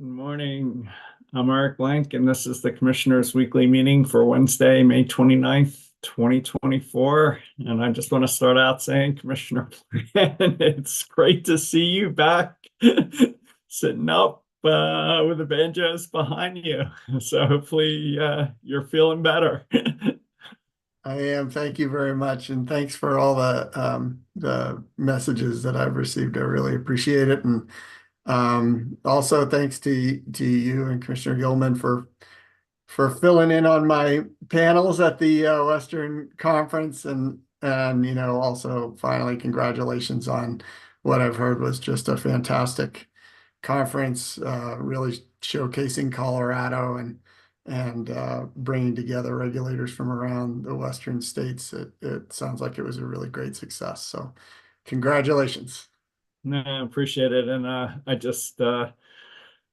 morning. I'm Eric Blank, and this is the Commissioners' Weekly Meeting for Wednesday, May 29th, 2024. And I just want to start out saying, Commissioner Plan, it's great to see you back sitting up with the banjos behind you. So hopefully you're feeling better. I am. Thank you very much, and thanks for all the messages that I've received. I really appreciate it, and also thanks to you and Commissioner Gilman for filling in on my panels at the Western Conference, and also finally congratulations on what I've heard was just a fantastic conference, really showcasing Colorado and bringing together regulators from around the Western states. It sounds like it was a really great success. So congratulations. No, I appreciate it. And I just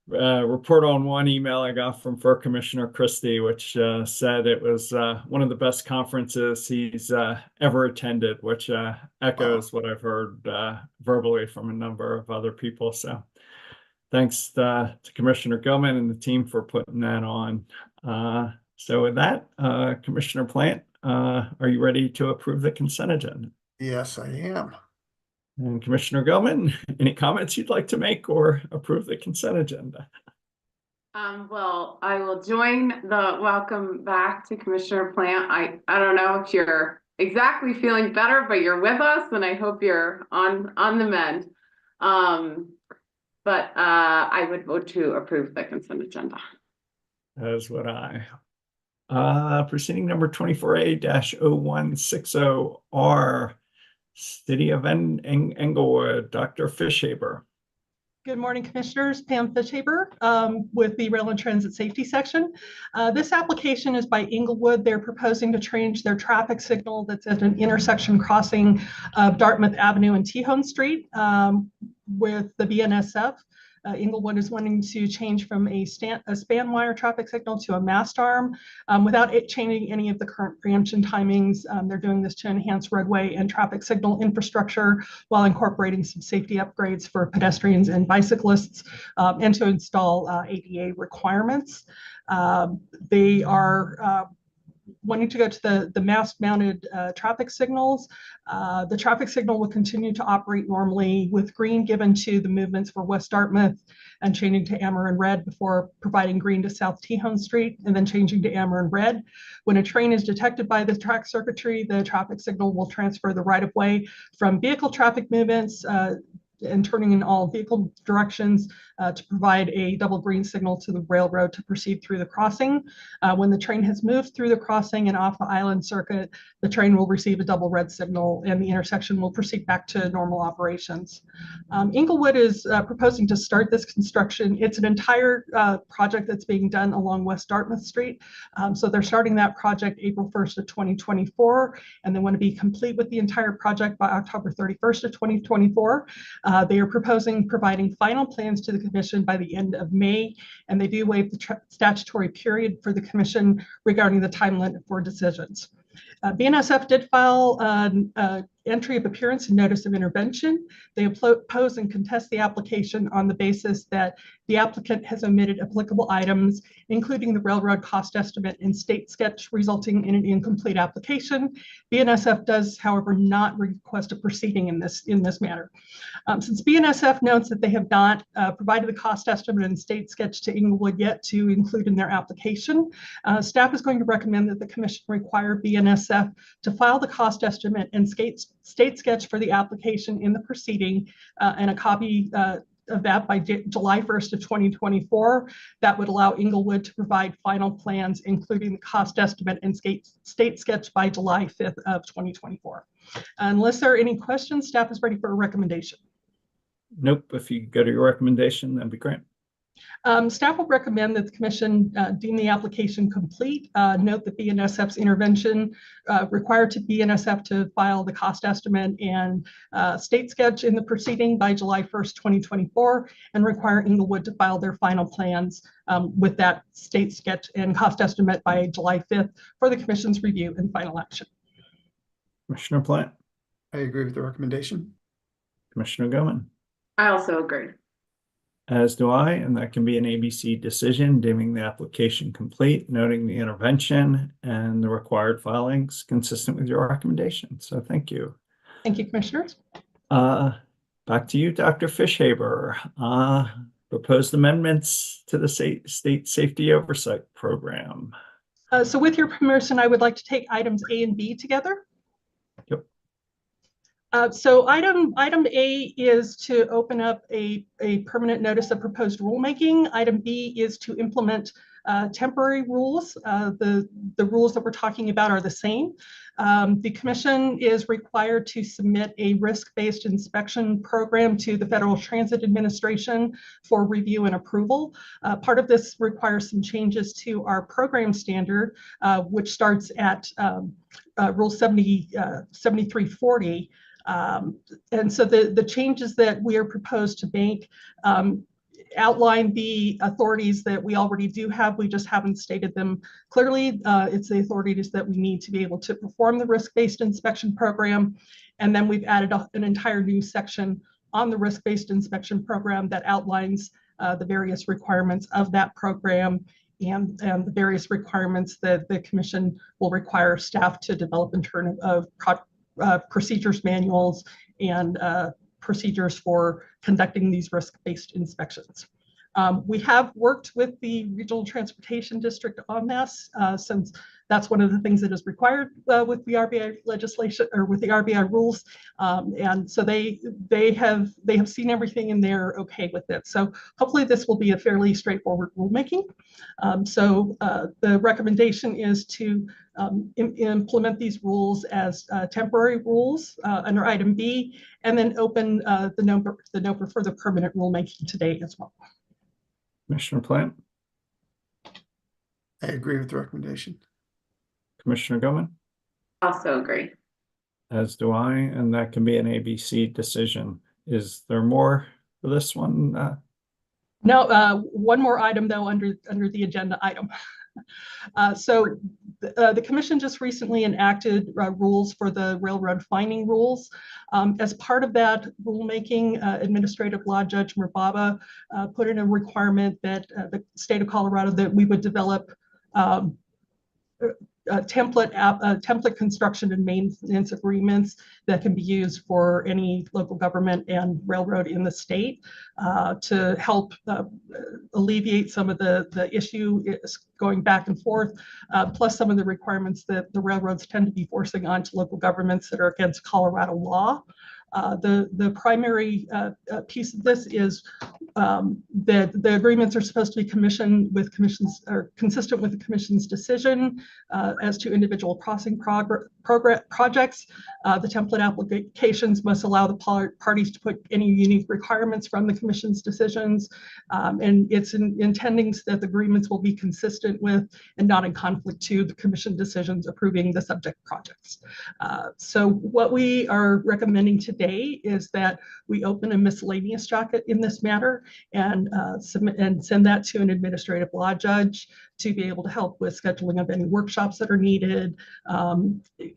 report on one email I got from FERC Commissioner Christie, which said it was one of the best conferences he's ever attended, which Wow. echoes what I've heard verbally from a number of other people. So thanks to Commissioner Gilman and the team for putting that on. So with that, Commissioner Plant, are you ready to approve the consent agenda? Yes, I am. And Commissioner Gilman, any comments you'd like to make or approve the consent agenda? Well, I will join the welcome back to Commissioner Plant. I don't know if you're exactly feeling better, but you're with us, and I hope you're on the mend. But I would vote to approve the consent agenda. As would I. Proceeding number 24A-0160R, City of Englewood, Dr. Fishaber. Good morning, Commissioners. Pam Fishaber with the Rail and Transit Safety Section. This application is by Englewood. They're proposing to change their traffic signal that's at an intersection crossing of Dartmouth Avenue and Tejon Street with the BNSF. Englewood is wanting to change from a span wire traffic signal to a mast arm without it changing any of the current preemption timings. They're doing this to enhance roadway and traffic signal infrastructure while incorporating some safety upgrades for pedestrians and bicyclists and to install ADA requirements. They are wanting to go to the mast-mounted traffic signals. The traffic signal will continue to operate normally with green given to the movements for West Dartmouth and changing to amber and red before providing green to South Tejon Street and then changing to amber and red. When a train is detected by the track circuitry, the traffic signal will transfer the right-of-way from vehicle traffic movements and turning in all vehicle directions to provide a double green signal to the railroad to proceed through the crossing. When the train has moved through the crossing and off the island circuit, the train will receive a double red signal and the intersection will proceed back to normal operations. Englewood is proposing to start this construction. It's an entire project that's being done along West Dartmouth Street. So they're starting that project April 1st of 2024, and they want to be complete with the entire project by October 31st of 2024. They are providing final plans to the Commission by the end of May, and they do waive the statutory period for the Commission regarding the time limit for decisions. BNSF did file an entry of appearance and notice of intervention. They oppose and contest the application on the basis that the applicant has omitted applicable items, including the railroad cost estimate and state sketch, resulting in an incomplete application. BNSF does, however, not request a proceeding in this matter. Since BNSF notes that they have not provided the cost estimate and state sketch to Englewood yet to include in their application, staff is going to recommend that the Commission require BNSF to file the cost estimate and state sketch for the application in the proceeding and a copy of that by July 1st of 2024. That would allow Englewood to provide final plans, including the cost estimate and state sketch by July 5th of 2024. Unless there are any questions, staff is ready for a recommendation. Nope. If you go to your recommendation, that'd be great. Staff will recommend that the Commission deem the application complete. Note that BNSF's intervention required to BNSF to file the cost estimate and state sketch in the proceeding by July 1st, 2024, and require Englewood to file their final plans with that state sketch and cost estimate by July 5th for the Commission's review and final action. Commissioner Plant. I agree with the recommendation. Commissioner Gilman. I also agree. As do I, and that can be an ABC decision, deeming the application complete, noting the intervention and the required filings consistent with your recommendation. So thank you. Thank you, Commissioners. Back to you, Dr. Fishaber. Proposed amendments to the State Safety Oversight Program. So with your permission, I would like to take items A and B together. Yep. So item A is to open up a permanent notice of proposed rulemaking. Item B is to implement temporary rules. The rules that we're talking about are the same. The Commission is required to submit a risk-based inspection program to the Federal Transit Administration for review and approval. Part of this requires some changes to our program standard, which starts at Rule 7340. And so the changes that we are proposed to make outline the authorities that we already do have. We just haven't stated them clearly. It's the authorities that we need to be able to perform the risk-based inspection program. And then we've added an entire new section on the risk-based inspection program that outlines the various requirements of that program and the various requirements that the Commission will require staff to develop in terms of procedures manuals and procedures for conducting these risk-based inspections. We have worked with the Regional Transportation District on this since that's one of the things that is required with the RBI legislation or with the RBI rules. And so they have seen everything and they're okay with it. So hopefully this will be a fairly straightforward rulemaking. So the recommendation is to implement these rules as temporary rules under item B, and then open the NOPR for the permanent rulemaking today as well. Commissioner Plant? I agree with the recommendation. Commissioner Goman? Also agree. As do I, and that can be an ABC decision. Is there more for this one? No, one more item though under the agenda item. So the Commission just recently enacted rules for the railroad fining rules. As part of that rulemaking, Administrative Law Judge Murbaba put in a requirement that the state of Colorado that we would develop template construction and maintenance agreements that can be used for any local government and railroad in the state to help alleviate some of the issue going back and forth, plus some of the requirements that the railroads tend to be forcing onto local governments that are against Colorado law. The primary piece of this is that the agreements are supposed to be consistent with the Commission's decision as to individual crossing projects. The template applications must allow the parties to put any unique requirements from the Commission's decisions, and it's intending that the agreements will be consistent with and not in conflict to the Commission decisions approving the subject projects. So what we are recommending today is that we open a miscellaneous docket in this matter and submit and send that to an administrative law judge to be able to help with scheduling of any workshops that are needed,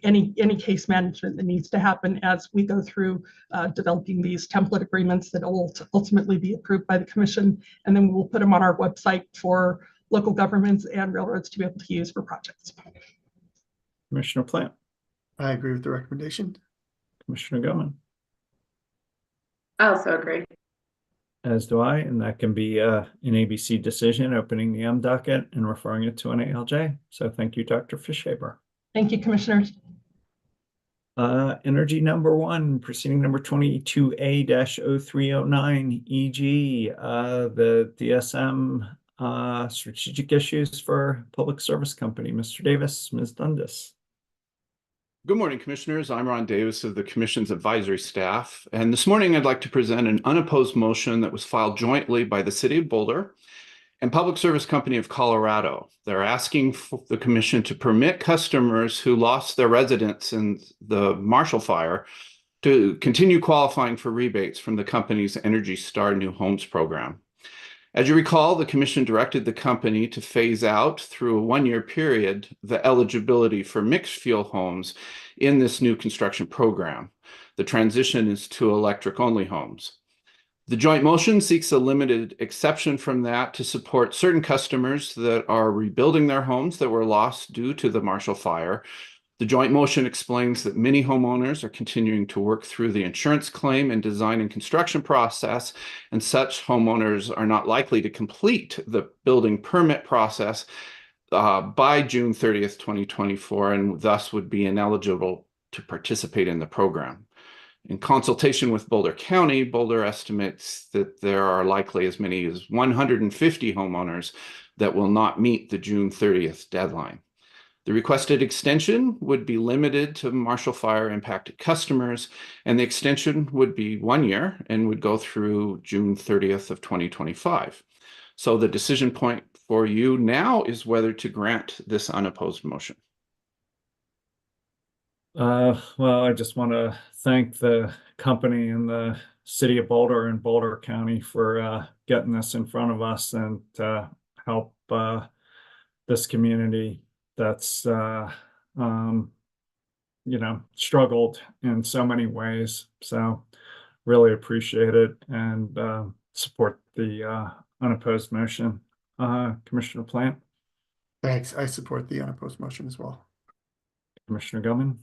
any case management that needs to happen as we go through developing these template agreements that will ultimately be approved by the Commission, and then we'll put them on our website for local governments and railroads to be able to use for projects. Commissioner Plant? I agree with the recommendation. Commissioner Goman? I also agree. As do I, and that can be an ABC decision, opening the M docket and referring it to an ALJ. So thank you, Dr. Fishaber. Thank you, Commissioners. Energy number one, proceeding number 22A-0309, EG, the DSM strategic issues for public service company. Mr. Davis, Ms. Dundas. Good morning, Commissioners. I'm Ron Davis of the Commission's advisory staff. And this morning, I'd like to present an unopposed motion that was filed jointly by the City of Boulder and Public Service Company of Colorado. They're asking for the Commission to permit customers who lost their residence in the Marshall Fire to continue qualifying for rebates from the company's Energy Star New Homes program. As you recall, the Commission directed the company to phase out through a one-year period the eligibility for mixed fuel homes in this new construction program. The transition is to electric-only homes. The joint motion seeks a limited exception from that to support certain customers that are rebuilding their homes that were lost due to the Marshall Fire. The joint motion explains that many homeowners are continuing to work through the insurance claim and design and construction process, and such homeowners are not likely to complete the building permit process by June 30th, 2024, and thus would be ineligible to participate in the program. In consultation with Boulder County, Boulder estimates that there are likely as many as 150 homeowners that will not meet the June 30th deadline. The requested extension would be limited to Marshall Fire impacted customers, and the extension would be 1 year and would go through June 30th of 2025. So the decision point for you now is whether to grant this unopposed motion. Well, I just want to thank the company and the city of Boulder and Boulder County for getting this in front of us and help this community that's struggled in so many ways. So really appreciate it and support the unopposed motion. Commissioner Plant, Thanks. I support the unopposed motion as well. Commissioner Gilman.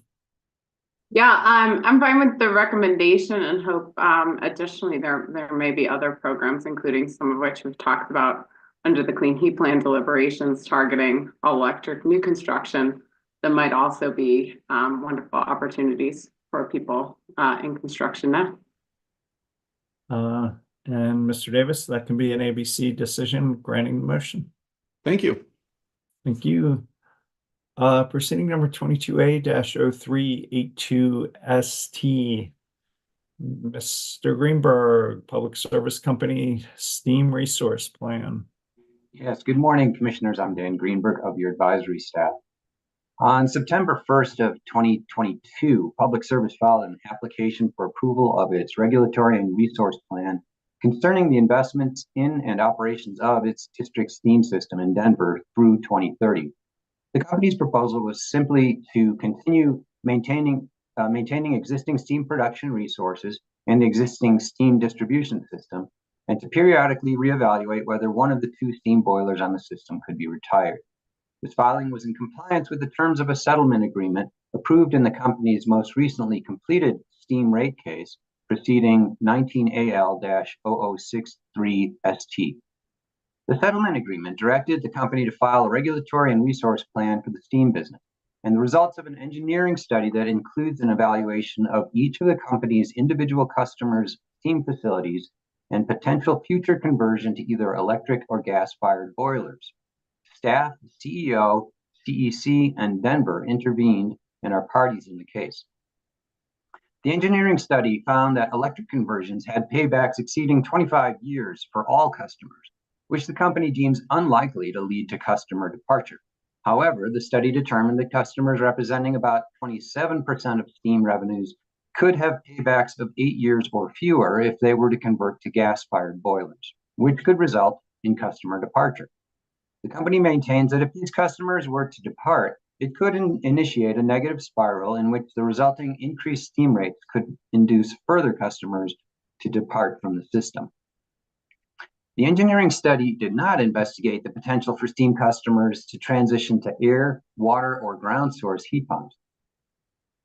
Yeah, I'm fine with the recommendation and hope additionally there may be other programs, including some of which we've talked about under the Clean Heat Plan deliberations targeting electric new construction that might also be wonderful opportunities for people in construction now. And Mr. Davis, that can be an ABC decision granting the motion. Thank you. Thank you. Proceeding number 22A-0382ST. Mr. Greenberg, Public Service Company Steam Resource Plan. Yes, good morning, Commissioners. I'm Dan Greenberg of your advisory staff. On September 1st of 2022, Public Service filed an application for approval of its regulatory and resource plan concerning the investments in and operations of its district steam system in Denver through 2030. The company's proposal was simply to continue maintaining existing steam production resources and the existing steam distribution system, and to periodically reevaluate whether one of the 2 steam boilers on the system could be retired. This filing was in compliance with the terms of a settlement agreement approved in the company's most recently completed steam rate case, proceeding 19AL-0063ST. The settlement agreement directed the company to file a regulatory and resource plan for the steam business, and the results of an engineering study that includes an evaluation of each of the company's individual customers' steam facilities and potential future conversion to either electric or gas-fired boilers. Staff, CEO, CEC, and Denver intervened and are parties in the case. The engineering study found that electric conversions had paybacks exceeding 25 years for all customers, which the company deems unlikely to lead to customer departure. However, the study determined that customers representing about 27% of steam revenues could have paybacks of 8 years or fewer if they were to convert to gas-fired boilers, which could result in customer departure. The company maintains that if these customers were to depart, it could initiate a negative spiral in which the resulting increased steam rates could induce further customers to depart from the system. The engineering study did not investigate the potential for steam customers to transition to air, water, or ground source heat pumps.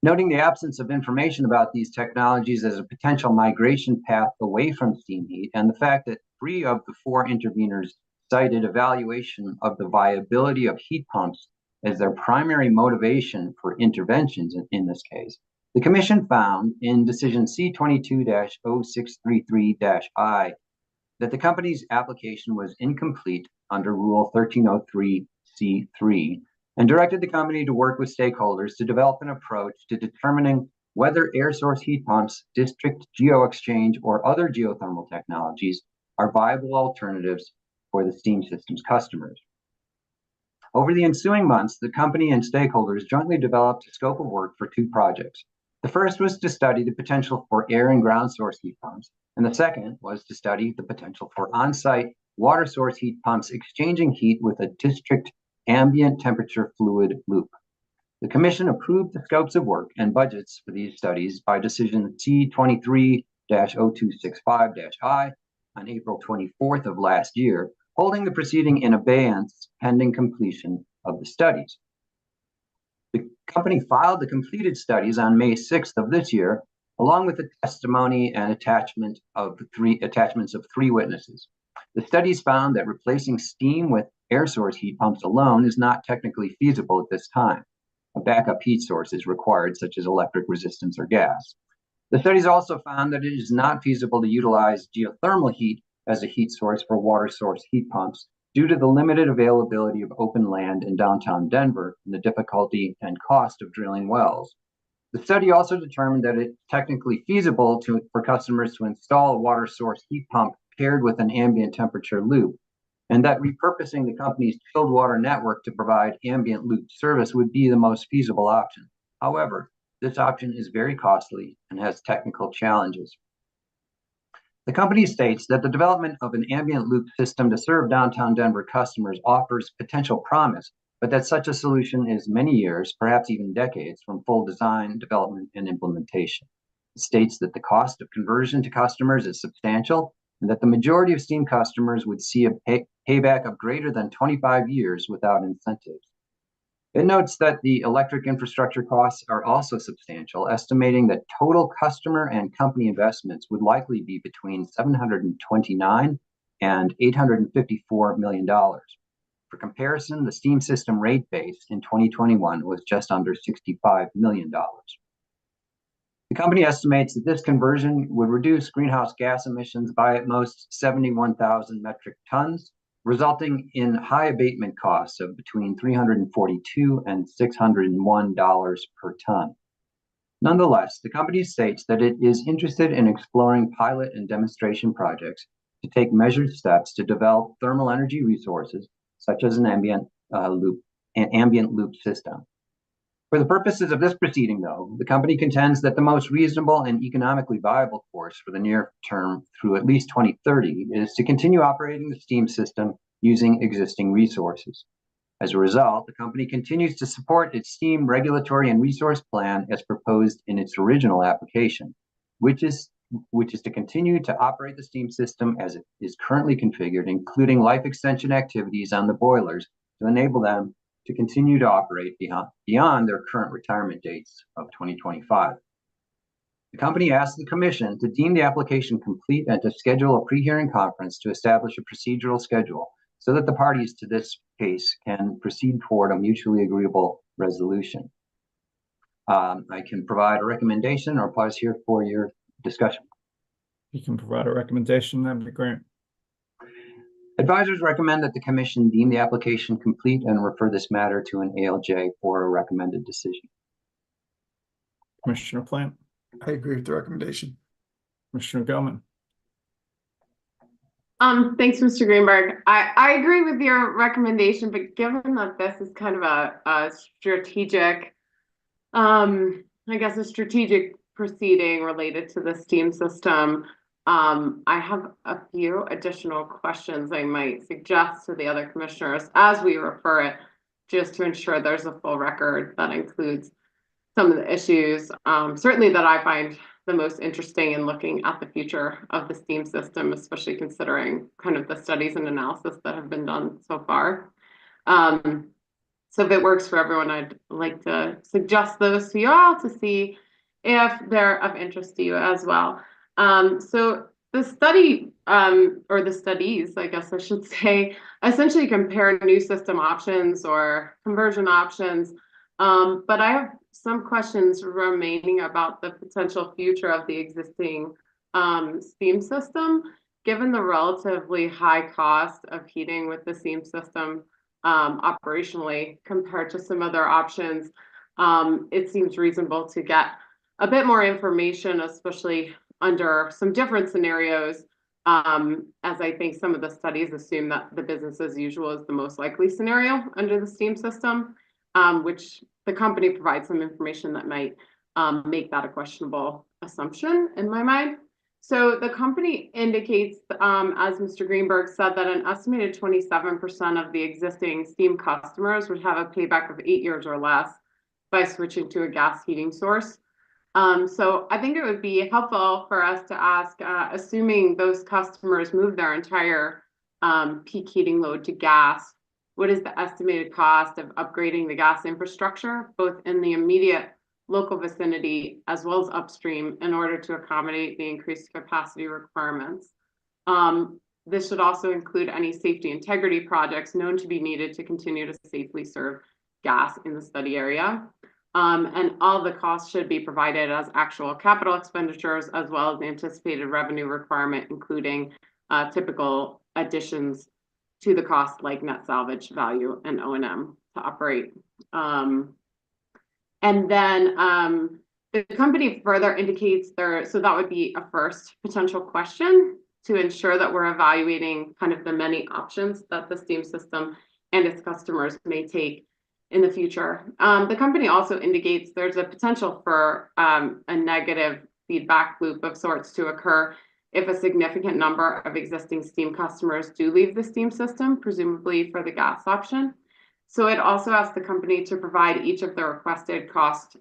Noting the absence of information about these technologies as a potential migration path away from steam heat, and the fact that 3 of the 4 interveners cited evaluation of the viability of heat pumps as their primary motivation for interventions in this case, the Commission found in decision C22-0633-I that the company's application was incomplete under Rule 1303C3 and directed the company to work with stakeholders to develop an approach to determining whether air source heat pumps, district geoexchange, or other geothermal technologies are viable alternatives for the steam system's customers. Over the ensuing months, the company and stakeholders jointly developed a scope of work for 2 projects. The first was to study the potential for air and ground source heat pumps, and the second was to study the potential for on-site water source heat pumps exchanging heat with a district ambient temperature fluid loop. The Commission approved the scopes of work and budgets for these studies by decision C23-0633-I 0265-I on April 24th of last year, holding the proceeding in abeyance pending completion of the studies. The company filed the completed studies on May 6th of this year, along with the testimony and attachments of three witnesses. The studies found that replacing steam with air source heat pumps alone is not technically feasible at this time. A backup heat source is required, such as electric resistance or gas. The studies also found that it is not feasible to utilize geothermal heat as a heat source for water source heat pumps due to the limited availability of open land in downtown Denver and the difficulty and cost of drilling wells. The study also determined that it's technically feasible for customers to install a water source heat pump paired with an ambient temperature loop, and that repurposing the company's chilled water network to provide ambient loop service would be the most feasible option. However, this option is very costly and has technical challenges. The company states that the development of an ambient loop system to serve downtown Denver customers offers potential promise, but that such a solution is many years, perhaps even decades, from full design, development, and implementation. It states that the cost of conversion to customers is substantial, and that the majority of steam customers would see a payback of greater than 25 years without incentives. It notes that the electric infrastructure costs are also substantial, estimating that total customer and company investments would likely be between $729 and $854 million. For comparison, the steam system rate base in 2021 was just under $65 million. The company estimates that this conversion would reduce greenhouse gas emissions by at most 71,000 metric tons, resulting in high abatement costs of between $342 and $601 per ton. Nonetheless, the company states that it is interested in exploring pilot and demonstration projects to take measured steps to develop thermal energy resources, such as an ambient loop system. For the purposes of this proceeding, though, the company contends that the most reasonable and economically viable course for the near term through at least 2030 is to continue operating the steam system using existing resources. As a result, the company continues to support its steam regulatory and resource plan as proposed in its original application, which is to continue to operate the steam system as it is currently configured, including life extension activities on the boilers to enable them to continue to operate beyond their current retirement dates of 2025. The company asked the Commission to deem the application complete and to schedule a pre-hearing conference to establish a procedural schedule so that the parties to this case can proceed toward a mutually agreeable resolution. I can provide a recommendation or pause here for your discussion. You can provide a recommendation, that'd be great. Advisors recommend that the Commission deem the application complete and refer this matter to an ALJ for a recommended decision. Commissioner Plant. I agree with the recommendation. Commissioner Gilman. Thanks, Mr. Greenberg. I agree with your recommendation, but given that this is kind of a strategic, I guess a strategic proceeding related to the steam system, I have a few additional questions I might suggest to the other commissioners as we refer it, just to ensure there's a full record that includes some of the issues, certainly that I find the most interesting in looking at the future of the steam system, especially considering kind of the studies and analysis that have been done so far. So if it works for everyone, I'd like to suggest those to you all to see if they're of interest to you as well. So the study, or the studies, I guess I should say, essentially compare new system options or conversion options. But I have some questions remaining about the potential future of the existing steam system, given the relatively high cost of heating with the steam system operationally compared to some other options. It seems reasonable to get a bit more information, especially under some different scenarios, as I think some of the studies assume that the business as usual is the most likely scenario under the steam system, which the company provides some information that might make that a questionable assumption in my mind. So the company indicates, as Mr. Greenberg said, that an estimated 27% of the existing steam customers would have a payback of 8 years or less by switching to a gas heating source. So I think it would be helpful for us to ask, assuming those customers move their entire peak heating load to gas, what is the estimated cost of upgrading the gas infrastructure, both in the immediate local vicinity as well as upstream, in order to accommodate the increased capacity requirements? This should also include any safety integrity projects known to be needed to continue to safely serve gas in the study area. And all the costs should be provided as actual capital expenditures, as well as the anticipated revenue requirement, including typical additions to the cost like net salvage value and O&M to operate. And then the company further indicates so that would be a first potential question to ensure that we're evaluating kind of the many options that the steam system and its customers may take in the future. The company also indicates there's a potential for a negative feedback loop of sorts to occur if a significant number of existing steam customers do leave the steam system, presumably for the gas option. So it also asks the company to provide each of the requested cost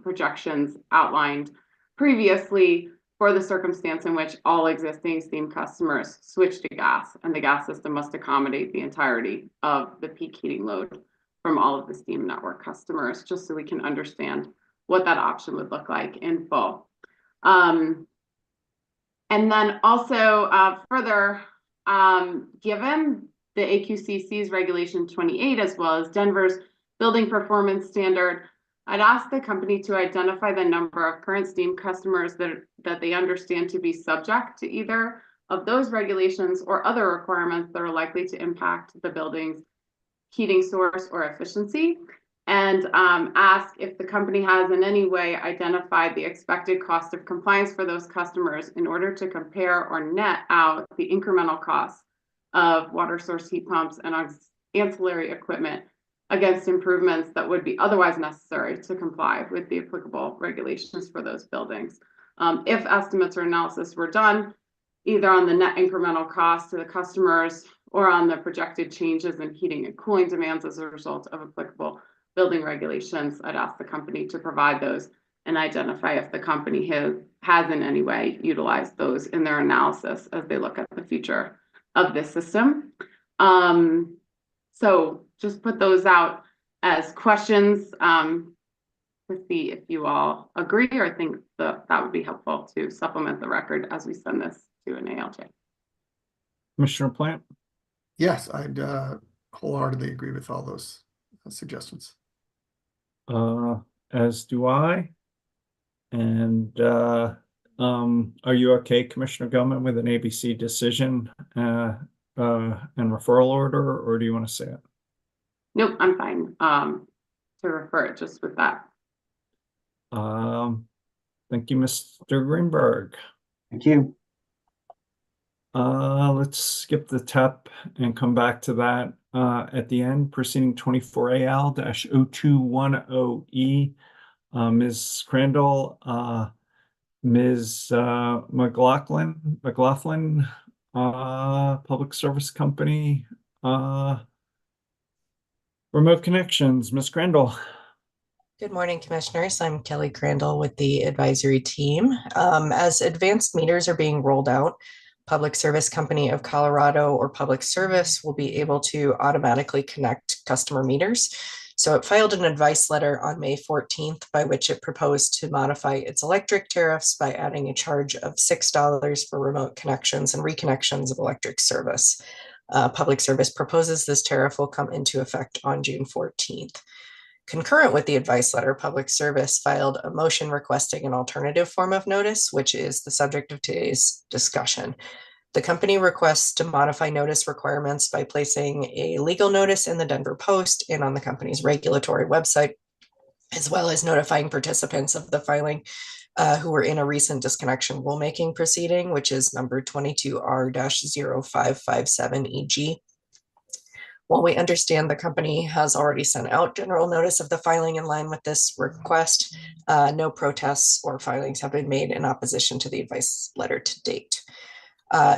projections outlined previously for the circumstance in which all existing steam customers switch to gas, and the gas system must accommodate the entirety of the peak heating load from all of the steam network customers, just so we can understand what that option would look like in full. And then also further, given the AQCC's Regulation 28, as well as Denver's Building Performance Standard, I'd ask the company to identify the number of current steam customers that they understand to be subject to either of those regulations or other requirements that are likely to impact the building's heating source or efficiency, and ask if the company has in any way identified the expected cost of compliance for those customers in order to compare or net out the incremental costs of water source heat pumps and ancillary equipment against improvements that would be otherwise necessary to comply with the applicable regulations for those buildings. If estimates or analysis were done, either on the net incremental cost to the customers or on the projected changes in heating and cooling demands as a result of applicable building regulations, I'd ask the company to provide those and identify if the company has in any way utilized those in their analysis as they look at the future of this system. So just put those out as questions to see if you all agree or think that would be helpful to supplement the record as we send this to an ALJ. Commissioner Plant? Yes, I'd wholeheartedly agree with all those suggestions. As do I. And are you okay, Commissioner Gilman, with an ABC decision and referral order, or do you want to say it? Nope, I'm fine to refer it just with that. Thank you, Mr. Greenberg. Thank you. Let's skip the TEP and come back to that at the end. Proceeding 24AL-0210E. Ms. Crandall, Ms. McLaughlin, Public Service Company, Remote Connections. Ms. Crandall. Good morning, Commissioners. I'm Kelly Crandall with the advisory team. As advanced meters are being rolled out, Public Service Company of Colorado or Public Service will be able to automatically connect customer meters. So it filed an advice letter on May 14th by which it proposed to modify its electric tariffs by adding a charge of $6 for remote connections and reconnections of electric service. Public Service proposes this tariff will come into effect on June 14th. Concurrent with the advice letter, Public Service filed a motion requesting an alternative form of notice, which is the subject of today's discussion. The company requests to modify notice requirements by placing a legal notice in the Denver Post and on the company's regulatory website, as well as notifying participants of the filing who were in a recent disconnection rulemaking proceeding, which is number 22R-0557EG. While we understand the company has already sent out general notice of the filing in line with this request, no protests or filings have been made in opposition to the advice letter to date.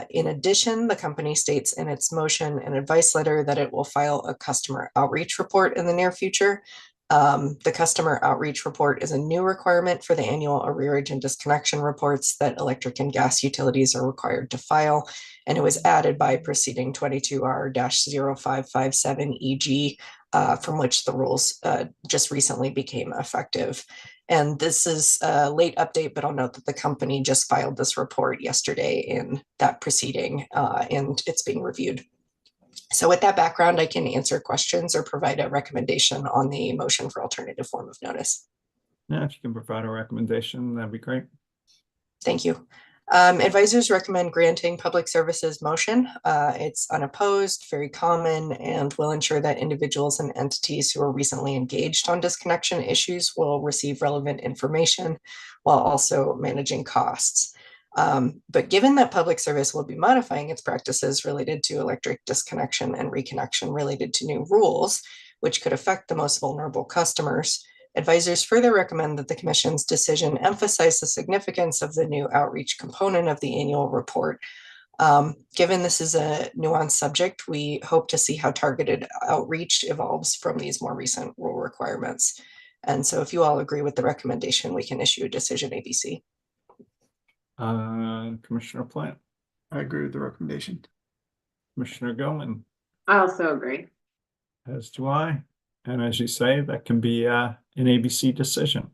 In addition, the company states in its motion and advice letter that it will file a customer outreach report in the near future. The customer outreach report is a new requirement for the annual arrearage and disconnection reports that electric and gas utilities are required to file, and it was added by proceeding 22R-0557 EG, from which the rules just recently became effective. And this is a late update, but I'll note that the company just filed this report yesterday in that proceeding, and it's being reviewed. So with that background, I can answer questions or provide a recommendation on the motion for alternative form of notice. Yeah, if you can provide a recommendation, that'd be great. Thank you. Advisors recommend granting public services motion. It's unopposed, very common, and will ensure that individuals and entities who are recently engaged on disconnection issues will receive relevant information while also managing costs. But given that public service will be modifying its practices related to electric disconnection and reconnection related to new rules, which could affect the most vulnerable customers, advisors further recommend that the Commission's decision emphasize the significance of the new outreach component of the annual report. Given this is a nuanced subject, we hope to see how targeted outreach evolves from these more recent rule requirements. And so if you all agree with the recommendation, we can issue a decision ABC. Commissioner Plant, I agree with the recommendation. Commissioner Goman, I also agree. as do I. And as you say, that can be an ABC decision.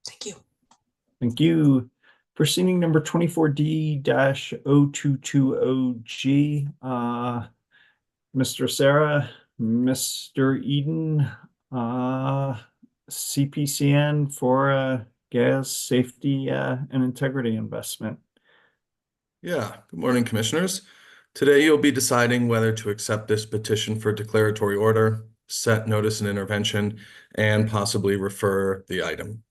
Thank you. Thank you. Proceeding number 24D-0220G, Mr. Sarah, Mr. Eden, CPCN for gas safety and integrity investment. Yeah, good morning, Commissioners. Today you'll be deciding whether to accept this petition for declaratory order, set notice and intervention, and possibly refer the item.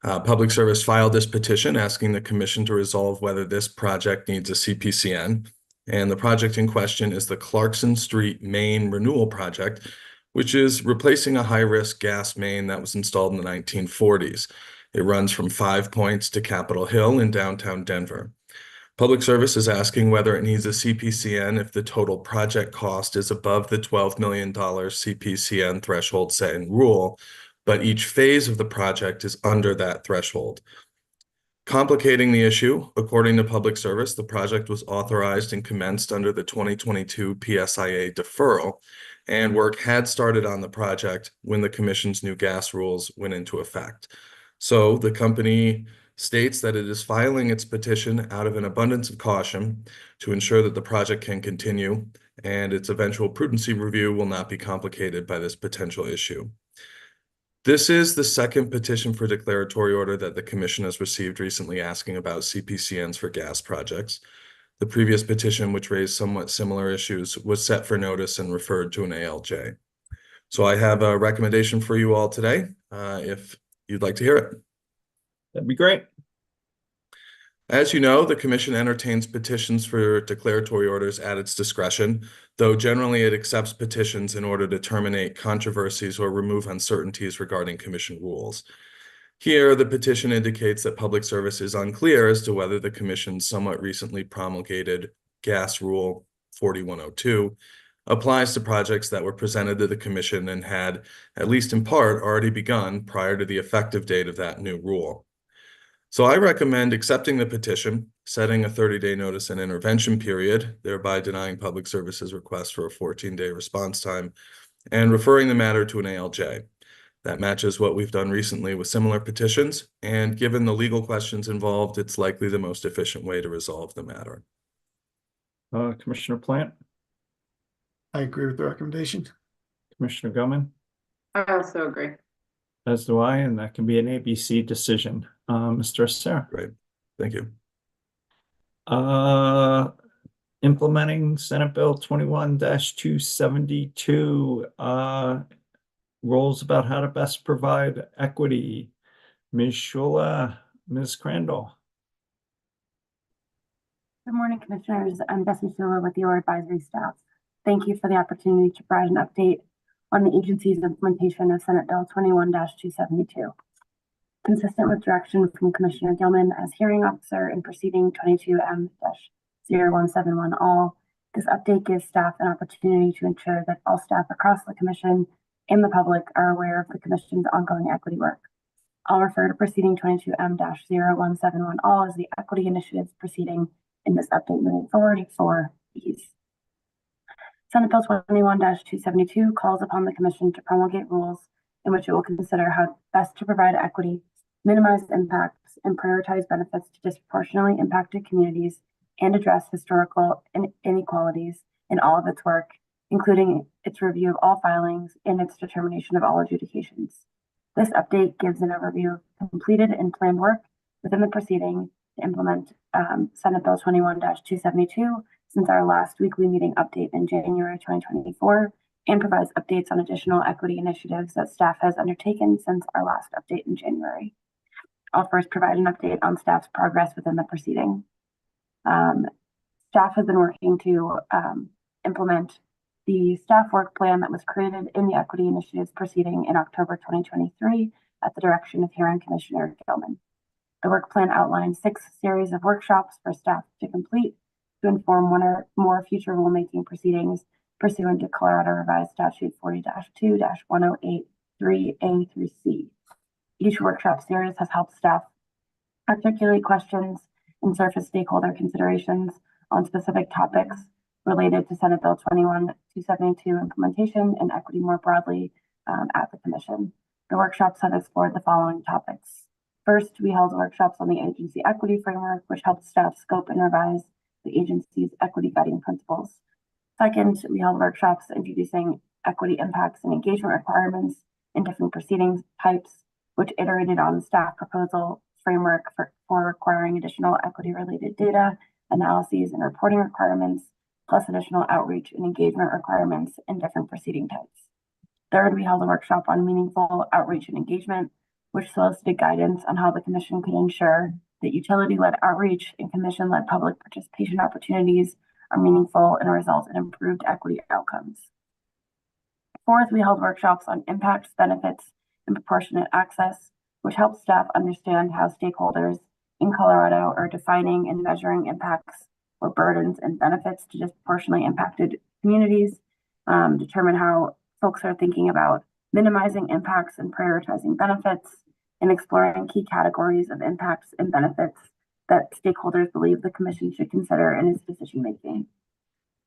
Public Service filed this petition asking the Commission to resolve whether this project needs a CPCN, and the project in question is the Clarkson Street Main Renewal Project, which is replacing a high-risk gas main that was installed in the 1940s. It runs from 5 Points to Capitol Hill in downtown Denver. Public Service is asking whether it needs a CPCN if the total project cost is above the $12 million CPCN threshold set in rule, but each phase of the project is under that threshold. Complicating the issue, according to Public Service, the project was authorized and commenced under the 2022 PSIA deferral, and work had started on the project when the Commission's new gas rules went into effect. So the company states that it is filing its petition out of an abundance of caution to ensure that the project can continue, and its eventual prudency review will not be complicated by this potential issue. This is the second petition for declaratory order that the Commission has received recently asking about CPCNs for gas projects. The previous petition, which raised somewhat similar issues, was set for notice and referred to an ALJ. So I have a recommendation for you all today, if you'd like to hear it. That'd be great. As you know, the Commission entertains petitions for declaratory orders at its discretion, though generally it accepts petitions in order to terminate controversies or remove uncertainties regarding Commission rules. Here, the petition indicates that Public Service is unclear as to whether the Commission's somewhat recently promulgated Gas Rule 4102 applies to projects that were presented to the Commission and had, at least in part, already begun prior to the effective date of that new rule. So I recommend accepting the petition, setting a 30-day notice and intervention period, thereby denying Public Service's request for a 14-day response time, and referring the matter to an ALJ. That matches what we've done recently with similar petitions, and given the legal questions involved, it's likely the most efficient way to resolve the matter. Commissioner Plant, I agree with the recommendation. Commissioner Goman, I also agree. as do I, and that can be an ABC decision. Mr. Sarah. Great, thank you. Implementing Senate Bill 21-272, rules about how to best provide equity. Ms. Shula, Ms. Crandall. Good morning, Commissioners. I'm Bessie Shula with your advisory staff. Thank you for the opportunity to provide an update on the agency's implementation of Senate Bill 21-272. Consistent with direction from Commissioner Gilman as hearing officer in proceeding 22M-0171 all, this update gives staff an opportunity to ensure that all staff across the Commission and the public are aware of the Commission's ongoing equity work. I'll refer to proceeding 22M-0171 all as the equity initiatives proceeding in this update moving forward for ease. Senate Bill 21-272 calls upon the Commission to promulgate rules in which it will consider how best to provide equity, minimize impacts, and prioritize benefits to disproportionately impacted communities and address historical inequalities in all of its work, including its review of all filings and its determination of all adjudications. This update gives an overview of completed and planned work within the proceeding to implement Senate Bill 21-272 since our last weekly meeting update in January 2024, and provides updates on additional equity initiatives that staff has undertaken since our last update in January. I'll first provide an update on staff's progress within the proceeding. Staff has been working to implement the staff work plan that was created in the equity initiatives proceeding in October 2023 at the direction of Hearing Commissioner Gilman. The work plan outlines 6 series of workshops for staff to complete to inform one or more future rulemaking proceedings pursuant to Colorado Revised Statute 40-2-1083A through C. Each workshop series has helped staff articulate questions and surface stakeholder considerations on specific topics related to Senate Bill 21-272 implementation and equity more broadly at the Commission. The workshops have explored the following topics. First, we held workshops on the agency equity framework, which helped staff scope and revise the agency's equity guiding principles. Second, we held workshops introducing equity impacts and engagement requirements in different proceedings types, which iterated on the staff proposal framework for requiring additional equity-related data, analyses, and reporting requirements, plus additional outreach and engagement requirements in different proceeding types. Third, we held a workshop on meaningful outreach and engagement, which solicited guidance on how the Commission could ensure that utility-led outreach and Commission-led public participation opportunities are meaningful and result in improved equity outcomes. Fourth, we held workshops on impacts, benefits, and proportionate access, which helps staff understand how stakeholders in Colorado are defining and measuring impacts or burdens and benefits to disproportionately impacted communities, determine how folks are thinking about minimizing impacts and prioritizing benefits, and exploring key categories of impacts and benefits that stakeholders believe the Commission should consider in its decision-making.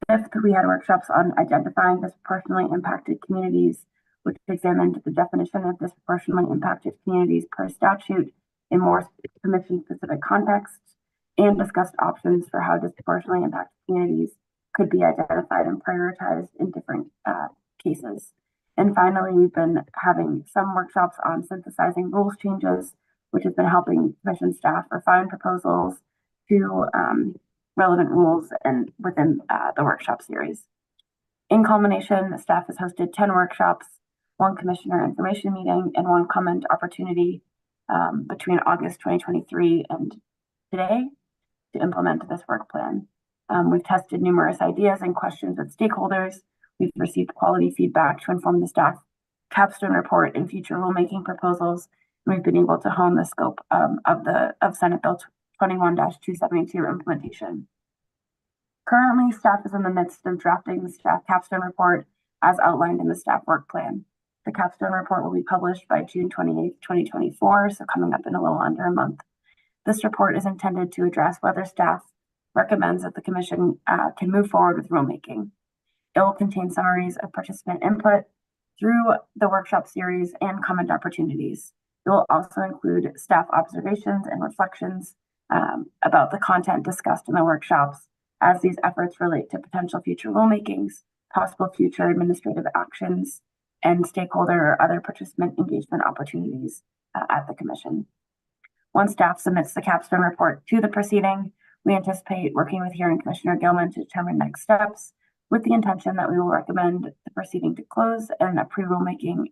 Fifth, we had workshops on identifying disproportionately impacted communities, which examined the definition of disproportionately impacted communities per statute in more Commission-specific contexts, and discussed options for how disproportionately impacted communities could be identified and prioritized in different cases. And finally, we've been having some workshops on synthesizing rules changes, which has been helping Commission staff refine proposals to relevant rules and within the workshop series. In culmination, the staff has hosted 10 workshops, 1 Commissioner information meeting, and 1 comment opportunity between August 2023 and today to implement this work plan. We've tested numerous ideas and questions with stakeholders. We've received quality feedback to inform the staff capstone report and future rulemaking proposals. And we've been able to hone the scope of Senate Bill 21-272 implementation. Currently, staff is in the midst of drafting the staff capstone report as outlined in the staff work plan. The capstone report will be published by June 28, 2024, so coming up in a little under a month. This report is intended to address whether staff recommends that the Commission can move forward with rulemaking. It will contain summaries of participant input through the workshop series and comment opportunities. It will also include staff observations and reflections about the content discussed in the workshops as these efforts relate to potential future rulemakings, possible future administrative actions, and stakeholder or other participant engagement opportunities at the Commission. Once staff submits the capstone report to the proceeding, we anticipate working with Hearing Commissioner Gilman to determine next steps, with the intention that we will recommend the proceeding to close and a pre-rulemaking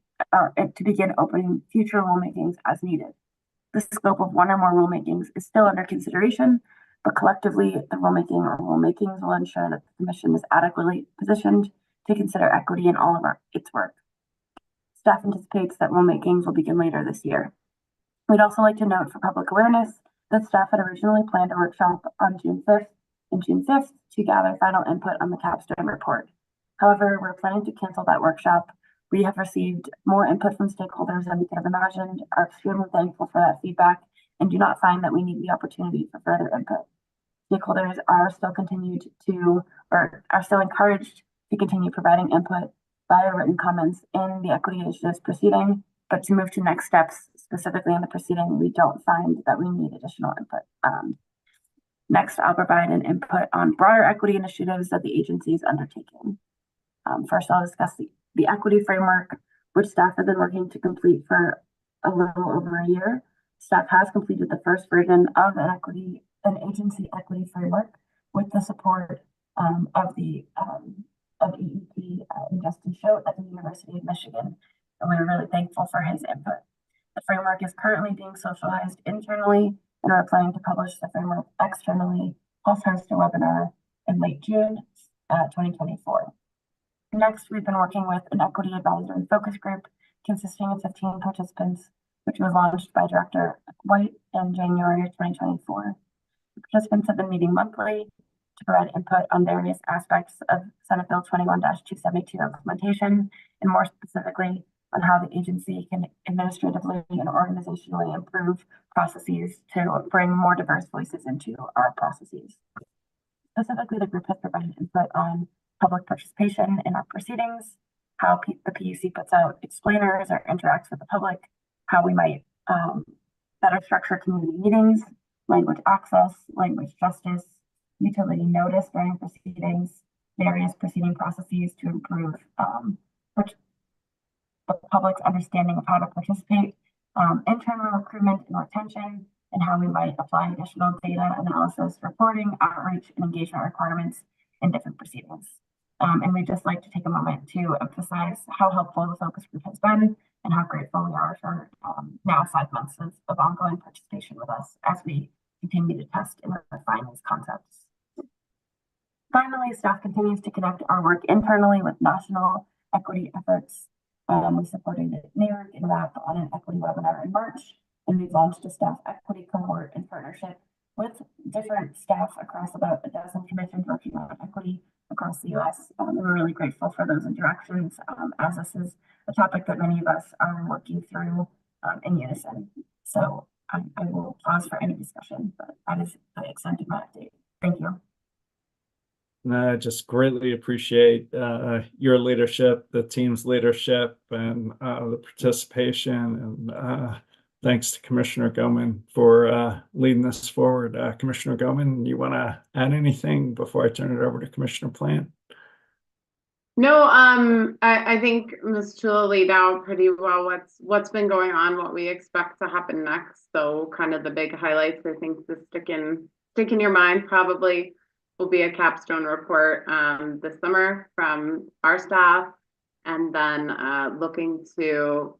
to begin opening future rulemakings as needed. The scope of 1 or more rulemakings is still under consideration, but collectively, the rulemaking or rulemakings will ensure that the Commission is adequately positioned to consider equity in all of its work. Staff anticipates that rulemakings will begin later this year. We'd also like to note for public awareness that staff had originally planned a workshop on June 5th to gather final input on the capstone report. However, we're planning to cancel that workshop We have received more input from stakeholders than we could have imagined, are extremely thankful for that feedback, and do not find that we need the opportunity for further input. Stakeholders are still encouraged to continue providing input via written comments in the equity initiatives proceeding, but to move to next steps, specifically in the proceeding, we don't find that we need additional input. Next, I'll provide an input on broader equity initiatives that the agency is undertaking. First, I'll discuss the equity framework, which staff have been working to complete for a little over a year. Staff has completed the first version of an agency equity framework with the support of EEP and Justin Schote at the University of Michigan, and we're really thankful for his input. The framework is currently being socialized internally, and we're planning to publish the framework externally, plus host a webinar in late June 2024. Next, we've been working with an equity advisory focus group consisting of 15 participants, which was launched by Director White in January of 2024. The participants have been meeting monthly to provide input on various aspects of Senate Bill 21-272 implementation, and more specifically on how the agency can administratively and organizationally improve processes to bring more diverse voices into our processes. Specifically, the group has provided input on public participation in our proceedings, how the PUC puts out explainers or interacts with the public, how we might better structure community meetings, language access, language justice, utility notice during proceedings, various proceeding processes to improve the public's understanding of how to participate, internal recruitment and retention, and how we might apply additional data analysis, reporting, outreach, and engagement requirements in different proceedings. And we'd just like to take a moment to emphasize how helpful the focus group has been and how grateful we are for now 5 months of ongoing participation with us as we continue to test and refine these concepts. Finally, staff continues to connect our work internally with national equity efforts. We supported NARC and RAP on an equity webinar in March, and we've launched a staff equity cohort in partnership with different staff across about a dozen commissions working on equity across the U.S. We're really grateful for those interactions, as this is a topic that many of us are working through in unison. So I will pause for any discussion, but that is the extent of my update. Thank you. I just greatly appreciate your leadership, the team's leadership, and the participation. And thanks to Commissioner Goman for leading this forward. Commissioner Goman, you want to add anything before I turn it over to Commissioner Plant? No, I think Ms. Chula laid out pretty well what's been going on, what we expect to happen next. So kind of the big highlights, I think, to stick in your mind probably will be a capstone report this summer from our staff, and then looking to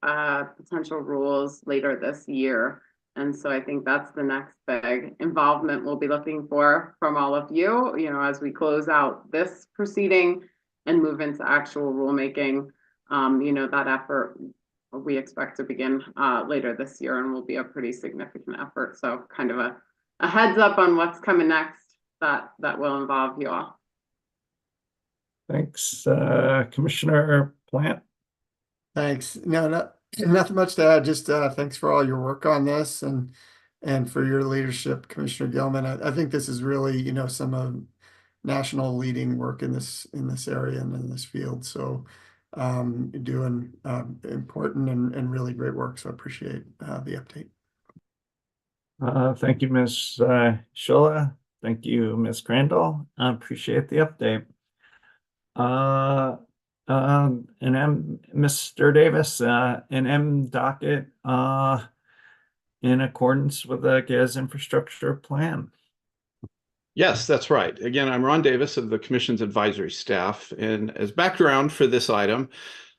potential rules later this year. And so I think that's the next big involvement we'll be looking for from all of you, as we close out this proceeding and move into actual rulemaking. That effort we expect to begin later this year and will be a pretty significant effort. So kind of a heads up on what's coming next that will involve you all. Thanks, Commissioner Plant. Thanks. No, nothing much to add. Just thanks for all your work on this and for your leadership, Commissioner Gilman. I think this is really, some national leading work in this area and in this field. So you're doing important and really great work. So I appreciate the update. Thank you, Ms. Shula. Thank you, Ms. Crandall. I appreciate the update. Mr. Davis, an M docket in accordance with the gas infrastructure plan. Yes, that's right. Again, I'm Ron Davis of the Commission's advisory staff. And as background for this item,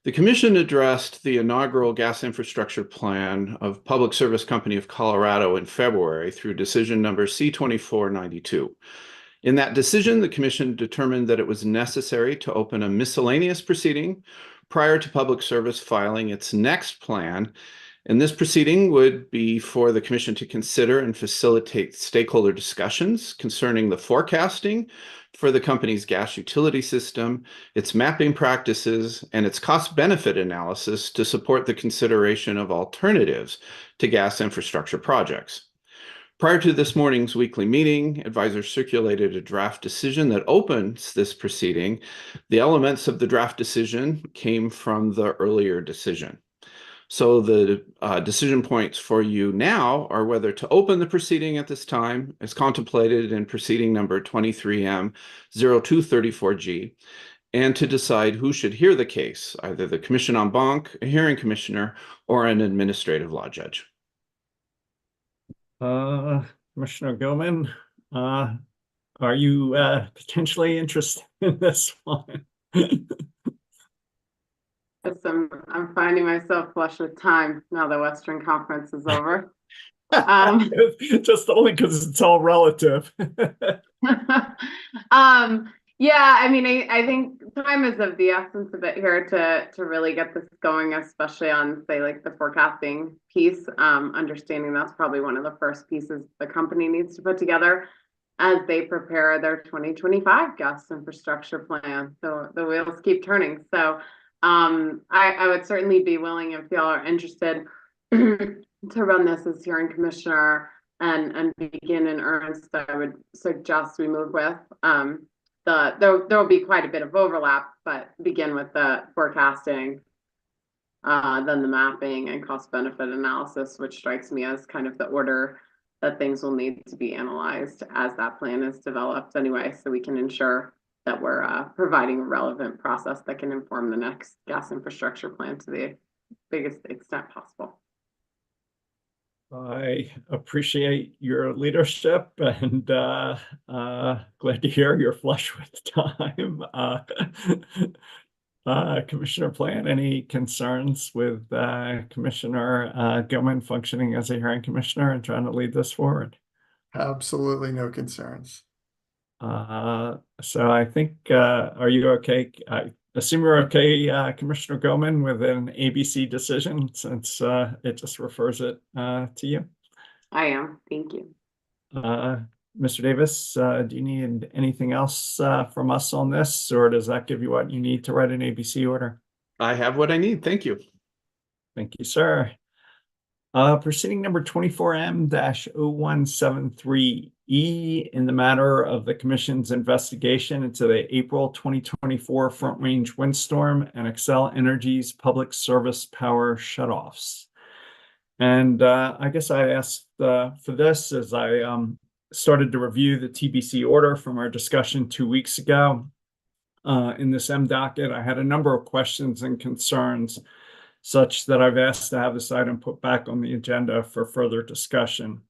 the Commission addressed the inaugural gas infrastructure plan of Public Service Company of Colorado in February through decision number C-2492. In that decision, the Commission determined that it was necessary to open a miscellaneous proceeding prior to Public Service filing its next plan And this proceeding would be for the commission to consider and facilitate stakeholder discussions concerning the forecasting for the company's gas utility system, its mapping practices, and its cost-benefit analysis to support the consideration of alternatives to gas infrastructure projects. Prior to this morning's weekly meeting, advisors circulated a draft decision that opens this proceeding. The elements of the draft decision came from the earlier decision. So the decision points for you now are whether to open the proceeding at this time, as contemplated in proceeding number 23M 0234G, and to decide who should hear the case, either the commission en banc, a hearing commissioner, or an administrative law judge. Commissioner Gilman, are you potentially interested in this one? Yes, I'm finding myself flush with time now the Western Conference is over. Just only because it's all relative. Yeah, I mean, I think time is of the essence a bit here to really get this going, especially on, say, like the forecasting piece. Understanding that's probably one of the first pieces the company needs to put together as they prepare their 2025 gas infrastructure plan. So the wheels keep turning. So I would certainly be willing, if y'all are interested, to run this as hearing commissioner and begin in earnest. I would suggest we move with there will be quite a bit of overlap, but begin with the forecasting, then the mapping and cost benefit analysis, which strikes me as kind of the order that things will need to be analyzed as that plan is developed anyway, so we can ensure that we're providing a relevant process that can inform the next gas infrastructure plan to the biggest extent possible. I appreciate your leadership and glad to hear you're flush with time. Commissioner Plant, any concerns with Commissioner Gilman functioning as a hearing commissioner and trying to lead this forward? Absolutely no concerns. So I think, are you okay? I assume you're okay, Commissioner Gilman, with an ABC decision since it just refers it to you. I am. Thank you. Mr. Davis, do you need anything else from us on this, or does that give you what you need to write an ABC order? I have what I need. Thank you. Thank you, sir. Proceeding number 24M-0173E in the matter of the Commission's investigation into the April 2024 Front Range windstorm and Xcel Energy's public service power shutoffs. And I guess I asked for this as I started to review the TBC order from our discussion 2 weeks ago. In this M docket, I had a number of questions and concerns such that I've asked to have this item put back on the agenda for further discussion.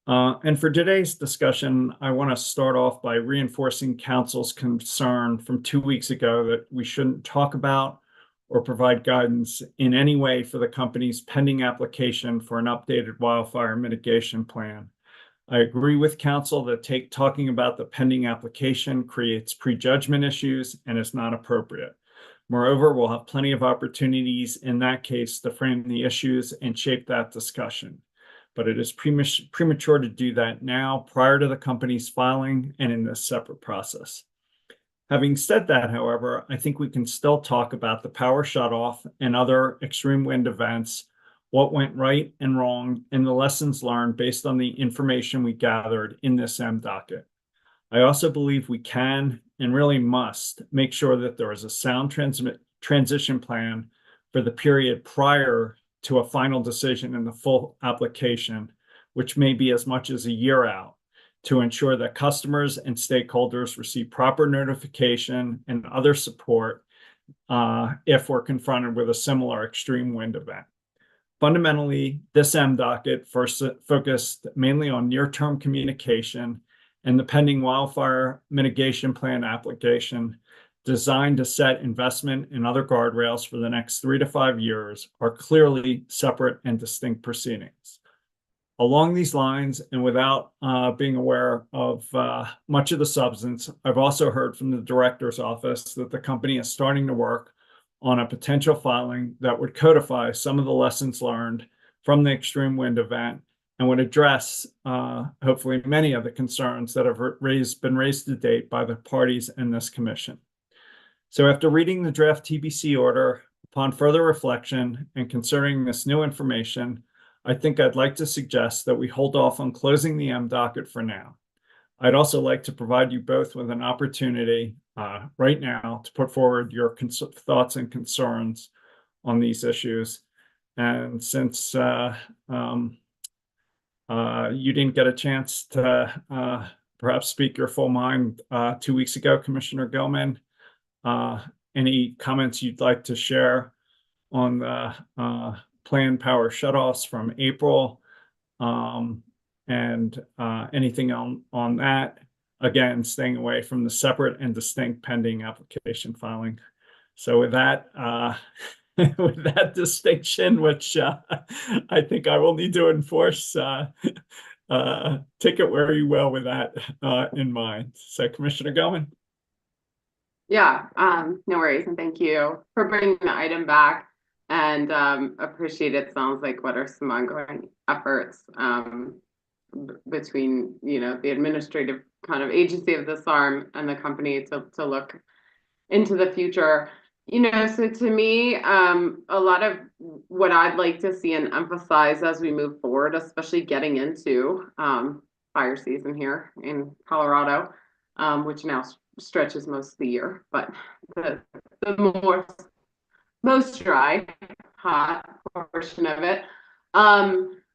And for today's discussion, I want to start off by reinforcing Council's concern from 2 weeks ago that we shouldn't talk about or provide guidance in any way for the company's pending application for an updated wildfire mitigation plan. I agree with Council that talking about the pending application creates prejudgment issues and is not appropriate. Moreover, we'll have plenty of opportunities in that case to frame the issues and shape that discussion. But it is premature to do that now prior to the company's filing and in this separate process. Having said that, however, I think we can still talk about the power shutoff and other extreme wind events, what went right and wrong, and the lessons learned based on the information we gathered in this M docket. I also believe we can and really must make sure that there is a sound transition plan for the period prior to a final decision in the full application, which may be as much as a year out, to ensure that customers and stakeholders receive proper notification and other support if we're confronted with a similar extreme wind event. Fundamentally, this M docket first focused mainly on near-term communication and the pending wildfire mitigation plan application designed to set investment and other guardrails for the next 3 to 5 years are clearly separate and distinct proceedings. Along these lines, and without being aware of much of the substance, I've also heard from the director's office that the company is starting to work on a potential filing that would codify some of the lessons learned from the extreme wind event and would address hopefully many of the concerns that have been raised to date by the parties in this commission. So after reading the draft TBC order, upon further reflection and considering this new information, I think I'd like to suggest that we hold off on closing the M docket for now. I'd also like to provide you both with an opportunity right now to put forward your thoughts and concerns on these issues. And since you didn't get a chance to perhaps speak your full mind 2 weeks ago, Commissioner Gilman, any comments you'd like to share on the planned power shutoffs from April, and anything on that? Again, staying away from the separate and distinct pending application filing. So with that, with that distinction, which I think I will need to enforce, take it where you will with that in mind. So Commissioner Gilman. Yeah, no worries, and thank you for bringing the item back, and appreciate it. Sounds like what are some ongoing efforts between, you know, the administrative kind of agency of this arm and the company to look into the future. You know, so to me, a lot of what I'd like to see and emphasize as we move forward, especially getting into fire season here in Colorado, which now stretches most of the year, but the most dry, hot portion of it,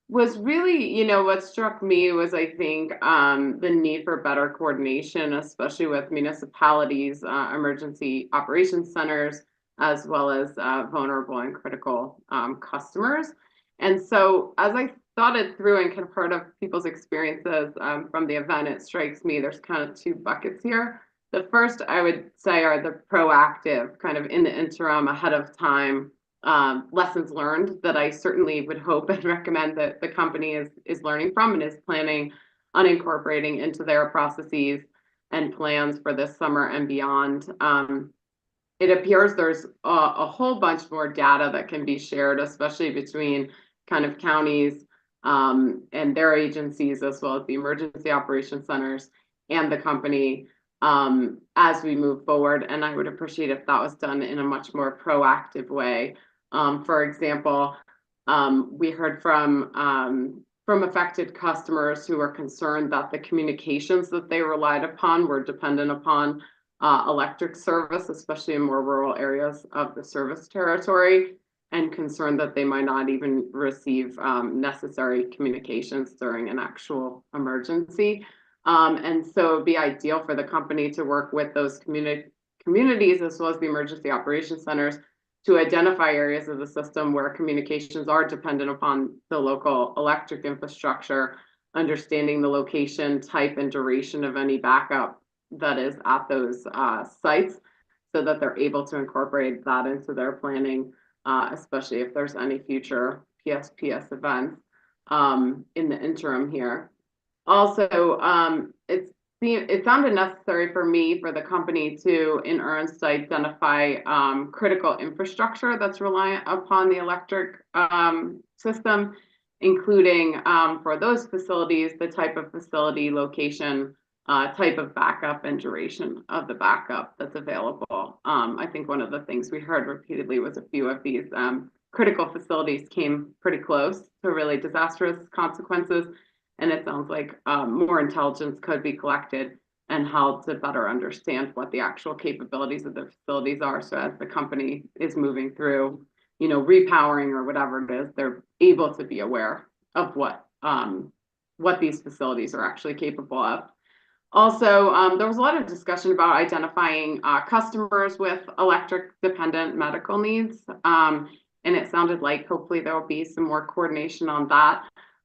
was really, you know, what struck me was, I think, the need for better coordination, especially with municipalities, emergency operations centers, as well as vulnerable and critical customers. And so as I thought it through and kind of heard of people's experiences from the event, it strikes me there's kind of two buckets here. The first, I would say, are the proactive, kind of in the interim, ahead of time, lessons learned that I certainly would hope and recommend that the company is learning from and is planning on incorporating into their processes and plans for this summer and beyond. It appears there's a whole bunch more data that can be shared, especially between kind of counties and their agencies, as well as the emergency operations centers and the company, as we move forward. And I would appreciate if that was done in a much more proactive way. For example, we heard from affected customers who were concerned that the communications that they relied upon were dependent upon electric service, especially in more rural areas of the service territory, and concerned that they might not even receive necessary communications during an actual emergency. And so it'd be ideal for the company to work with those communities, as well as the emergency operations centers, to identify areas of the system where communications are dependent upon the local electric infrastructure, understanding the location, type, and duration of any backup that is at those sites, so that they're able to incorporate that into their planning, especially if there's any future PSPS events in the interim here. Also, it sounded necessary for me, for the company to, in earnest, identify critical infrastructure that's reliant upon the electric system, including for those facilities, the type of facility, location, type of backup, and duration of the backup that's available. I think one of the things we heard repeatedly was a few of these critical facilities came pretty close to really disastrous consequences. And it sounds like more intelligence could be collected and how to better understand what the actual capabilities of the facilities are. So as the company is moving through, you know, repowering or whatever it is, they're able to be aware of what these facilities are actually capable of. Also, there was a lot of discussion about identifying customers with electric dependent medical needs. And it sounded like hopefully there will be some more coordination on that.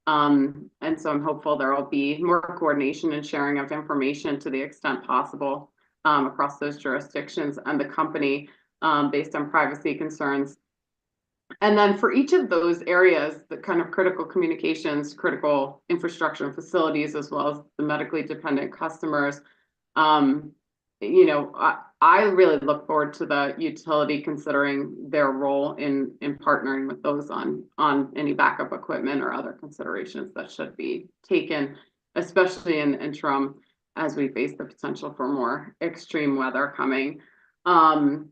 And so I'm hopeful there will be more coordination and sharing of information to the extent possible across those jurisdictions and the company based on privacy concerns. And then for each of those areas, the kind of critical communications, critical infrastructure and facilities, as well as the medically dependent customers, I really look forward to the utility considering their role in partnering with those on any backup equipment or other considerations that should be taken, especially in the interim as we face the potential for more extreme weather coming. And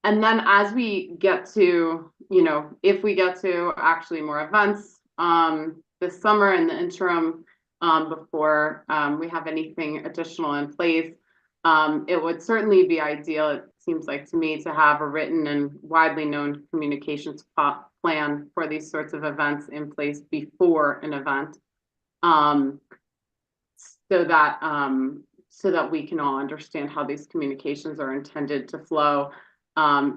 then as we get to, if we get to actually more events this summer in the interim, before we have anything additional in place, it would certainly be ideal, it seems like to me, to have a written and widely known communications plan for these sorts of events in place before an event, so that we can all understand how these communications are intended to flow.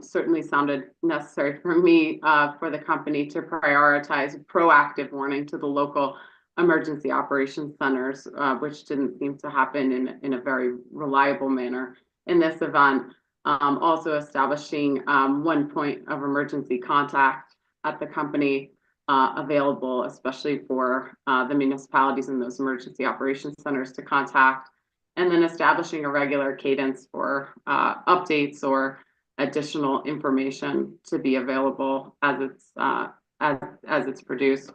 Certainly sounded necessary for me, for the company to prioritize proactive warning to the local emergency operations centers, which didn't seem to happen in a very reliable manner in this event. Also establishing one point of emergency contact at the company available, especially for the municipalities and those emergency operations centers to contact, and then establishing a regular cadence for updates or additional information to be available as it's produced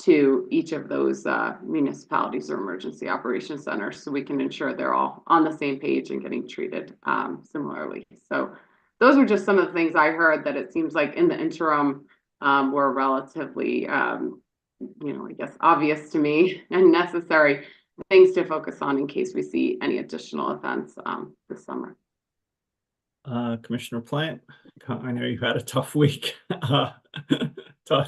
to each of those municipalities or emergency operations centers, so we can ensure they're all on the same page and getting treated similarly. So those were just some of the things I heard that it seems like in the interim were relatively, I guess, obvious to me and necessary things to focus on in case we see any additional events this summer. Commissioner Plant, I know you had a tough week,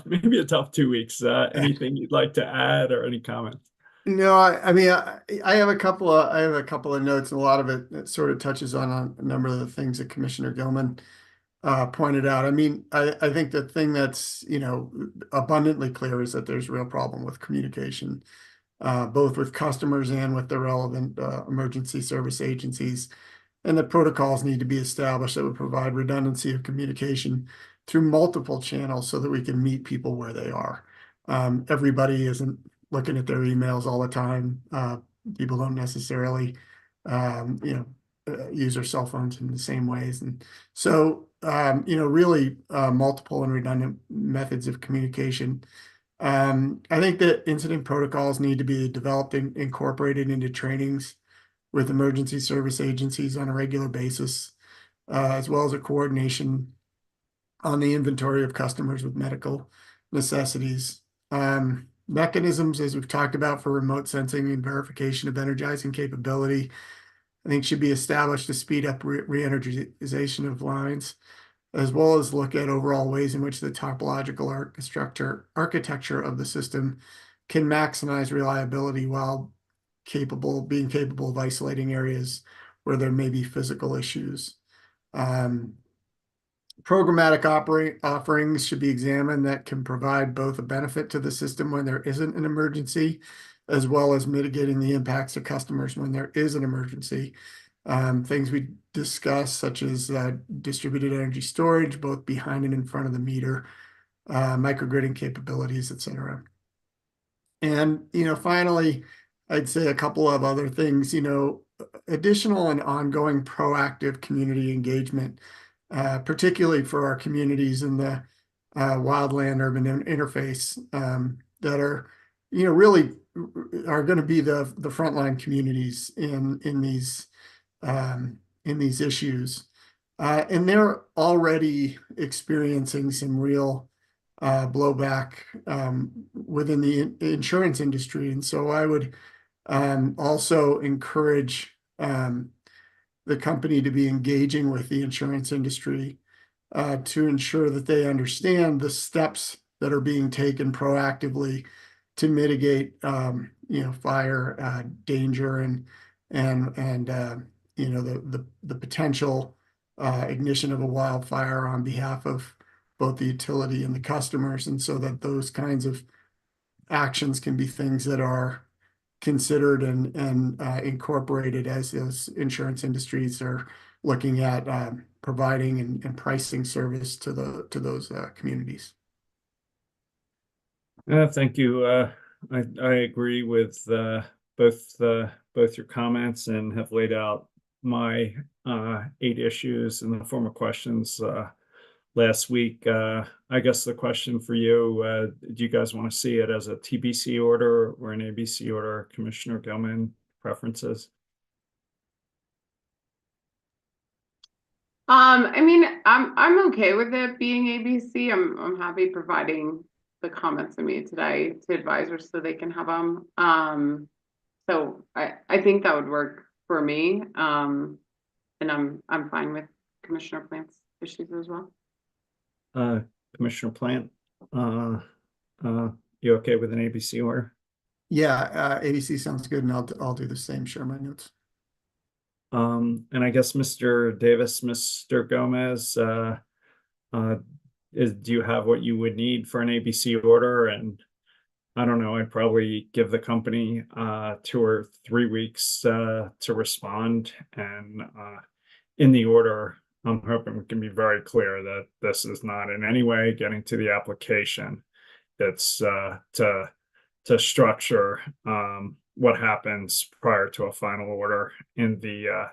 maybe a tough 2 weeks. Anything you'd like to add or any comments? No, I mean, I have a couple of notes, and a lot of it sort of touches on a number of the things that Commissioner Gilman pointed out. I mean, I think the thing that's, abundantly clear is that there's a real problem with communication, both with customers and with the relevant emergency service agencies. And the protocols need to be established that would provide redundancy of communication through multiple channels so that we can meet people where they are. Everybody isn't looking at their emails all the time. People don't necessarily, use their cell phones in the same ways. And so, really multiple and redundant methods of communication. I think that incident protocols need to be developed and incorporated into trainings with emergency service agencies on a regular basis, as well as a coordination on the inventory of customers with medical necessities. Mechanisms, as we've talked about, for remote sensing and verification of energizing capability, I think should be established to speed up re-energization of lines, as well as look at overall ways in which the topological architecture of the system can maximize reliability while being capable of isolating areas where there may be physical issues. Programmatic offerings should be examined that can provide both a benefit to the system when there isn't an emergency, as well as mitigating the impacts to customers when there is an emergency. Things we discussed, such as distributed energy storage, both behind and in front of the meter, microgridding capabilities, etc. And, finally, I'd say a couple of other things, additional and ongoing proactive community engagement, particularly for our communities in the wildland urban interface, that are, really are going to be the frontline communities in these issues. And they're already experiencing some real blowback within the insurance industry. And so I would also encourage the company to be engaging with the insurance industry to ensure that they understand the steps that are being taken proactively to mitigate, fire danger and the potential ignition of a wildfire on behalf of both the utility and the customers, and so that those kinds of actions can be things that are considered and incorporated as those insurance industries are looking at providing and pricing service to those communities. Thank you. I agree with both your comments and have laid out my 8 issues in the form of questions last week. I guess the question for you, do you guys want to see it as a TBC order or an ABC order? Commissioner Gilman, preferences? I mean, I'm okay with it being ABC. I'm happy providing the comments I made today to advisors so they can have them. So I think that would work for me. And I'm fine with Commissioner Plant's issues as well. Commissioner Plant, you okay with an ABC order? Yeah, ABC sounds good, and I'll do the same, share my notes. And I guess Mr. Davis, Mr. Gomez, do you have what you would need for an ABC order? And I don't know, I'd probably give the company 2 or 3 weeks to respond. And in the order, I'm hoping we can be very clear that this is not in any way getting to the application. It's to structure what happens prior to a final order in the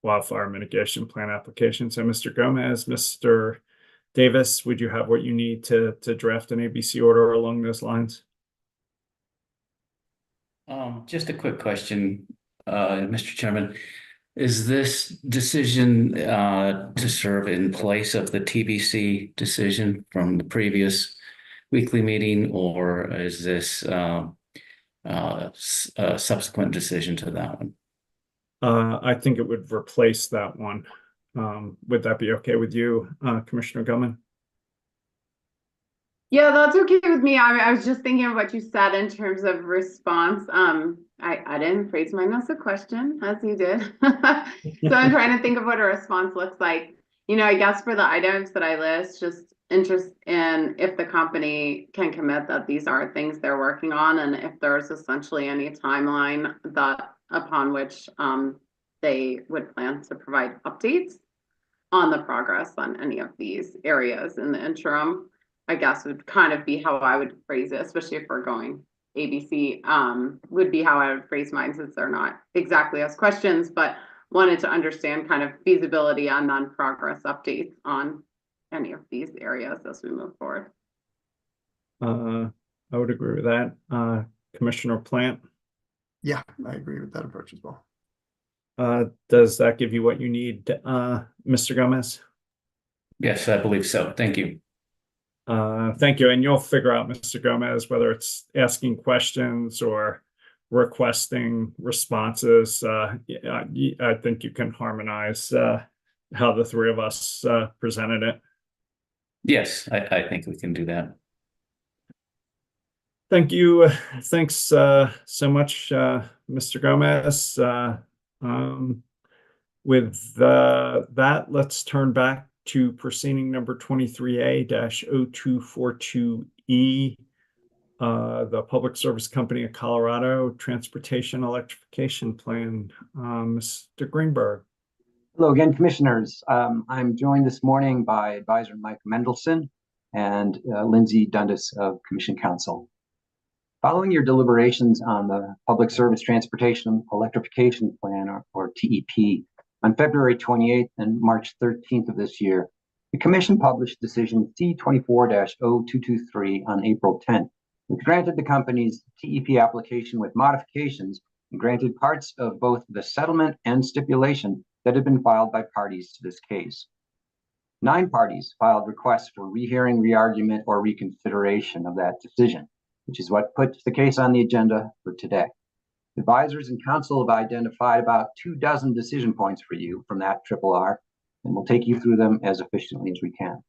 wildfire mitigation plan application. So Mr. Gomez, Mr. Davis, would you have what you need to draft an ABC order along those lines? Just a quick question, Mr. Chairman. Is this decision to serve in place of the TBC decision from the previous weekly meeting, or is this a subsequent decision to that one? I think it would replace that one. Would that be okay with you, Commissioner Gilman? Yeah, that's okay with me. I was just thinking of what you said in terms of response. I didn't phrase mine as a question as you did. So I'm trying to think of what a response looks like. You know, I guess for the items that I list, just interest in if the company can commit that these are things they're working on, and if there's essentially any timeline that upon which they would plan to provide updates on the progress on any of these areas in the interim. I guess would kind of be how I would phrase it, especially if we're going ABC, would be how I would phrase mine, since they're not exactly as questions, but wanted to understand kind of feasibility on non-progress updates on any of these areas as we move forward. I would agree with that. Commissioner Plant? Yeah, I agree with that approach as well. Does that give you what you need, Mr. Gomez? Yes, I believe so. Thank you. Thank you. And you'll figure out, Mr. Gomez, whether it's asking questions or requesting responses. I think you can harmonize how the 3 of us presented it. Yes, I think we can do that. Thank you. Thanks so much, Mr. Gomez. With that, let's turn back to proceeding number 23A-0242E, the Public Service Company of Colorado Transportation Electrification Plan. Mr. Greenberg. Hello again, commissioners. I'm joined this morning by Advisor Mike Mendelson and Lindsay Dundas of Commission Council. Following your deliberations on the Public Service Transportation Electrification Plan, or TEP, on February 28th and March 13th of this year, the Commission published decision C24-0223 on April 10th, which granted the company's TEP application with modifications and granted parts of both the settlement and stipulation that had been filed by parties to this case. 9 parties filed requests for rehearing, re-argument, or reconsideration of that decision, which is what puts the case on the agenda for today. Advisors and counsel have identified about 24 decision points for you from that RRR, and we'll take you through them as efficiently as we can.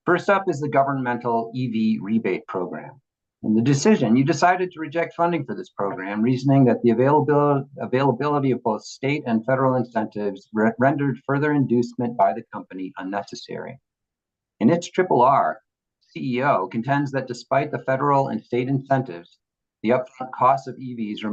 First up is the governmental EV rebate program. In the decision, you decided to reject funding for this program, reasoning that the availability of both state and federal incentives rendered further inducement by the company unnecessary. In its RRR, CEO contends that despite the federal and state incentives, the upfront cost of EVs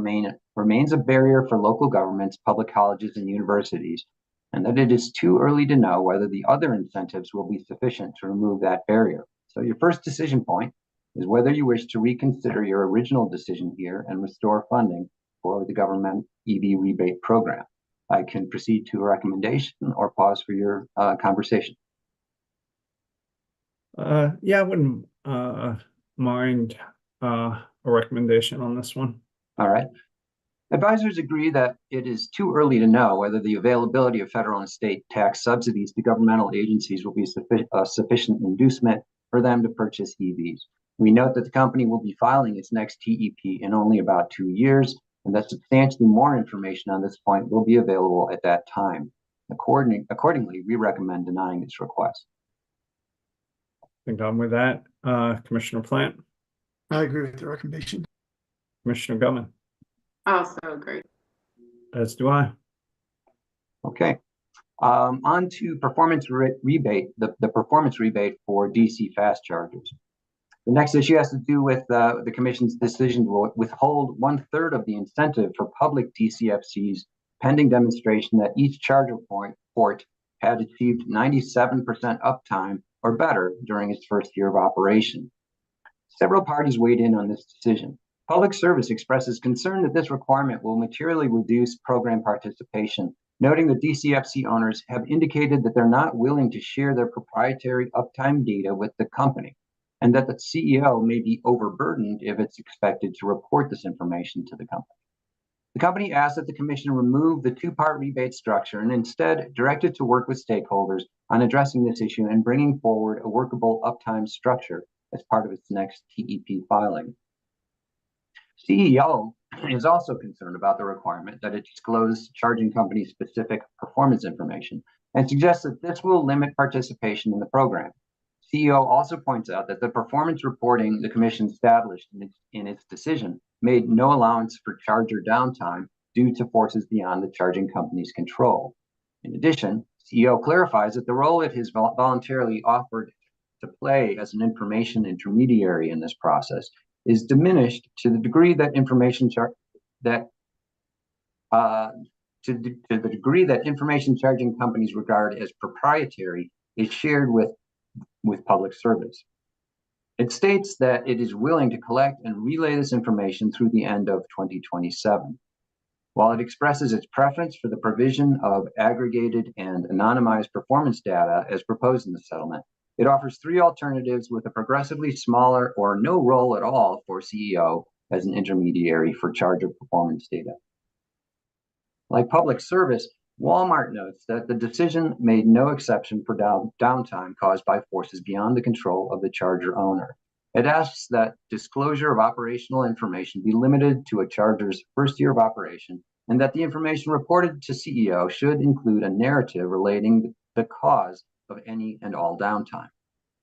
remains a barrier for local governments, public colleges, and universities, and that it is too early to know whether the other incentives will be sufficient to remove that barrier. So your first decision point is whether you wish to reconsider your original decision here and restore funding for the government EV rebate program. I can proceed to a recommendation or pause for your conversation. Yeah, I wouldn't mind a recommendation on this one. All right. Advisors agree that it is too early to know whether the availability of federal and state tax subsidies to governmental agencies will be sufficient inducement for them to purchase EVs. We note that the company will be filing its next TEP in only about 2 years, and that substantially more information on this point will be available at that time. Accordingly, we recommend denying this request. I think I'm with that. Commissioner Plant, I agree with the recommendation. Commissioner Gutman, Also great. as do I. Okay. On to performance rebate, the performance rebate for DC fast chargers. The next issue has to do with the Commission's decision to withhold 1/3 of the incentive for public DCFCs pending demonstration that each charger port had achieved 97% uptime or better during its first year of operation. Several parties weighed in on this decision. Public Service expresses concern that this requirement will materially reduce program participation, noting that DCFC owners have indicated that they're not willing to share their proprietary uptime data with the company, and that the CEO may be overburdened if it's expected to report this information to the company. The company asked that the Commission remove the two-part rebate structure and instead direct it to work with stakeholders on addressing this issue and bringing forward a workable uptime structure as part of its next TEP filing. CEO is also concerned about the requirement that it disclose charging companies' specific performance information and suggests that this will limit participation in the program. CEO also points out that the performance reporting the Commission established in its decision made no allowance for charger downtime due to forces beyond the charging company's control. In addition, CEO clarifies that the role it has voluntarily offered to play as an information intermediary in this process is diminished to the degree that information charging companies regard as proprietary is shared with Public Service. It states that it is willing to collect and relay this information through the end of 2027. While it expresses its preference for the provision of aggregated and anonymized performance data as proposed in the settlement, it offers 3 alternatives with a progressively smaller or no role at all for CEO as an intermediary for charger performance data. Like Public Service, Walmart notes that the decision made no exception for downtime caused by forces beyond the control of the charger owner. It asks that disclosure of operational information be limited to a charger's first year of operation, and that the information reported to CEO should include a narrative relating the cause of any and all downtime.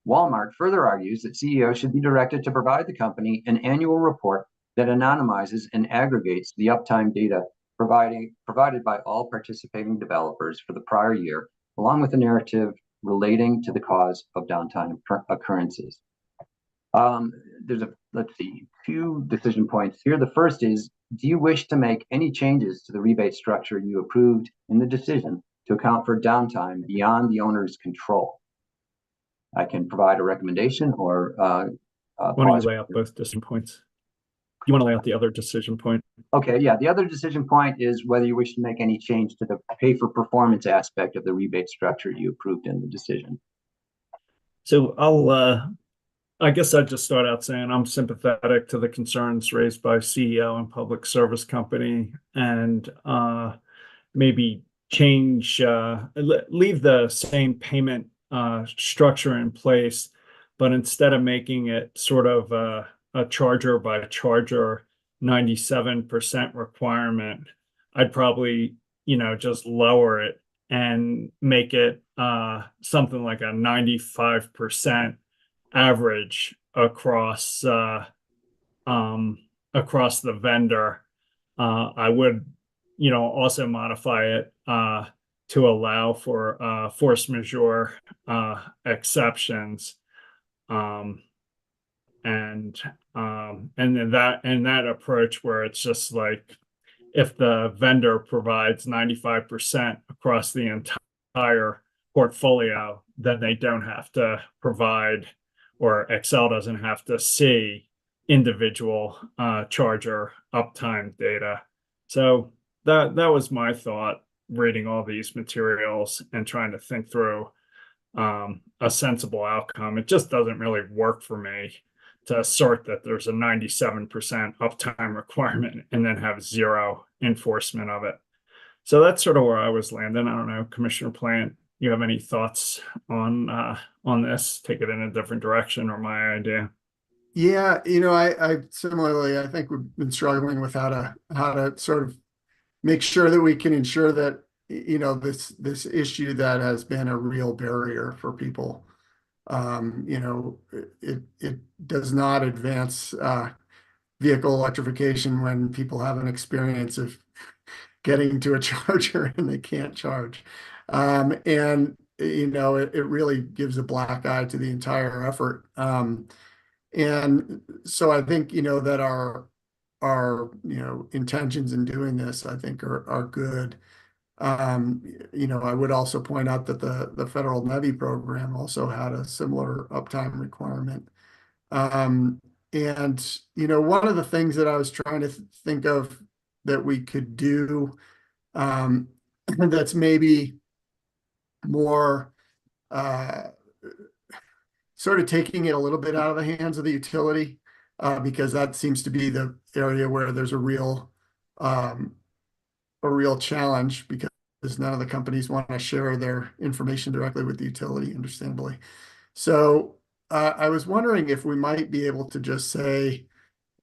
Walmart further argues that CEO should be directed to provide the company an annual report that anonymizes and aggregates the uptime data provided by all participating developers for the prior year, along with a narrative relating to the cause of downtime occurrences. There's let's see, 2 decision points here. The first is, do you wish to make any changes to the rebate structure you approved in the decision to account for downtime beyond the owner's control? I can provide a recommendation or Why don't you lay out both decision points? You want to lay out the other decision point? Okay, yeah. The other decision point is whether you wish to make any change to the pay for performance aspect of the rebate structure you approved in the decision. So I guess I'd just start out saying I'm sympathetic to the concerns raised by CEO and Public Service Company, and maybe change, leave the same payment structure in place, but instead of making it sort of a charger by charger 97% requirement, I'd probably, just lower it and make it something like a 95% average across the vendor. I would, also modify it to allow for force majeure exceptions, and then that approach where it's just like if the vendor provides 95% across the entire portfolio, then they don't have to provide, or Excel doesn't have to see individual charger uptime data. So that was my thought. reading all these materials and trying to think through a sensible outcome. It just doesn't really work for me to assert that there's a 97% uptime requirement and then have zero enforcement of it. So that's sort of where I was landing. I don't know, Commissioner Plant, you have any thoughts on this? Take it in a different direction, or my idea? Yeah, I similarly, I think we've been struggling with how to sort of make sure that we can ensure that, this issue that has been a real barrier for people. It does not advance vehicle electrification when people have an experience of getting to a charger and they can't charge. And it really gives a black eye to the entire effort. And so I think, that our intentions in doing this, I think are good. I would also point out that the federal NEVI program also had a similar uptime requirement. And one of the things that I was trying to think of that we could do, that's maybe more sort of taking it a little bit out of the hands of the utility, because that seems to be the area where there's a real challenge, because none of the companies want to share their information directly with the utility, understandably. So I was wondering if we might be able to just say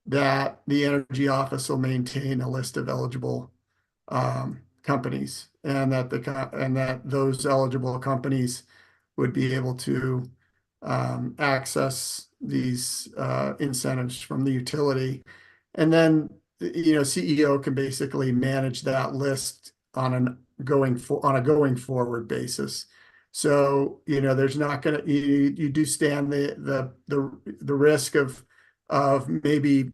that the Energy Office will maintain a list of eligible companies, and that those eligible companies would be able to access these incentives from the utility. And then, CEO can basically manage that list on a going forward basis. So, there's not going to, you do stand the risk of maybe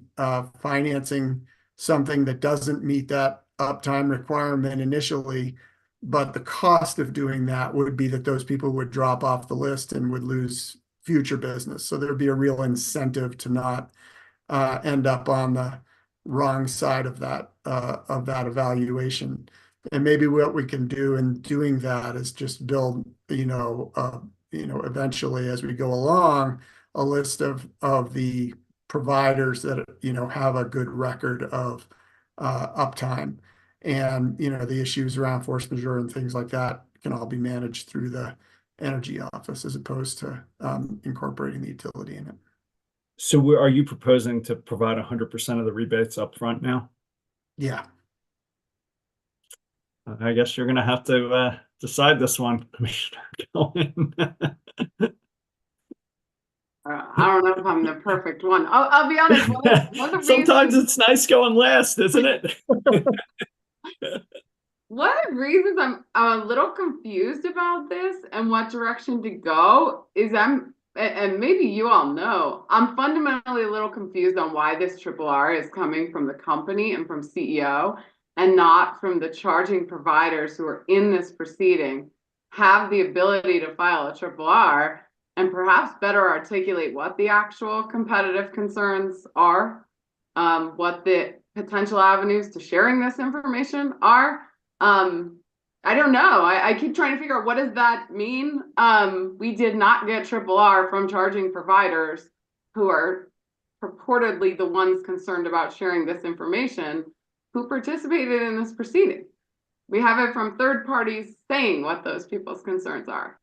financing something that doesn't meet that uptime requirement initially, but the cost of doing that would be that those people would drop off the list and would lose future business. So there'd be a real incentive to not end up on the wrong side of that evaluation. And maybe what we can do in doing that is just build, eventually as we go along, a list of the providers that have a good record of uptime, and the issues around force majeure and things like that can all be managed through the Energy Office as opposed to incorporating the utility in it. So are you proposing to provide 100% of the rebates up front now? Yeah. I guess you're going to have to decide this one, Commissioner Cohen. I don't know if I'm the perfect one. I'll be honest. One of the Sometimes reasons, it's nice going last, isn't it? one of the reasons I'm a little confused about this and what direction to go is and maybe you all know, I'm fundamentally a little confused on why this RRR is coming from the company and from CEO and not from the charging providers who are in this proceeding, have the ability to file a RRR and perhaps better articulate what the actual competitive concerns are, what the potential avenues to sharing this information are. I don't know. I keep trying to figure out, what does that mean? We did not get RRR from charging providers who are purportedly the ones concerned about sharing this information, who participated in this proceeding. We have it from third parties saying what those people's concerns are.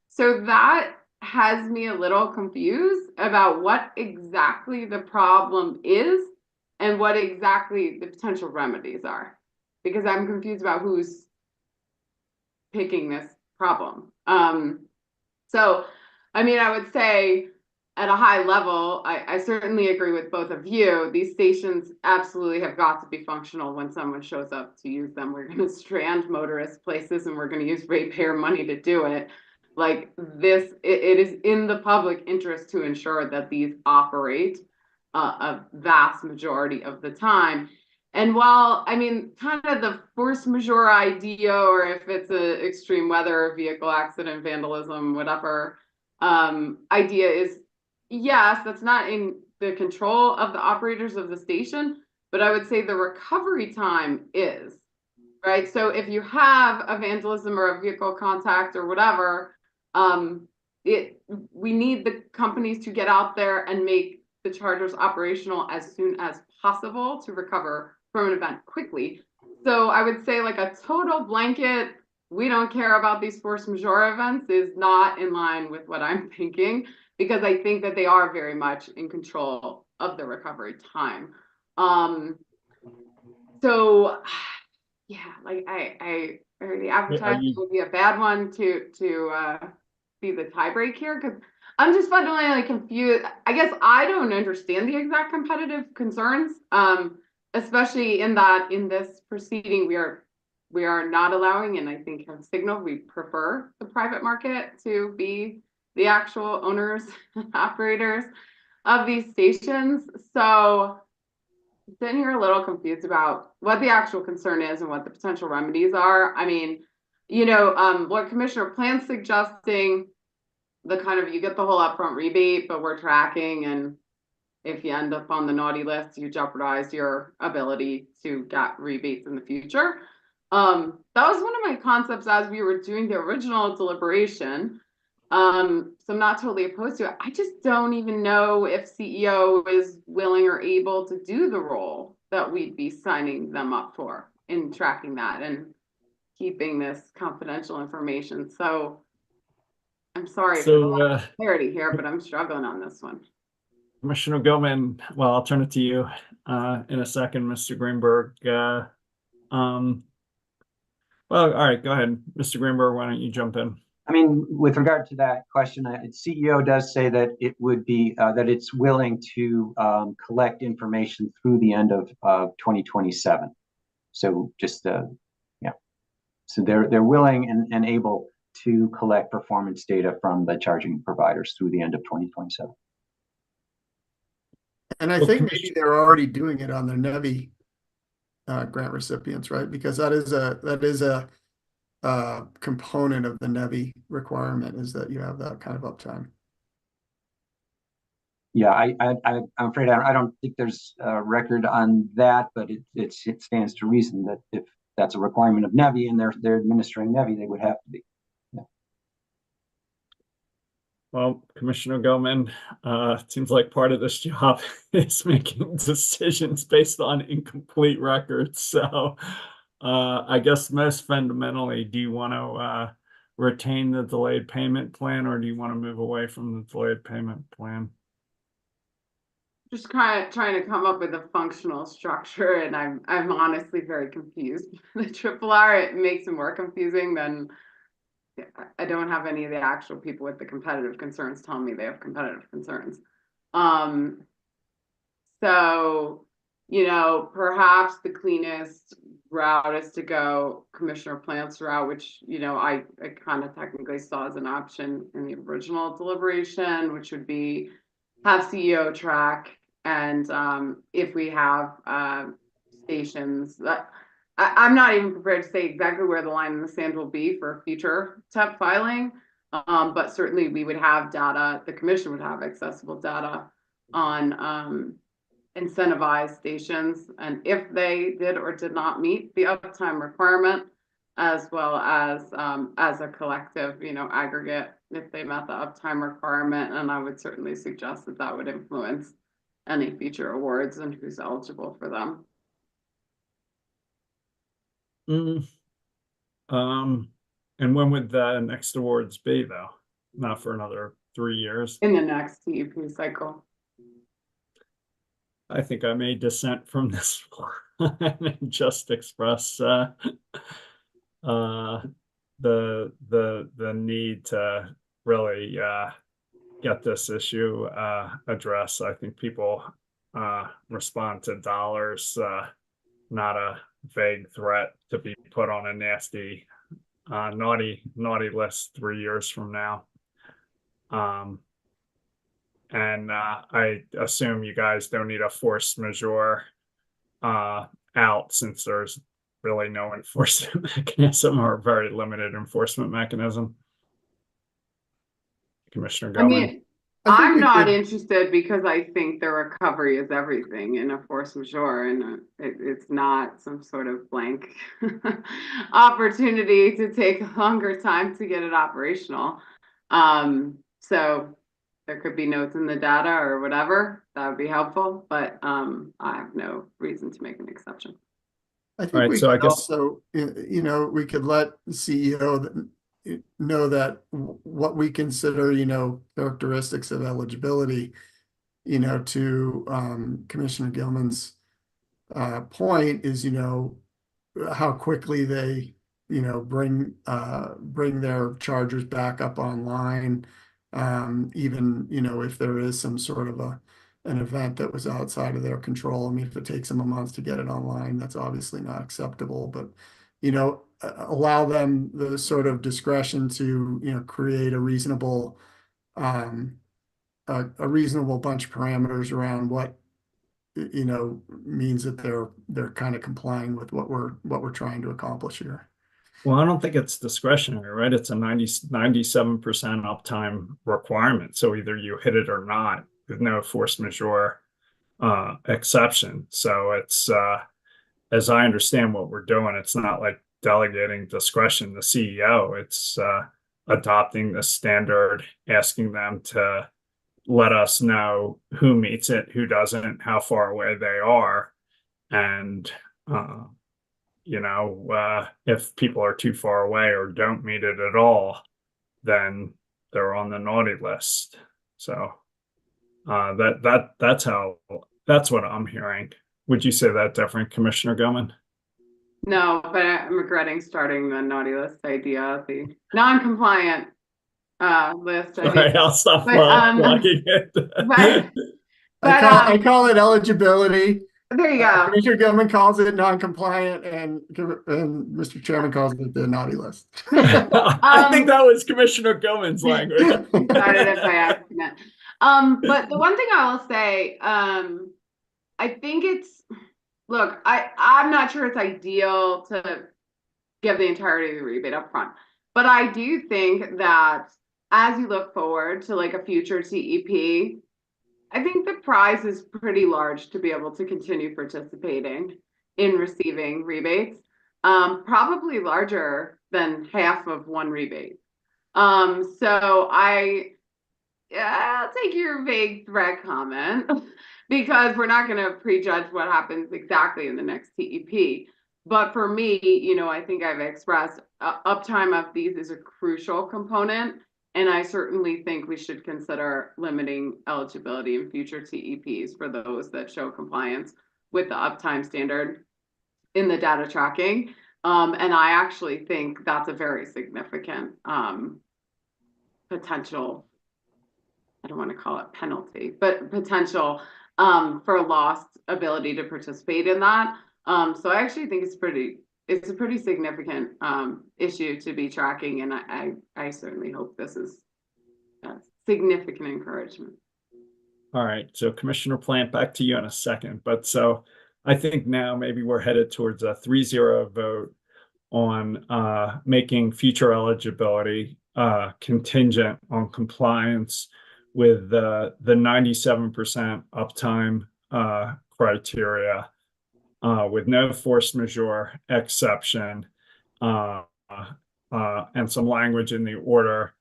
So that has me a little confused about what exactly the problem is and what exactly the potential remedies are, because I'm confused about who's picking this problem. So, I mean, I would say at a high level, I certainly agree with both of you. These stations absolutely have got to be functional when someone shows up to use them. We're going to strand motorist places and we're going to use ratepayer money to do it. Like this, it is in the public interest to ensure that these operate a vast majority of the time. And while, I mean, kind of the force majeure idea, or if it's an extreme weather, vehicle accident, vandalism, whatever, idea is, yes, that's not in the control of the operators of the station, but I would say the recovery time is, right? So if you have a vandalism or a vehicle contact or whatever, we need the companies to get out there and make the chargers operational as soon as possible to recover from an event quickly. So I would say like a total blanket, we don't care about these force majeure events is not in line with what I'm thinking, because I think that they are very much in control of the recovery time. So yeah, like I already advertised it would be a bad one to be the tiebreak here, because I'm just fundamentally confused. I guess I don't understand the exact competitive concerns, especially in that in this proceeding we are not allowing, and I think have signaled we prefer the private market to be the actual owners and operators of these stations. So sitting here a little confused about what the actual concern is and what the potential remedies are. I mean, what Commissioner Plant's suggesting, the kind of, you get the whole upfront rebate, but we're tracking, and if you end up on the naughty list, you jeopardize your ability to get rebates in the future. That was one of my concepts as we were doing the original deliberation. So I'm not totally opposed to it. I just don't even know if CEO is willing or able to do the role that we'd be signing them up for in tracking that and keeping this confidential information. So I'm sorry for the lack of clarity here, but I'm struggling on this one. Commissioner Gilman, well, I'll turn it to you in a second, Mr. Greenberg. Well, all right, go ahead. Mr. Greenberg, why don't you jump in? I mean, with regard to that question, CEO does say that it would be that it's willing to collect information through the end of 2027. So just yeah, so they're willing and able to collect performance data from the charging providers through the end of 2027. And I think maybe they're already doing it on their NEVI grant recipients, right? Because that is a component of the NEVI requirement, is that you have that kind of uptime. Yeah, I'm afraid I don't think there's a record on that, but it stands to reason that if that's a requirement of NEVI and they're administering NEVI, they would have to be. Yeah. Well, Commissioner Gilman, it seems like part of this job is making decisions based on incomplete records. So I guess most fundamentally, do you want to retain the delayed payment plan, or do you want to move away from the delayed payment plan? Just kind of trying to come up with a functional structure, and I'm honestly very confused. The triple R, it makes it more confusing than I don't have any of the actual people with the competitive concerns telling me they have competitive concerns. So, perhaps the cleanest route is to go Commissioner Plant's route, which, I kind of technically saw as an option in the original deliberation, which would be have CEO track, and if we have stations that I'm not even prepared to say exactly where the line in the sand will be for future TEP filing, but certainly we would have data, the commission would have accessible data on incentivized stations, and if they did or did not meet the uptime requirement, as well as a collective, aggregate, if they met the uptime requirement. And I would certainly suggest that that would influence any future awards and who's eligible for them. And when would the next awards be, though? Not for another 3 years? In the next TEP cycle. I think I may dissent from this and just express the need to really get this issue addressed. I think people respond to dollars, not a vague threat to be put on a nasty naughty list 3 years from now. And I assume you guys don't need a force majeure out, since there's really no enforcement mechanism, or very limited enforcement mechanism. Commissioner Gilman. I'm we not could- interested because I think the recovery is everything in a force majeure, and it's not some sort of blank opportunity to take a longer time to get it operational. So there could be notes in the data or whatever, that would be helpful, but I have no reason to make an exception. I think Right, we so I could guess- also, we could let the CEO know that what we consider, characteristics of eligibility, to Commissioner Gilman's point is, how quickly they, bring their chargers back up online. Even, if there is some sort of an event that was outside of their control. I mean, if it takes them a month to get it online, that's obviously not acceptable, but, allow them the sort of discretion to, create a reasonable, a reasonable bunch of parameters around what, means that they're kind of complying with what we're trying to accomplish here. Well, I don't think it's discretionary, right? It's a 97% uptime requirement. So either you hit it or not, with no force majeure exception. So it's as I understand what we're doing, it's not like delegating discretion to CEO. It's adopting the standard, asking them to let us know who meets it, who doesn't, how far away they are, and if people are too far away or don't meet it at all, then they're on the naughty list. So that's what I'm hearing. Would you say that different, Commissioner Gilman? No, but I'm regretting starting the naughty list idea, the non-compliant list. All right, I'll stop plugging it. I call it eligibility. There you go. Commissioner Gilman calls it non-compliant, and Mr. Chairman calls it the naughty list. I think that was Commissioner Gilman's language. Started it by accident. But the one thing I will say, I think look, I'm not sure it's ideal to give the entirety of the rebate up front, but I do think that as you look forward to like a future TEP, I think the prize is pretty large to be able to continue participating in receiving rebates, probably larger than half of one rebate. So I'll take your vague threat comment because we're not going to prejudge what happens exactly in the next TEP. But for me, I think I've expressed uptime of these is a crucial component. And I certainly think we should consider limiting eligibility in future TEPs for those that show compliance with the uptime standard in the data tracking. And I actually think that's a very significant potential, I don't want to call it penalty, but potential for lost ability to participate in that. So I actually think it's a pretty significant issue to be tracking, and I certainly hope this is a significant encouragement. All right, so Commissioner Plant, back to you in a second. But so I think now maybe we're headed towards a 3-0 vote on making future eligibility contingent on compliance with the 97% uptime criteria with no force majeure exception and some language in the order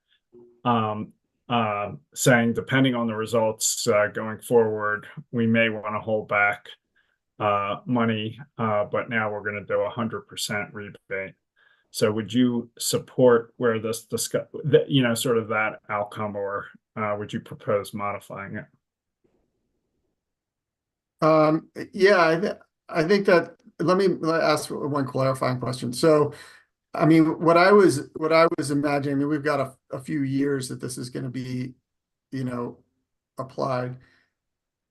saying depending on the results going forward, we may want to hold back money, but now we're going to do 100% rebate. So would you support where this sort of that outcome, or would you propose modifying it? Yeah, I think that let me ask one clarifying question. So, I mean, what I was imagining, I mean, we've got a few years that this is going to be, applied.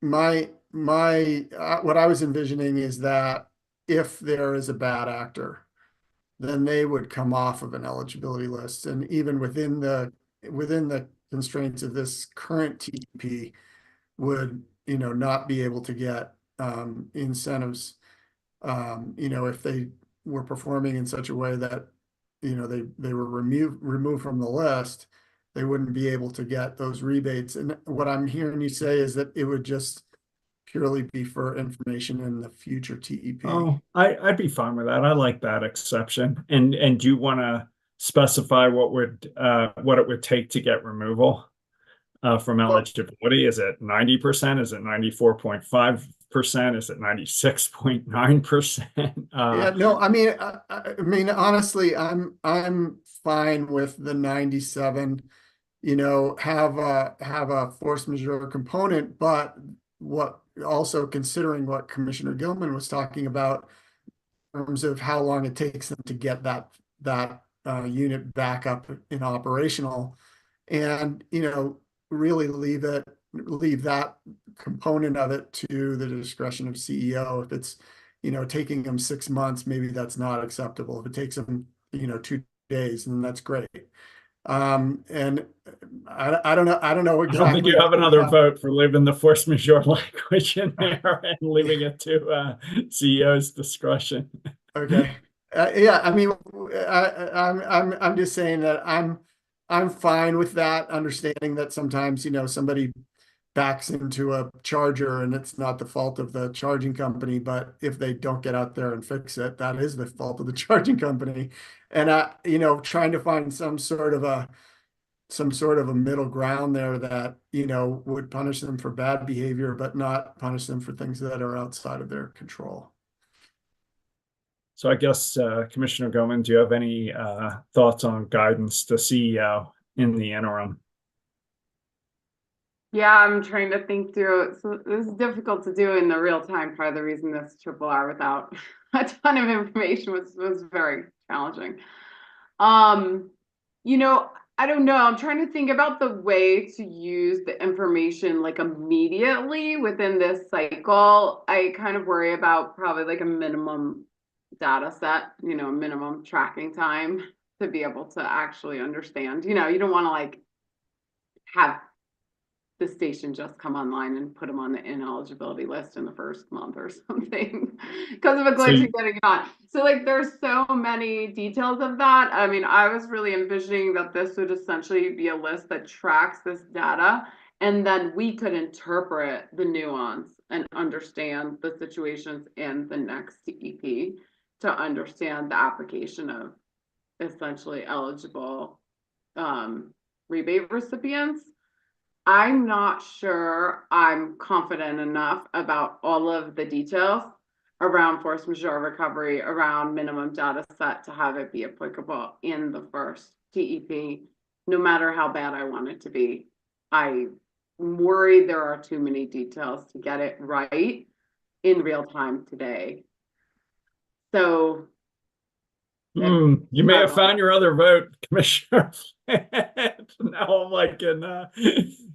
What I was envisioning is that if there is a bad actor, then they would come off of an eligibility list, and even within the constraints of this current TEP would not be able to get incentives if they were performing in such a way that they were removed from the list, they wouldn't be able to get those rebates. And what I'm hearing you say is that it would just purely be for information in the future TEP. Oh, I'd be fine with that. I like that exception. And do you want to specify what it would take to get removal from eligibility? Is it 90%? Is it 94.5%? Is it 96.9%? Yeah, no, I mean, honestly, I'm fine with the 97, have a force majeure component, but also considering what Commissioner Gilman was talking about in terms of how long it takes them to get that unit back up in operational, and really leave that component of it to the discretion of CEO. If it's taking them 6 months, maybe that's not acceptable. If it takes them 2 days, then that's great. And I don't know I don't think exactly. you have another vote for leaving the force majeure language in there and leaving it to CEO's discretion. Okay. Yeah, I mean, I'm just saying that I'm fine with that, understanding that sometimes somebody backs into a charger and it's not the fault of the charging company, but if they don't get out there and fix it, that is the fault of the charging company. And trying to find some sort of a middle ground there that would punish them for bad behavior, but not punish them for things that are outside of their control. So I guess, Commissioner Goman, do you have any thoughts on guidance to CEO in the interim? Yeah, I'm trying to think through it. So this is difficult to do in the real time. Part of the reason this triple R without a ton of information was very challenging. I don't know. I'm trying to think about the way to use the information like immediately within this cycle. I kind of worry about probably like a minimum data set, minimum tracking time to be able to actually understand. You don't want to like have the station just come online and put them on the ineligibility list in the first month or something because of a glitch in getting on. So like there's so many details of that. I mean, I was really envisioning that this would essentially be a list that tracks this data, and then we could interpret the nuance and understand the situations in the next CEP to understand the application of essentially eligible rebate recipients. I'm not sure I'm confident enough about all of the details around force majeure recovery, around minimum data set to have it be applicable in the first TEP, no matter how bad I want it to be. I'm worried there are too many details to get it right in real time today. So you may have found your other vote, Commissioner. Now I'm liking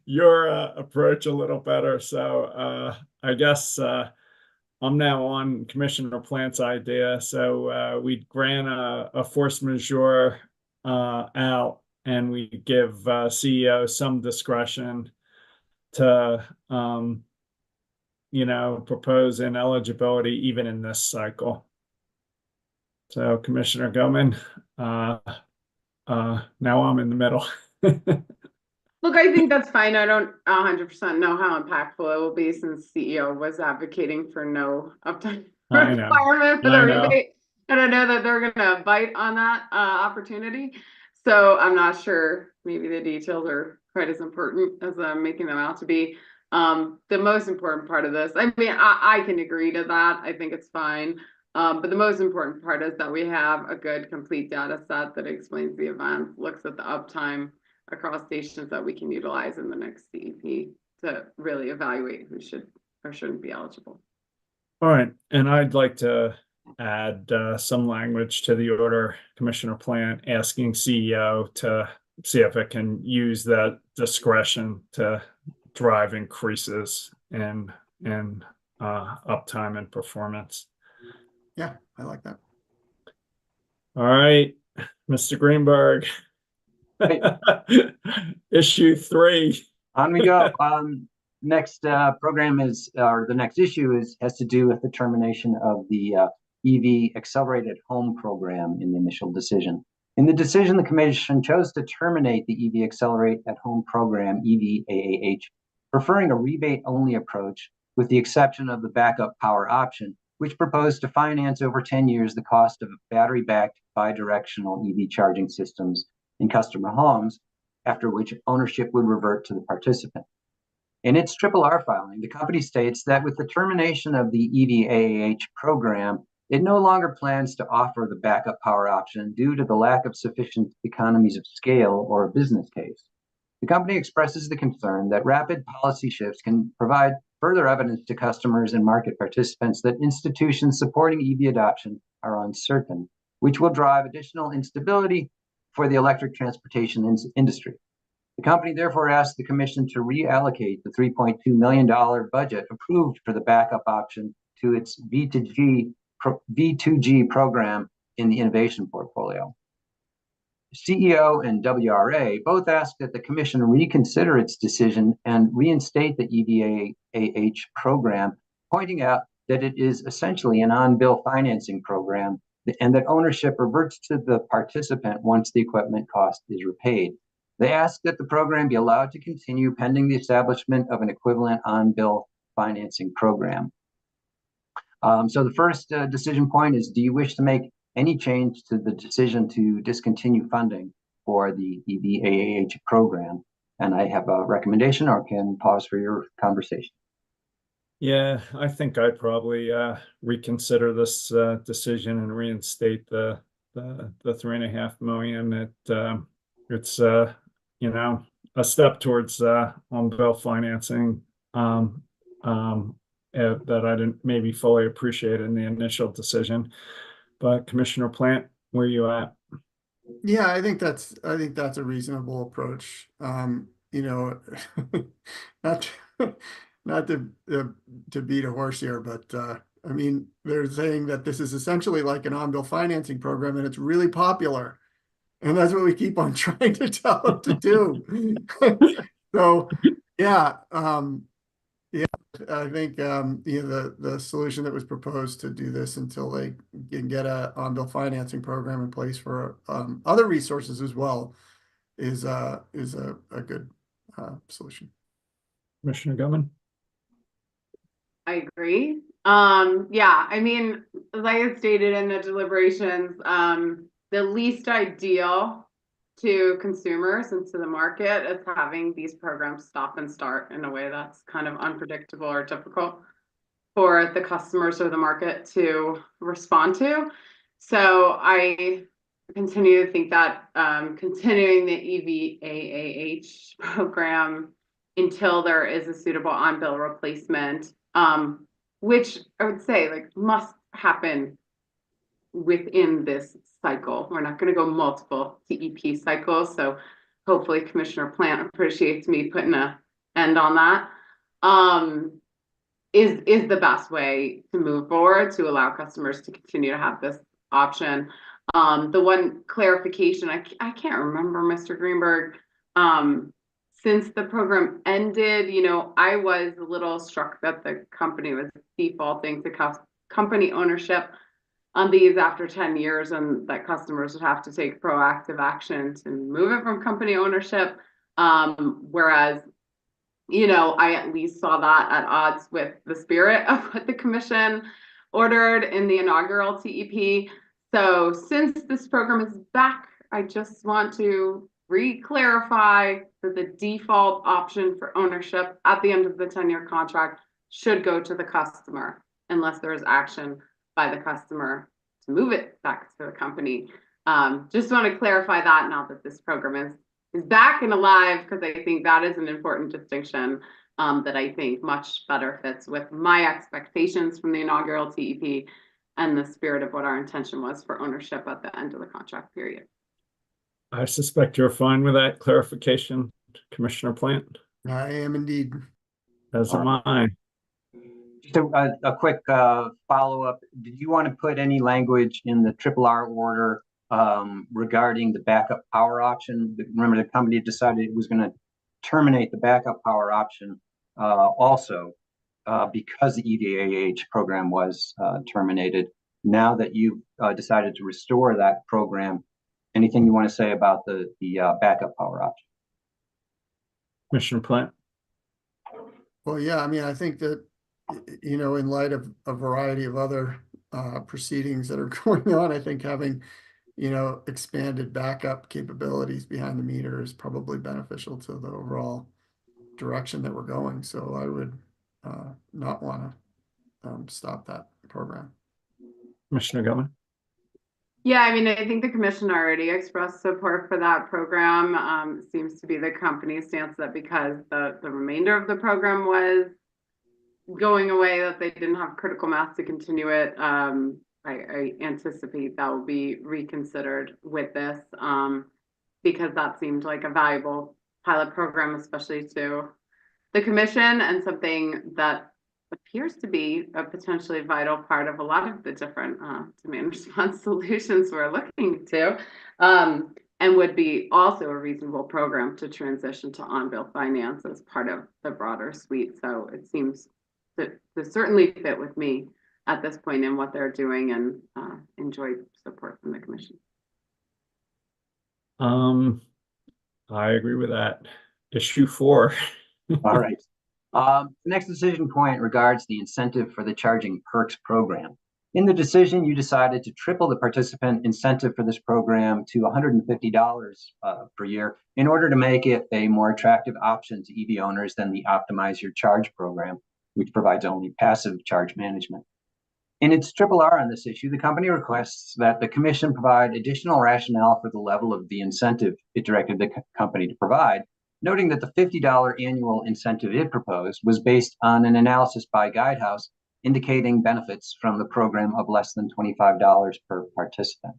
your approach a little better. So I guess I'm now on Commissioner Plant's idea. So we grant a force majeure out, and we give CEO some discretion to propose ineligibility even in this cycle. So Commissioner Goman, now I'm in the middle. Look, I think that's fine. I don't 100% know how impactful it will be since CEO was advocating for no uptime requirement for the rebate. And I know that they're going to bite on that opportunity. So I'm not sure maybe the details are quite as important as I'm making them out to be. The most important part of this, I mean, I can agree to that. I think it's fine. But the most important part is that we have a good complete data set that explains the event, looks at the uptime across stations that we can utilize in the next CEP to really evaluate who should or shouldn't be eligible. All right. And I'd like to add some language to the order, Commissioner Plant, asking CEO to see if it can use that discretion to drive increases in uptime and performance. Yeah, I like that. All right, Mr. Greenberg. Issue 3. On we go. Next program is, or the next issue has to do with the termination of the EV Accelerated Home Program in the initial decision. In the decision, the Commission chose to terminate the EV Accelerate at Home program, EVAAH, preferring a rebate-only approach with the exception of the backup power option, which proposed to finance over 10 years the cost of battery-backed bi-directional EV charging systems in customer homes, after which ownership would revert to the participant. In its RRR filing, the company states that with the termination of the EVAAH program, it no longer plans to offer the backup power option due to the lack of sufficient economies of scale or a business case. The company expresses the concern that rapid policy shifts can provide further evidence to customers and market participants that institutions supporting EV adoption are uncertain, which will drive additional instability for the electric transportation industry. The company therefore asked the Commission to reallocate the $3.2 million budget approved for the backup option to its V2G program in the innovation portfolio. CEO and WRA both asked that the Commission reconsider its decision and reinstate the EVAAH program, pointing out that it is essentially an on-bill financing program and that ownership reverts to the participant once the equipment cost is repaid. They asked that the program be allowed to continue pending the establishment of an equivalent on-bill financing program. So the first decision point is, do you wish to make any change to the decision to discontinue funding for the EVAAH program? And I have a recommendation, or can pause for your conversation. Yeah, I think I'd probably reconsider this decision and reinstate the $3.5 million. It's you know, a step towards on-bill financing that I didn't maybe fully appreciate in the initial decision. But Commissioner Plant, where are you at? Yeah, I think that's a reasonable approach. You know, not to beat a horse here, but I mean, they're saying that this is essentially like an on-bill financing program, and it's really popular, and that's what we keep on trying to tell them to do. So, yeah, yeah, I think you know, the solution that was proposed to do this until they can get a on-bill financing program in place for other resources as well is a good solution. Commissioner Gilman? I agree. Yeah, I mean, as I had stated in the deliberations, the least ideal to consumers and to the market is having these programs stop and start in a way that's kind of unpredictable or difficult for the customers or the market to respond to. So I continue to think that continuing the EVAAH program until there is a suitable on-bill replacement, which I would say like must happen within this cycle. We're not going to go multiple TEP cycles, so hopefully Commissioner Plant appreciates me putting an end on that. Is the best way to move forward to allow customers to continue to have this option. The one clarification, I can't remember, Mr. Greenberg, since the program ended, you know, I was a little struck that the company was defaulting to company ownership on these after 10 years, and that customers would have to take proactive action to move it from company ownership. Whereas, you know, I at least saw that at odds with the spirit of what the Commission ordered in the inaugural TEP. So since this program is back, I just want to re-clarify that the default option for ownership at the end of the 10-year contract should go to the customer unless there is action by the customer to move it back to the company. Just want to clarify that now that this program is back and alive, because I think that is an important distinction that I think much better fits with my expectations from the inaugural TEP and the spirit of what our intention was for ownership at the end of the contract period. I suspect you're fine with that clarification, Commissioner Plant. I am indeed. As am I. Just a quick follow-up. Did you want to put any language in the RRR order regarding the backup power option? Remember, the company decided it was going to terminate the backup power option also because the EVAAH program was terminated. Now that you've decided to restore that program, Anything you want to say about the backup power option? Commissioner Plant? Well, yeah, I mean, I think that, you know, in light of a variety of other proceedings that are going on, I think having, you know, expanded backup capabilities behind the meter is probably beneficial to the overall direction that we're going. So I would not want to stop that program. Commissioner Gilman? Yeah, I mean, I think the commission already expressed support for that program. It seems to be the company's stance that because the remainder of the program was going away, that they didn't have critical mass to continue it. I anticipate that will be reconsidered with this, because that seemed like a valuable pilot program, especially to the commission, and something that appears to be a potentially vital part of a lot of the different demand response solutions we're looking to, and would be also a reasonable program to transition to on-bill finance as part of the broader suite. So it seems to certainly fit with me at this point in what they're doing, and enjoy support from the commission. I agree with that. Issue 4. All right. The next decision point regards the incentive for the Charging Perks program. In the decision, you decided to triple the participant incentive for this program to $150 per year in order to make it a more attractive option to EV owners than the Optimize Your Charge program, which provides only passive charge management. In its RRR on this issue, the company requests that the commission provide additional rationale for the level of the incentive it directed the company to provide, noting that the $50 annual incentive it proposed was based on an analysis by Guidehouse indicating benefits from the program of less than $25 per participant.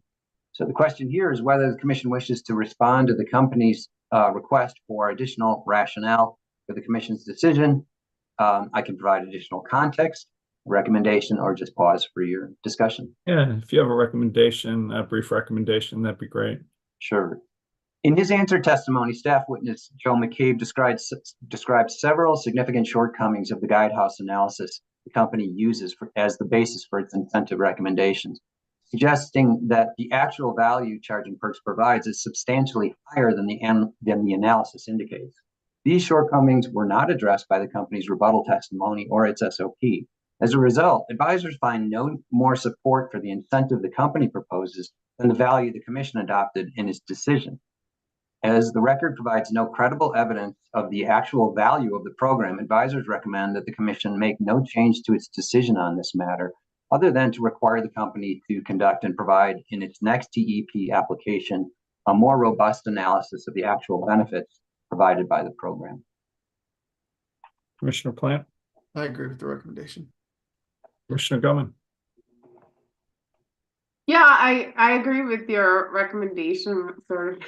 So the question here is whether the commission wishes to respond to the company's request for additional rationale for the commission's decision. I can provide additional context, recommendation, or just pause for your discussion. Yeah, if you have a recommendation, a brief recommendation, that'd be great. Sure. In his answer testimony, staff witness Joe McCabe described several significant shortcomings of the Guidehouse analysis the company uses as the basis for its incentive recommendations, suggesting that the actual value Charging Perks provides is substantially higher than the analysis indicates. These shortcomings were not addressed by the company's rebuttal testimony or its SOP. As a result, advisors find no more support for the incentive the company proposes than the value the commission adopted in its decision. As the record provides no credible evidence of the actual value of the program, advisors recommend that the commission make no change to its decision on this matter, other than to require the company to conduct and provide in its next TEP application a more robust analysis of the actual benefits provided by the program. Commissioner Plant? I agree with the recommendation. Commissioner Gilman? Yeah, I agree with your recommendation. Sort of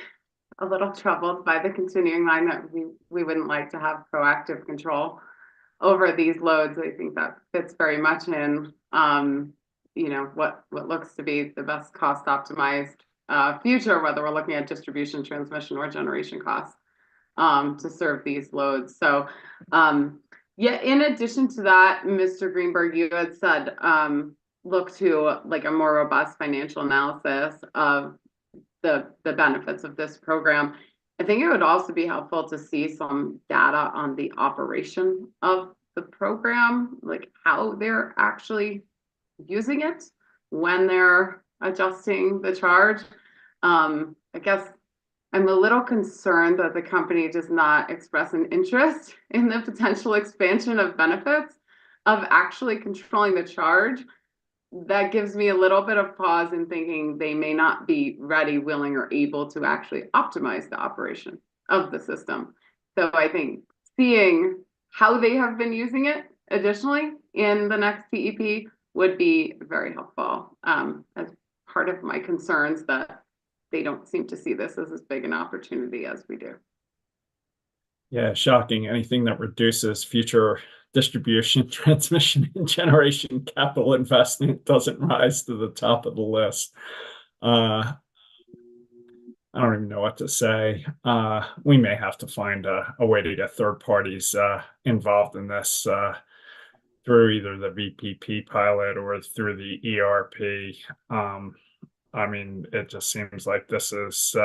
a little troubled by the continuing line that we wouldn't like to have proactive control over these loads. I think that fits very much in, you know, what looks to be the best cost optimized future, whether we're looking at distribution, transmission, or generation costs to serve these loads. So yeah, in addition to that, Mr. Greenberg, you had said look to like a more robust financial analysis of the benefits of this program. I think it would also be helpful to see some data on the operation of the program, like how they're actually using it when they're adjusting the charge. I guess I'm a little concerned that the company does not express an interest in the potential expansion of benefits of actually controlling the charge. That gives me a little bit of pause in thinking they may not be ready, willing, or able to actually optimize the operation of the system. So I think seeing how they have been using it additionally in the next TEP would be very helpful, as part of my concerns that they don't seem to see this as big an opportunity as we do. Yeah, shocking. Anything that reduces future distribution, transmission, and generation capital investment doesn't rise to the top of the list. I don't even know what to say. We may have to find a way to get third parties involved in this through either the VPP pilot or through the ERP. I mean, it just seems like this is,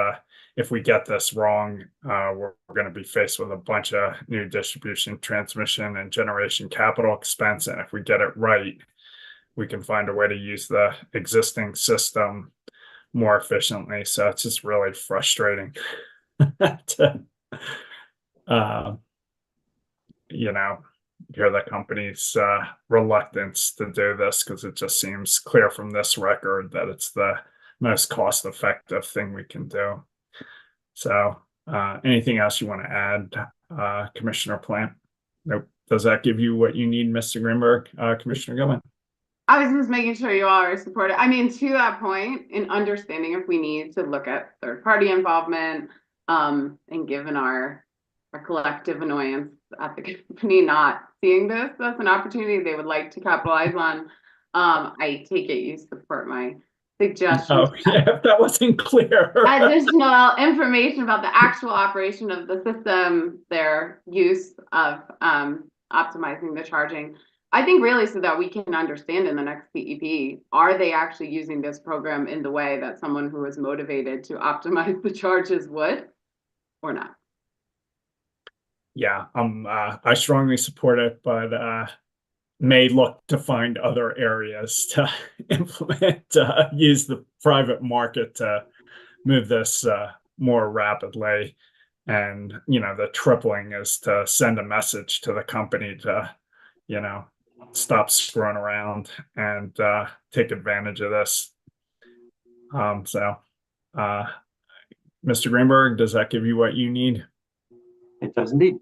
if we get this wrong, we're going to be faced with a bunch of new distribution, transmission, and generation capital expense. And if we get it right, we can find a way to use the existing system more efficiently. So it's just really frustrating to, uh, you know, hear the company's reluctance to do this, because it just seems clear from this record that it's the most cost-effective thing we can do. So anything else you want to add, Commissioner Plant? Nope. Does that give you what you need, Mr. Greenberg? Commissioner Gilman? I was just making sure you all are supported. I mean, to that point, in understanding if we need to look at third-party involvement, and given our collective annoyance at the company not seeing this as an opportunity they would like to capitalize on, I take it you support my suggestion. Oh, yeah, if that wasn't clear. Additional information about the actual operation of the system, their use of optimizing the charging. I think really so that we can understand in the next CEP, are they actually using this program in the way that someone who is motivated to optimize the charges would, or not? Yeah, I strongly support it, but may look to find other areas to implement, use the private market to move this more rapidly. And, the tripling is to send a message to the company to, stop screwing around and take advantage of this. So, Mr. Greenberg, does that give you what you need? It does indeed.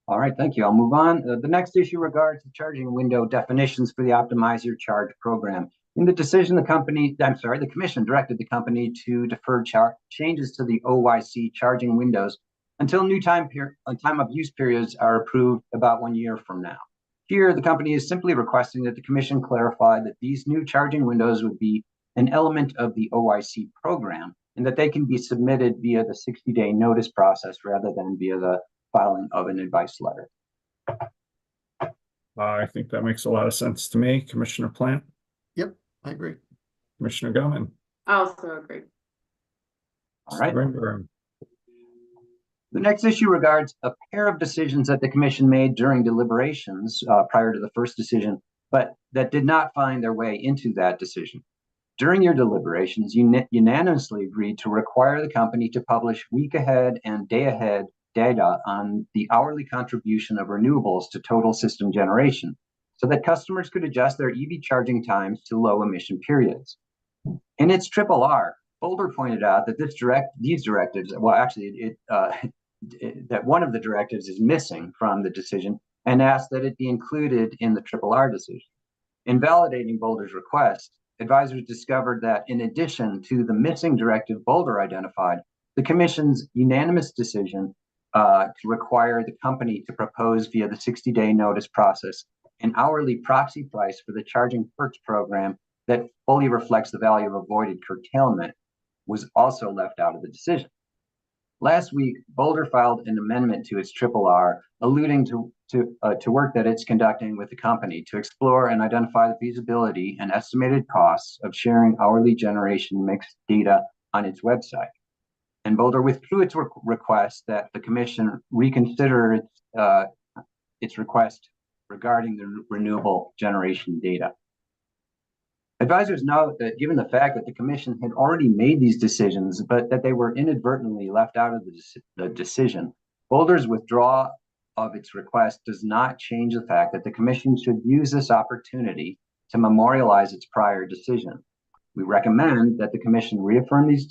All right, thank you. I'll move on. The next issue regards the charging window definitions for the Optimize Your Charge program. In the decision, the commission directed the company to defer changes to the OYC charging windows until new time of use periods are approved about 1 year from now. Here, the company is simply requesting that the commission clarify that these new charging windows would be an element of the OYC program and that they can be submitted via the 60-day notice process rather than via the filing of an advice letter. I think that makes a lot of sense to me. Commissioner Plant? Yep, I agree. Commissioner Gilman? I also agree. All right. Greenberg? The next issue regards a pair of decisions that the commission made during deliberations prior to the first decision, but that did not find their way into that decision. During your deliberations, you unanimously agreed to require the company to publish week ahead and day ahead data on the hourly contribution of renewables to total system generation so that customers could adjust their EV charging times to low emission periods. In its RRR, Boulder pointed out that these directives, well, actually, that one of the directives is missing from the decision and asked that it be included in the RRR decision. In validating Boulder's request, advisors discovered that in addition to the missing directive Boulder identified, the commission's unanimous decision to require the company to propose via the 60-day notice process an hourly proxy price for the charging perks program that fully reflects the value of avoided curtailment was also left out of the decision. Last week, Boulder filed an amendment to its RRR, alluding to work that it's conducting with the company to explore and identify the feasibility and estimated costs of sharing hourly generation mix data on its website. And Boulder withdrew its request that the commission reconsider its request regarding the renewable generation data. Advisors note that given the fact that the commission had already made these decisions, but that they were inadvertently left out of the decision, Boulder's withdrawal of its request does not change the fact that the commission should use this opportunity to memorialize its prior decision. We recommend that the commission reaffirm these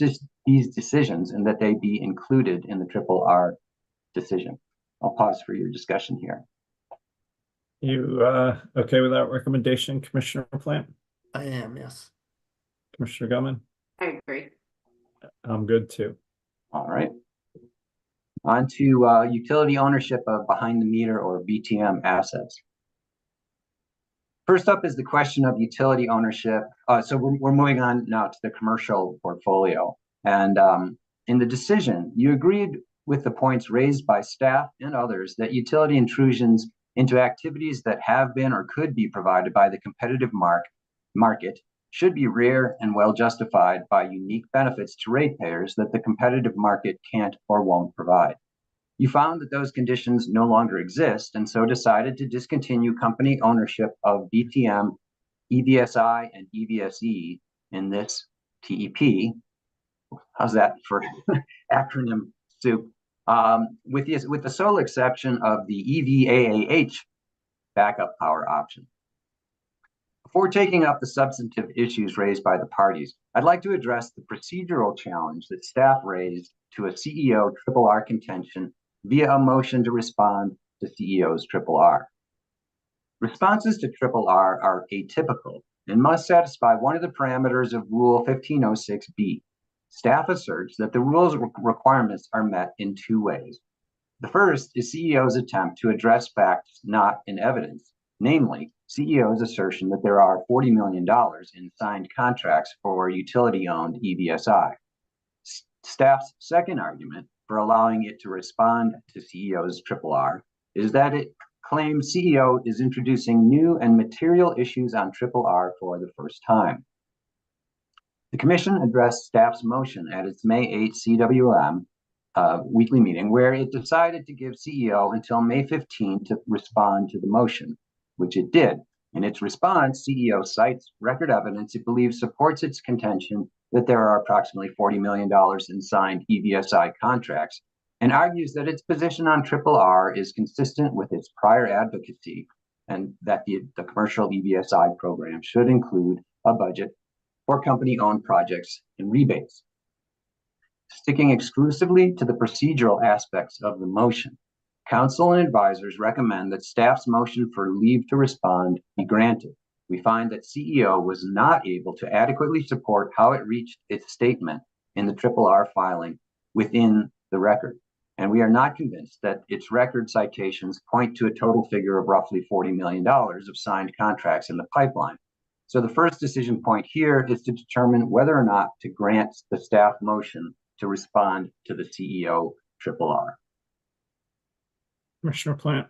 decisions and that they be included in the RRR decision. I'll pause for your discussion here. You okay with that recommendation, Commissioner Plant? I am, yes. Commissioner Gilman? I agree. I'm good too. All right. On to utility ownership of behind the meter or BTM assets. First up is the question of utility ownership. So we're moving on now to the commercial portfolio. And in the decision, you agreed with the points raised by staff and others that utility intrusions into activities that have been or could be provided by the competitive market should be rare and well justified by unique benefits to ratepayers that the competitive market can't or won't provide. You found that those conditions no longer exist and so decided to discontinue company ownership of BTM, EVSI, and EVSE in this TEP. How's that for acronym soup? With the sole exception of the EVAAH backup power option. Before taking up the substantive issues raised by the parties, I'd like to address the procedural challenge that staff raised to a CEO RRR contention via a motion to respond to CEO's RRR. Responses to RRR are atypical and must satisfy one of the parameters of Rule 1506B. Staff asserts that the rule's requirements are met in two ways. The first is CEO's attempt to address facts not in evidence, namely CEO's assertion that there are $40 million in signed contracts for utility-owned EVSI. Staff's second argument for allowing it to respond to CEO's RRR is that it claims CEO is introducing new and material issues on RRR for the first time. The Commission addressed staff's motion at its May 8 CWM weekly meeting, where it decided to give CEO until May 15 to respond to the motion, which it did. In its response, CEO cites record evidence it believes supports its contention that there are approximately $40 million in signed EVSI contracts, and argues that its position on RRR is consistent with its prior advocacy, and that the commercial EVSI program should include a budget for company-owned projects and rebates. Sticking exclusively to the procedural aspects of the motion, counsel and advisors recommend that staff's motion for leave to respond be granted. We find that CEO was not able to adequately support how it reached its statement in the RRR filing within the record, and we are not convinced that its record citations point to a total figure of roughly $40 million of signed contracts in the pipeline. So the first decision point here is to determine whether or not to grant the staff motion to respond to the CEO RRR. Commissioner Plant.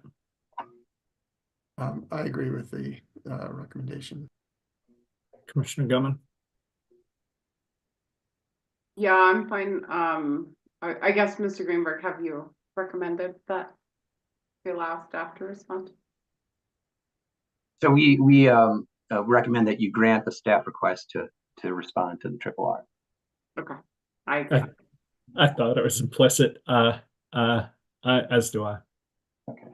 I agree with the recommendation. Commissioner Gumman. Yeah, I'm fine. I guess, Mr. Greenberg, have you recommended that we allow staff to respond? So we recommend that you grant the staff request to respond to the RRR. Okay. I thought it was implicit, as do I. Okay.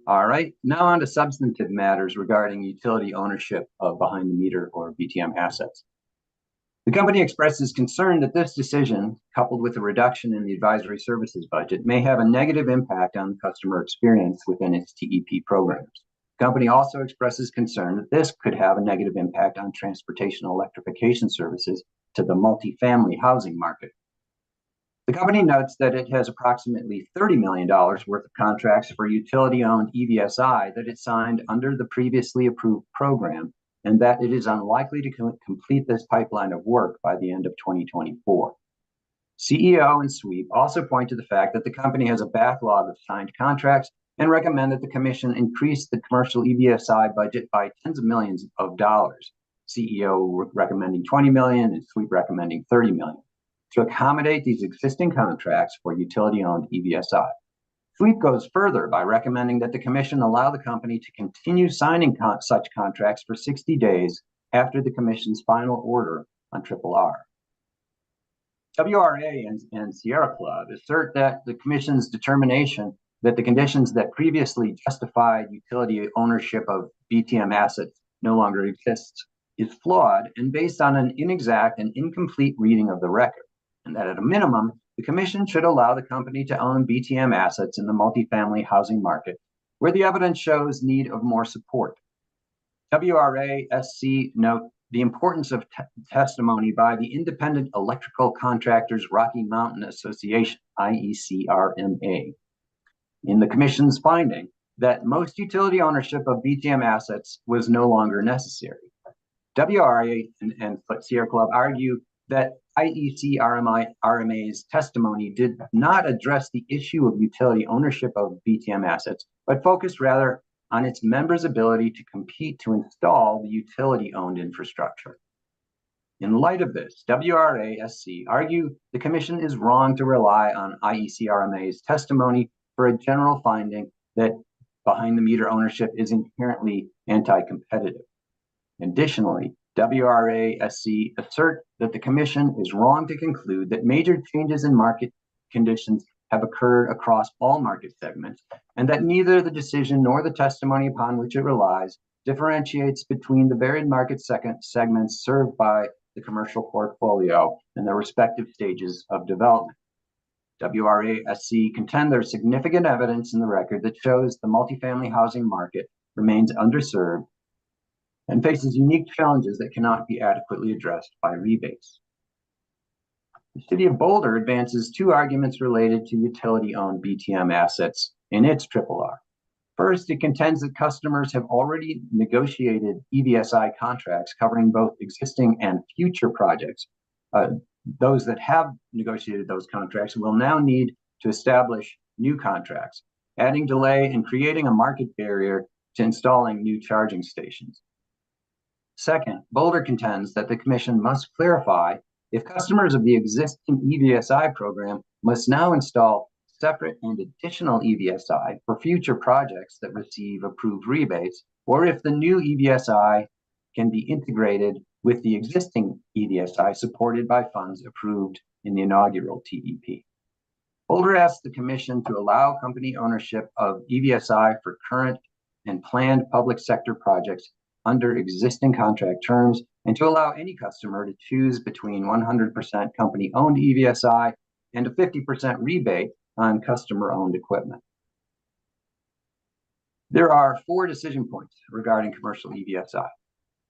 All right, now on to substantive matters regarding utility ownership of behind the meter or BTM assets. The company expresses concern that this decision, coupled with a reduction in the advisory services budget, may have a negative impact on customer experience within its TEP programs. The company also expresses concern that this could have a negative impact on transportation electrification services to the multifamily housing market. The company notes that it has approximately $30 million worth of contracts for utility-owned EVSI that it signed under the previously approved program, and that it is unlikely to complete this pipeline of work by the end of 2024. CEO and SWEEP also point to the fact that the company has a backlog of signed contracts and recommend that the Commission increase the commercial EVSI budget by tens of millions of dollars. CEO recommending $20 million and SWEEP recommending $30 million. To accommodate these existing contracts for utility-owned EVSI. SWEEP goes further by recommending that the Commission allow the company to continue signing such contracts for 60 days after the Commission's final order on RRR. WRA and Sierra Club assert that the Commission's determination that the conditions that previously justified utility ownership of BTM assets no longer exists is flawed and based on an inexact and incomplete reading of the record, and that at a minimum, the Commission should allow the company to own BTM assets in the multifamily housing market, where the evidence shows need of more support. WRA-SC note the importance of testimony by the Independent Electrical Contractors Rocky Mountain Association, IECRMA, in the Commission's finding that most utility ownership of BTM assets was no longer necessary. WRA and Sierra Club argue that IECRMA's testimony did not address the issue of utility ownership of BTM assets, but focused rather on its members' ability to compete to install the utility-owned infrastructure. In light of this, WRA-SC argue the Commission is wrong to rely on IECRMA's testimony for a general finding that behind-the-meter ownership is inherently anti-competitive. Additionally, WRA-SC assert that the Commission is wrong to conclude that major changes in market conditions have occurred across all market segments, and that neither the decision nor the testimony upon which it relies differentiates between the varied market segments served by the commercial portfolio and their respective stages of development. WRA-SC contend there's significant evidence in the record that shows the multifamily housing market remains underserved and faces unique challenges that cannot be adequately addressed by rebates. The City of Boulder advances two arguments related to utility-owned BTM assets in its RRR. First, it contends that customers have already negotiated EVSI contracts covering both existing and future projects. Those that have negotiated those contracts will now need to establish new contracts, adding delay and creating a market barrier to installing new charging stations. Second, Boulder contends that the Commission must clarify if customers of the existing EVSI program must now install separate and additional EVSI for future projects that receive approved rebates, or if the new EVSI can be integrated with the existing EVSI supported by funds approved in the inaugural TEP. Boulder asks the Commission to allow company ownership of EVSI for current and planned public sector projects under existing contract terms, and to allow any customer to choose between 100% company-owned EVSI and a 50% rebate on customer-owned equipment. There are 4 decision points regarding commercial EVSI.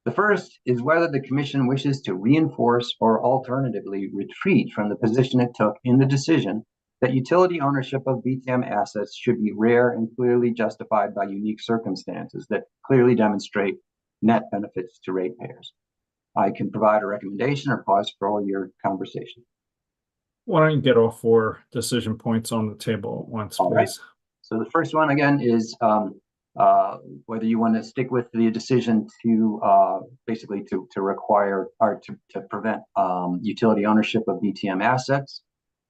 The first is whether the Commission wishes to reinforce or alternatively retreat from the position it took in the decision that utility ownership of BTM assets should be rare and clearly justified by unique circumstances that clearly demonstrate net benefits to ratepayers. I can provide a recommendation or pause for all your conversation. Why don't you get all 4 decision points on the table at once, All please? right. So the first one again is whether you want to stick with the decision to basically to require or to prevent utility ownership of BTM assets.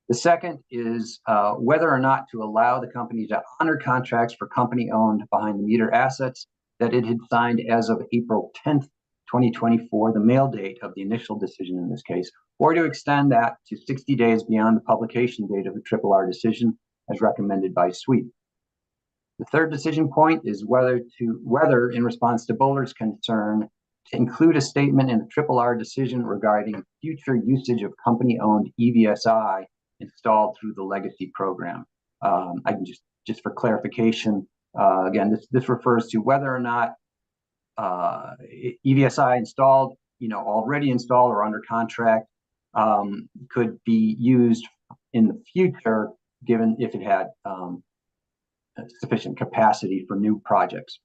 The second is whether or not to allow the company to honor contracts for company-owned behind-the-meter assets that it had signed as of April 10th, 2024, the mail date of the initial decision in this case, or to extend that to 60 days beyond the publication date of the RRR decision as recommended by SWEEP. The third decision point is whether, in response to Boulder's concern, to include a statement in the RRR decision regarding future usage of company-owned EVSI installed through the legacy program. I can just for clarification, again, this refers to whether or not EVSI installed, already installed or under contract, could be used in the future, given if it had sufficient capacity for new projects.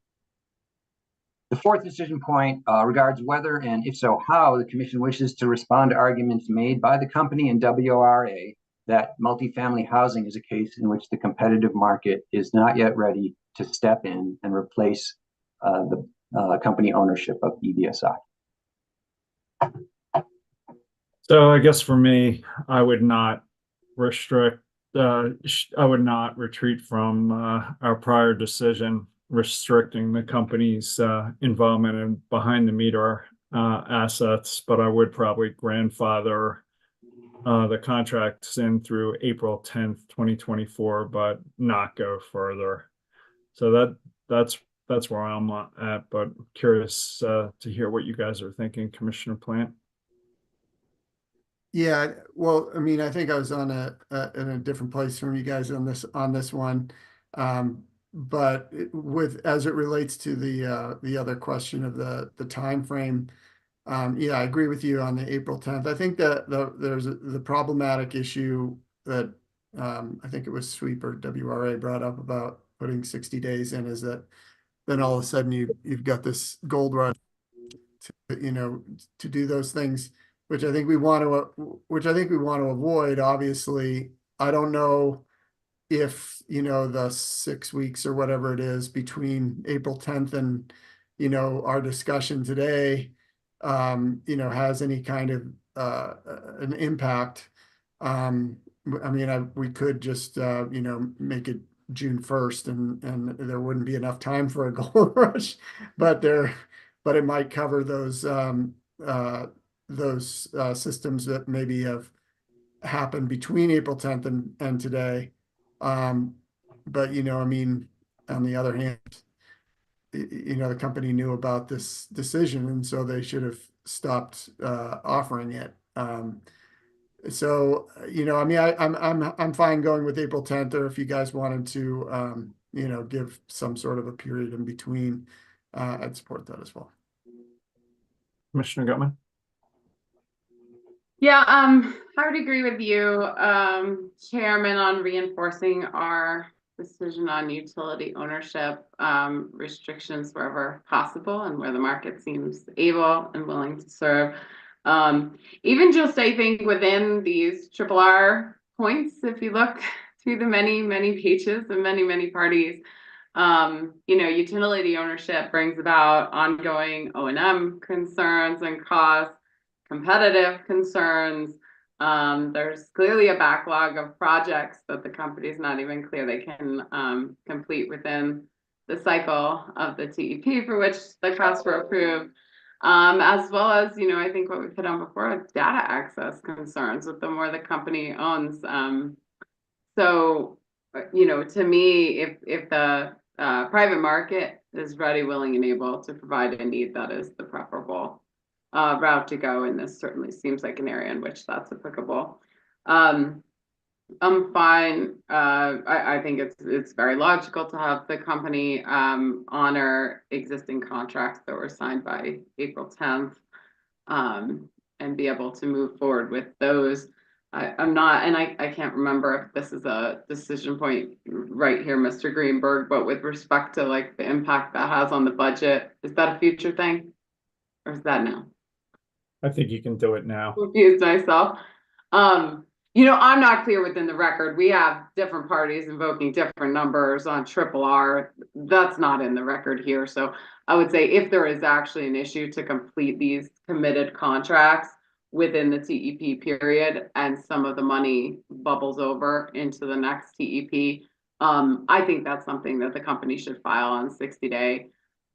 The fourth decision point regards whether, and if so, how the Commission wishes to respond to arguments made by the company and WRA that multifamily housing is a case in which the competitive market is not yet ready to step in and replace the company ownership of EVSI. So I guess for me, I would not restrict, I would not retreat from our prior decision restricting the company's involvement in behind-the-meter assets, but I would probably grandfather the contracts in through April 10th, 2024, but not go further. So that's where I'm at, but curious to hear what you guys are thinking, Commissioner Plant. Yeah, well, I mean, I think I was in a different place from you guys on this one, but as it relates to the other question of the time frame, yeah, I agree with you on the April 10th. I think that there's the problematic issue that I think it was SWEEP or WRA brought up about putting 60 days in, is that then all of a sudden you've got this gold rush to do those things, which I think we want to avoid. Obviously, I don't know if, the 6 weeks or whatever it is between April 10th and, our discussion today, has any kind of an impact. We could just, make it June 1st and there wouldn't be enough time for a gold rush, but it might cover those systems that maybe have happened between April 10th and today. But, on the other hand, the company knew about this decision, and so they should have stopped offering it. I'm fine going with April 10th, or if you guys wanted to, give some sort of a period in between, I'd support that as well. Commissioner Gutman? Yeah, I would agree with you, Chairman, on reinforcing our decision on utility ownership restrictions wherever possible and where the market seems able and willing to serve. Even just, I think, within these RRR points, if you look through the many, many pages and many, many parties, utility ownership brings about ongoing O&M concerns and costs, competitive concerns. There's clearly a backlog of projects that the company's not even clear they can complete within the cycle of the TEP for which the costs were approved. As well as, I think what we've hit on before, data access concerns with the more the company owns. To me, if the private market is ready, willing, and able to provide a need, that is the preferable route to go, and this certainly seems like an area in which that's applicable. I'm fine. I think it's very logical to have the company honor existing contracts that were signed by April 10th and be able to move forward with those. I'm not, and I can't remember if this is a decision point right here, Mr. Greenberg, but with respect to like the impact that has on the budget, is that a future thing or is that now? I think you can do it now. Confused myself. I'm not clear within the record. We have different parties invoking different numbers on RRR. That's not in the record here. So I would say if there is actually an issue to complete these committed contracts within the TEP period and some of the money bubbles over into the next TEP, I think that's something that the company should file on 60-day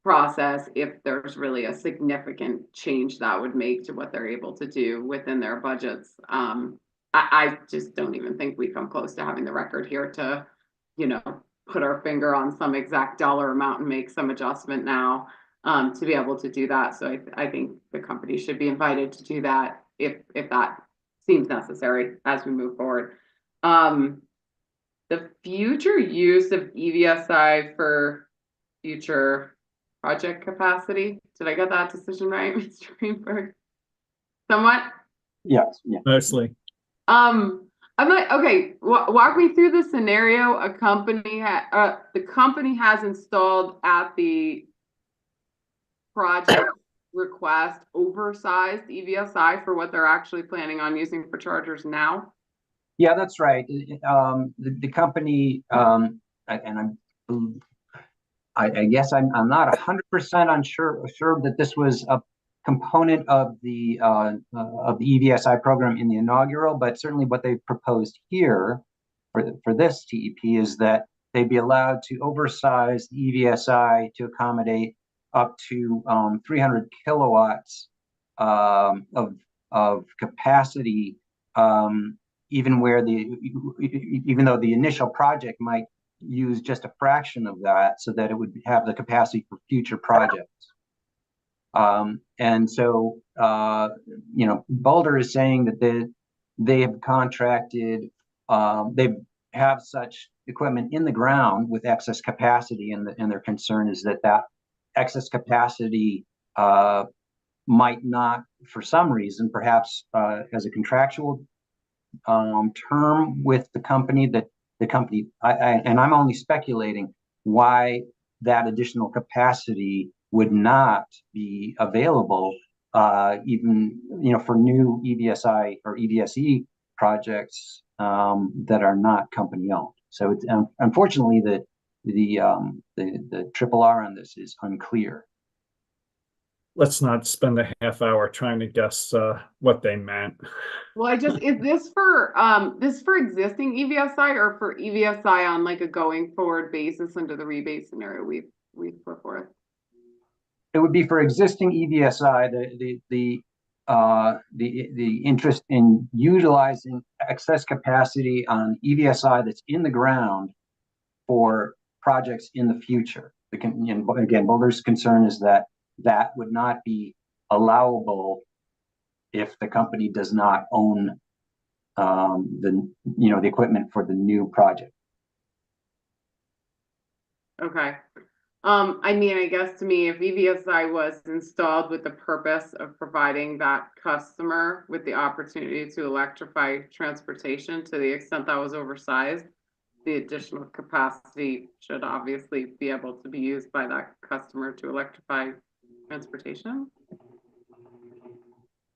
process if there's really a significant change that would make to what they're able to do within their budgets. I just don't even think we come close to having the record here to, put our finger on some exact dollar amount and make some adjustment now to be able to do that. So I think the company should be invited to do that if that seems necessary as we move forward. The future use of EVSI for future project capacity. Did I get that decision right, Mr. Greenberg? Somewhat? Yes. Yeah. Mostly. I'm like, okay, walk me through the scenario. The company has installed at the project request oversized EVSI for what they're actually planning on using for chargers now. Yeah, that's right. The company, and I guess I'm not 100% sure that this was a component of the EVSI program in the inaugural, but certainly what they've proposed here for this TEP is that they be allowed to oversize the EVSI to accommodate up to 300 kilowatts of capacity, even though the initial project might use just a fraction of that, so that it would have the capacity for future projects. And so, Boulder is saying that they have contracted, they have such equipment in the ground with excess capacity, and their concern is that excess capacity might not, for some reason, perhaps as a contractual term with the company, that the company, and I'm only speculating why that additional capacity would not be available, even for new EVSI or EVSE projects that are not company owned. So it's unfortunately the triple R on this is unclear. Let's not spend a half hour trying to guess what they meant. Well, is this for existing EVSI or for EVSI on like a going forward basis under the rebate scenario we've put forth? It would be for existing EVSI, the interest in utilizing excess capacity on EVSI that's in the ground for projects in the future. Again, Boulder's concern is that would not be allowable if the company does not own the equipment for the new project. Okay. I mean, I guess to me, if EVSI was installed with the purpose of providing that customer with the opportunity to electrify transportation to the extent that was oversized, the additional capacity should obviously be able to be used by that customer to electrify transportation.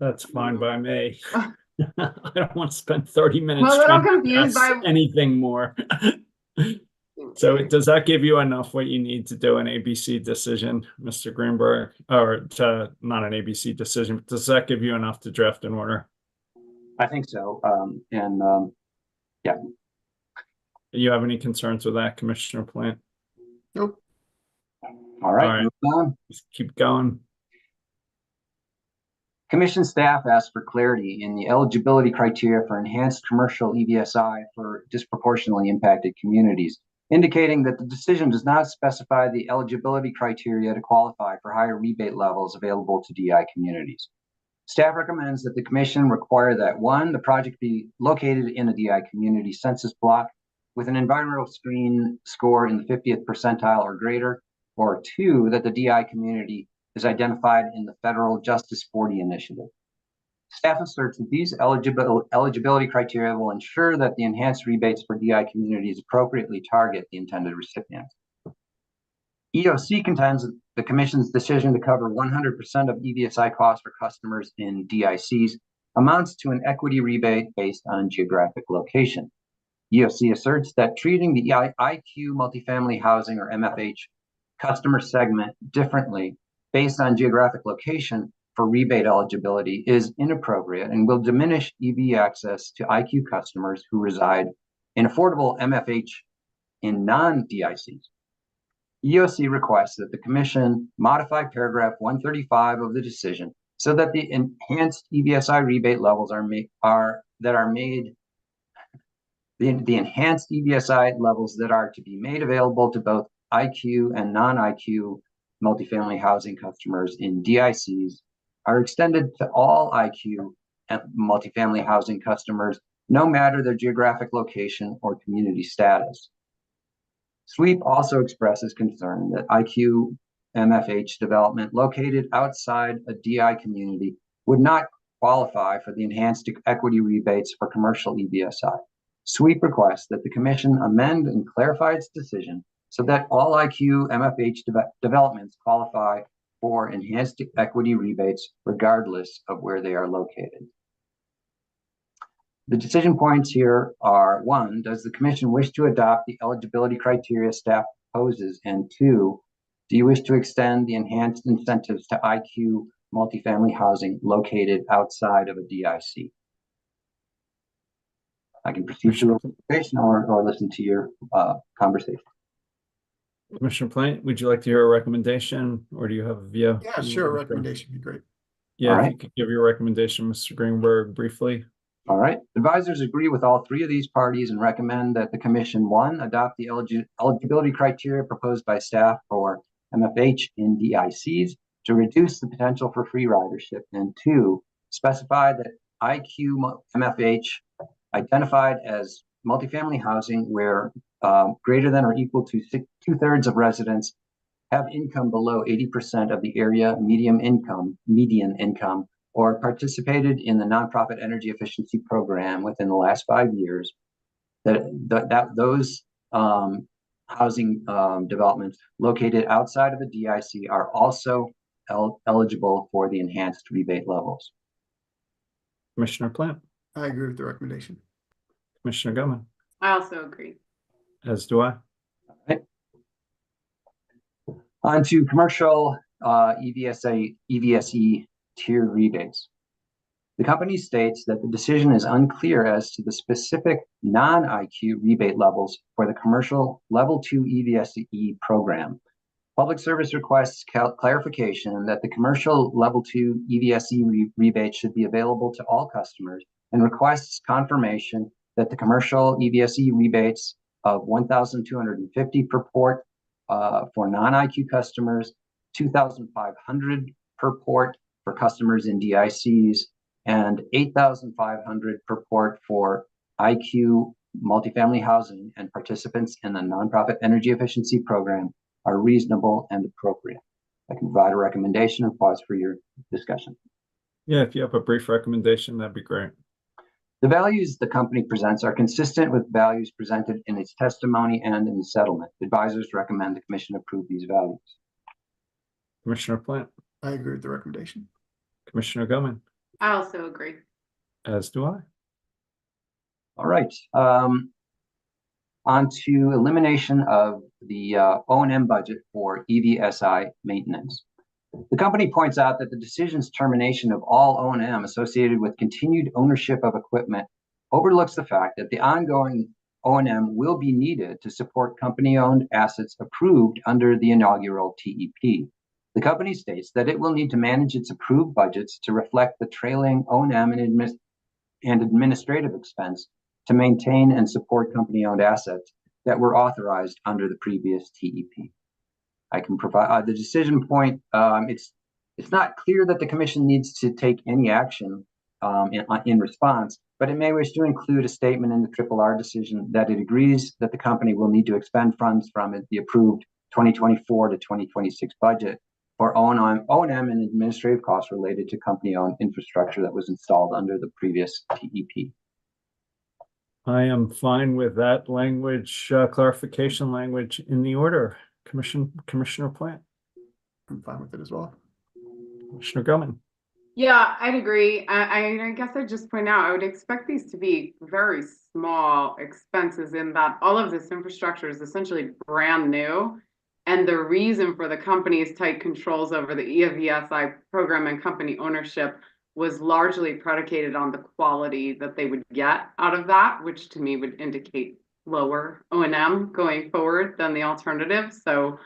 That's fine by me. I don't want to spend 30 minutes I'm a little trying to confused guess by anything more. So does that give you enough what you need to do an ABC decision, Mr. Greenberg? Or not an ABC decision, but does that give you enough to draft an order? I think so. Yeah. Do you have any concerns with that, Commissioner Plant? Nope. All right. All right. Move on. Just keep going. Commission staff asked for clarity in the eligibility criteria for enhanced commercial EVSI for disproportionately impacted communities, indicating that the decision does not specify the eligibility criteria to qualify for higher rebate levels available to DI communities. Staff recommends that the Commission require that 1, the project be located in a DI community census block with an environmental screen score in the 50th percentile or greater, or 2, that the DI community is identified in the Federal Justice 40 initiative. Staff asserts that these eligibility criteria will ensure that the enhanced rebates for DI communities appropriately target the intended recipients. EOC contends that the Commission's decision to cover 100% of EVSI costs for customers in DICs amounts to an equity rebate based on geographic location. EOC asserts that treating the IQ multifamily housing or MFH customer segment differently based on geographic location for rebate eligibility is inappropriate and will diminish EV access to IQ customers who reside in affordable MFH in non-DICs. EOC requests that the Commission modify paragraph 135 of the decision so that the enhanced EVSI rebate levels the enhanced EVSI levels that are to be made available to both IQ and non-IQ multifamily housing customers in DICs are extended to all IQ and multifamily housing customers, no matter their geographic location or community status. SWEEP also expresses concern that IQ MFH development located outside a DI community would not qualify for the enhanced equity rebates for commercial EVSI. SWEEP requests that the Commission amend and clarify its decision so that all IQ MFH developments qualify for enhanced equity rebates regardless of where they are located. The decision points here are: 1, does the Commission wish to adopt the eligibility criteria staff proposes? And 2, do you wish to extend the enhanced incentives to IQ multifamily housing located outside of a DIC? I can proceed to the conversation or listen to your conversation. Commissioner Plant, would you like to hear a recommendation or do you have a view? Yeah, sure. Recommendation would be great. Yeah, All if right. you could give your recommendation, Mr. Greenberg, briefly. All right. Advisors agree with all 3 of these parties and recommend that the Commission, 1, adopt the eligibility criteria proposed by staff for MFH in DICs to reduce the potential for free ridership, and 2, specify that IQ MFH identified as multifamily housing where greater than or equal to 2/3 of residents have income below 80% of the area median income, or participated in the nonprofit energy efficiency program within the last 5 years, those housing developments located outside of a DIC are also eligible for the enhanced rebate levels. Commissioner Plant, I agree with the recommendation. Commissioner Gilman. I also agree. As do I. On to commercial EVSE tier rebates. The company states that the decision is unclear as to the specific non-IQ rebate levels for the commercial level 2 EVSE program. Public Service requests clarification that the commercial level 2 EVSE rebate should be available to all customers, and requests confirmation that the commercial EVSE rebates of $1,250 per port for non-IQ customers, $2,500 per port for customers in DICs, and $8,500 per port for IQ multifamily housing and participants in the nonprofit energy efficiency program are reasonable and appropriate. I can provide a recommendation and pause for your discussion. Yeah, if you have a brief recommendation, that'd be great. The values the company presents are consistent with values presented in its testimony and in the settlement. Advisors recommend the commission approve these values. Commissioner Plant, I agree with the recommendation. Commissioner Goman, I also agree. as do I. All right. On to elimination of the O&M budget for EVSI maintenance. The company points out that the decision's termination of all O&M associated with continued ownership of equipment overlooks the fact that the ongoing O&M will be needed to support company-owned assets approved under the inaugural TEP. The company states that it will need to manage its approved budgets to reflect the trailing O&M and administrative expense to maintain and support company-owned assets that were authorized under the previous TEP. I can provide the decision point. It's not clear that the commission needs to take any action in response, but it may wish to include a statement in the RRR decision that it agrees that the company will need to expend funds from the approved 2024 to 2026 budget for O&M and administrative costs related to company-owned infrastructure that was installed under the previous TEP. I am fine with that language, clarification language in the order. Commissioner Plant, I'm fine with it as well. Commissioner Goman. Yeah, I'd agree. I guess I'd just point out, I would expect these to be very small expenses in that all of this infrastructure is essentially brand new. And the reason for the company's tight controls over the EVSI program and company ownership was largely predicated on the quality that they would get out of that, which to me would indicate lower O&M going forward than the alternative. So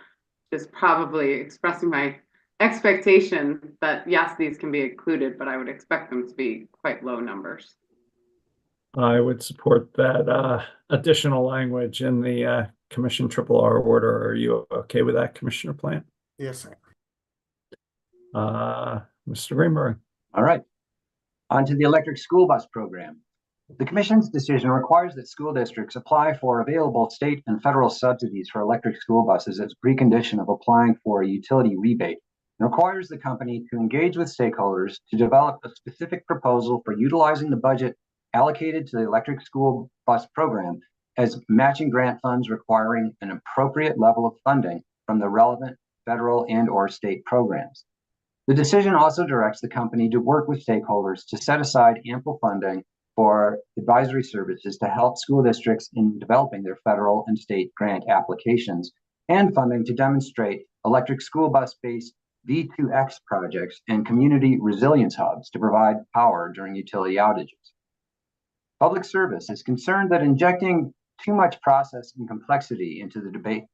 just probably expressing my expectation that yes, these can be included, but I would expect them to be quite low numbers. I would support that additional language in the Commission RRR order. Are you okay with that, Commissioner Plant? Yes, sir. Mr. Greenberg. All right. On to the electric school bus program. The Commission's decision requires that school districts apply for available state and federal subsidies for electric school buses as a precondition of applying for a utility rebate, and requires the company to engage with stakeholders to develop a specific proposal for utilizing the budget allocated to the electric school bus program as matching grant funds requiring an appropriate level of funding from the relevant federal and/or state programs. The decision also directs the company to work with stakeholders to set aside ample funding for advisory services to help school districts in developing their federal and state grant applications, and funding to demonstrate electric school bus-based V2X projects and community resilience hubs to provide power during utility outages. Public Service is concerned that injecting too much process and complexity into the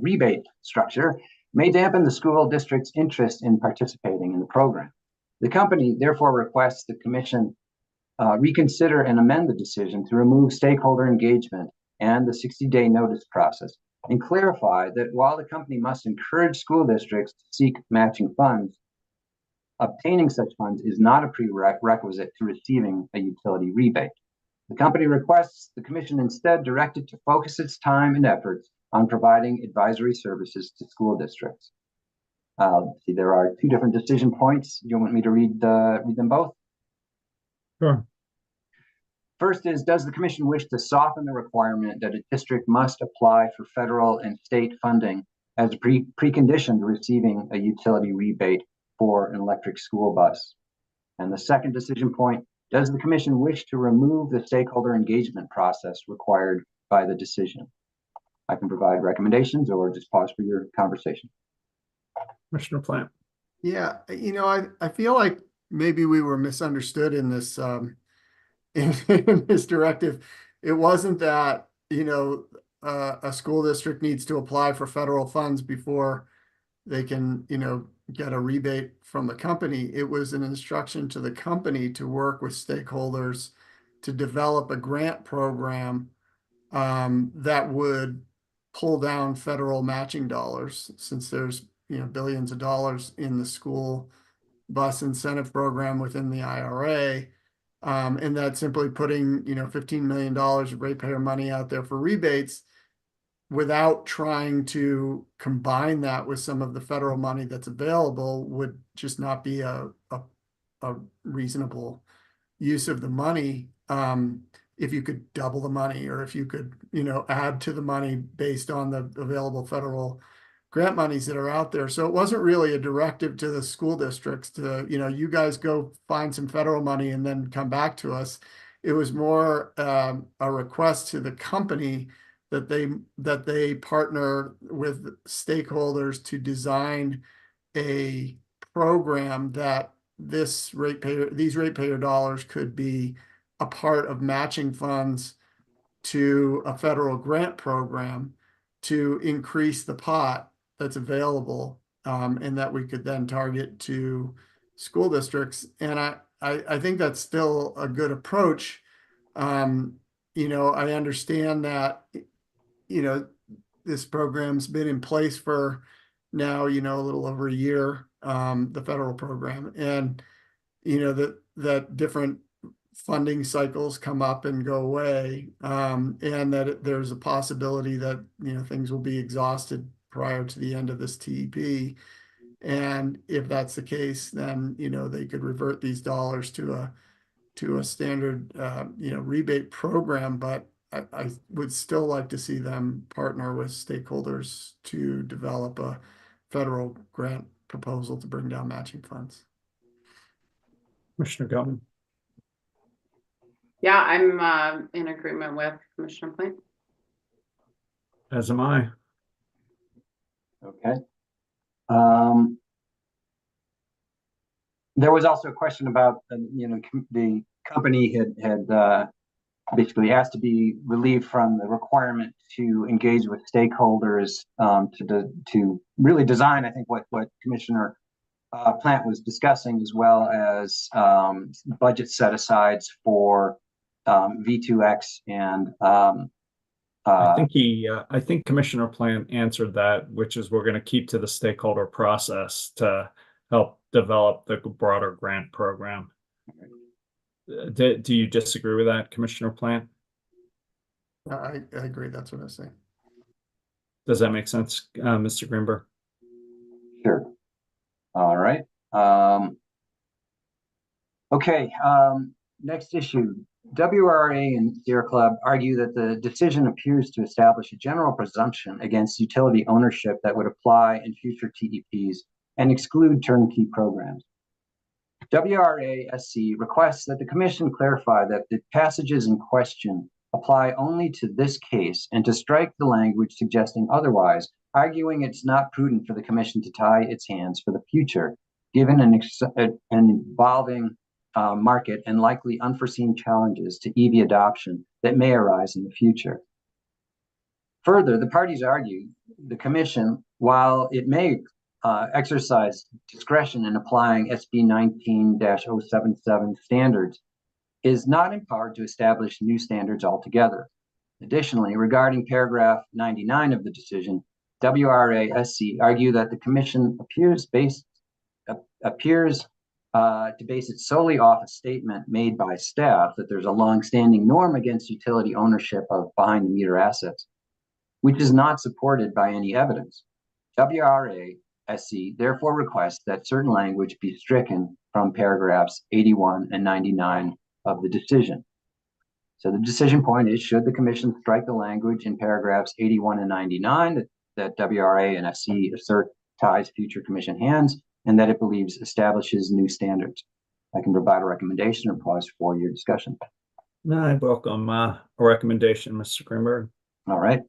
rebate structure may dampen the school district's interest in participating in the program. The company therefore requests the Commission reconsider and amend the decision to remove stakeholder engagement and the 60-day notice process, and clarify that while the company must encourage school districts to seek matching funds, obtaining such funds is not a prerequisite to receiving a utility rebate. The company requests the Commission instead direct it to focus its time and efforts on providing advisory services to school districts. See, there are two different decision points. Do you want me to read them both? Sure. First is, does the Commission wish to soften the requirement that a district must apply for federal and state funding as a precondition to receiving a utility rebate for an electric school bus? And the second decision point, does the Commission wish to remove the stakeholder engagement process required by the decision. I can provide recommendations or just pause for your conversation. Commissioner Plant. Yeah, I feel like maybe we were misunderstood in this in this directive. It wasn't that, a school district needs to apply for federal funds before they can, get a rebate from the company. It was an instruction to the company to work with stakeholders to develop a grant program that would pull down federal matching dollars, since there's, billions of dollars in the school bus incentive program within the IRA. And that simply putting, $15 million of ratepayer money out there for rebates without trying to combine that with some of the federal money that's available would just not be a reasonable use of the money. If you could double the money, or if you could, add to the money based on the available federal grant monies that are out there. So it wasn't really a directive to the school districts to, you guys go find some federal money and then come back to us. It was more a request to the company that they partner with stakeholders to design a program that these ratepayer dollars could be a part of matching funds to a federal grant program to increase the pot that's available, and that we could then target to school districts. And I think that's still a good approach. I understand that, this program's been in place for now, a little over a year, the federal program, and, that different funding cycles come up and go away, and that there's a possibility that, things will be exhausted prior to the end of this TEP. And if that's the case, then, they could revert these dollars to a standard, rebate program. But I would still like to see them partner with stakeholders to develop a federal grant proposal to bring down matching funds. Commissioner Gutman. Yeah, I'm in agreement with Commissioner Plant. As am I. Okay. There was also a question about, the company had basically asked to be relieved from the requirement to engage with stakeholders to really design, I think, what Commissioner Plant was discussing, as well as budget set-asides for V2X and I think Commissioner Plant answered that, which is we're going to keep to the stakeholder process to help develop the broader grant program. Do you disagree with that, Commissioner Plant? I agree. That's what I say. Does that make sense, Mr. Greenberg? Sure. All right. Okay. Next issue. WRA and Sierra Club argue that the decision appears to establish a general presumption against utility ownership that would apply in future TEPs and exclude turnkey programs. WRA-SC requests that the Commission clarify that the passages in question apply only to this case and to strike the language suggesting otherwise, arguing it's not prudent for the Commission to tie its hands for the future, given an evolving market and likely unforeseen challenges to EV adoption that may arise in the future. Further, the parties argue the Commission, while it may exercise discretion in applying SB 19-077 standards, is not empowered to establish new standards altogether. Additionally, regarding paragraph 99 of the decision, WRA-SC argue that the Commission appears to base it solely off a statement made by staff that there's a long-standing norm against utility ownership of behind-the-meter assets, which is not supported by any evidence. WRA-SC therefore requests that certain language be stricken from paragraphs 81 and 99 of the decision. So the decision point is, should the Commission strike the language in paragraphs 81 and 99 that WRA and SC assert ties future Commission hands, and that it believes establishes new standards? I can provide a recommendation or pause for your discussion. I welcome a recommendation, Mr. Greenberg. All right.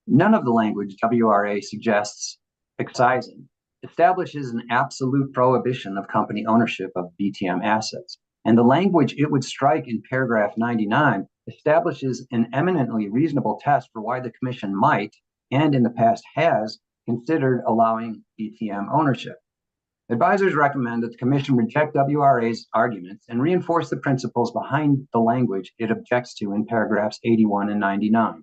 None of the language WRA suggests excising establishes an absolute prohibition of company ownership of BTM assets. And the language it would strike in paragraph 99 establishes an eminently reasonable test for why the commission might, and in the past has, considered allowing BTM ownership. Advisors recommend that the commission reject WRA's arguments and reinforce the principles behind the language it objects to in paragraphs 81 and 99.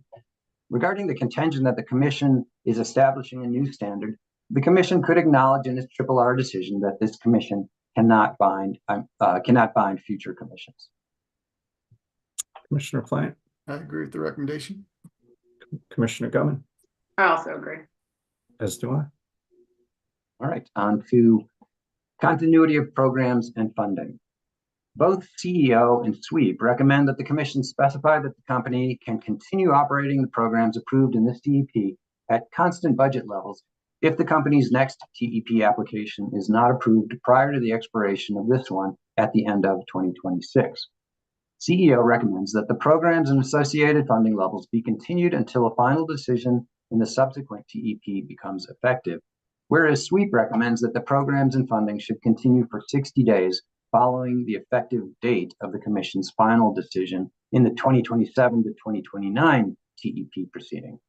Regarding the contention that the commission is establishing a new standard, the commission could acknowledge in its RRR decision that this commission cannot bind future commissions. Commissioner Plant, I agree with the recommendation. Commissioner Gummin, I also agree. as do I. All right, on to continuity of programs and funding. Both CEO and SWEEP recommend that the commission specify that the company can continue operating the programs approved in this TEP at constant budget levels if the company's next TEP application is not approved prior to the expiration of this one at the end of 2026. CEO recommends that the programs and associated funding levels be continued until a final decision in the subsequent TEP becomes effective, whereas SWEEP recommends that the programs and funding should continue for 60 days following the effective date of the commission's final decision in the 2027 to 2029 TEP proceeding.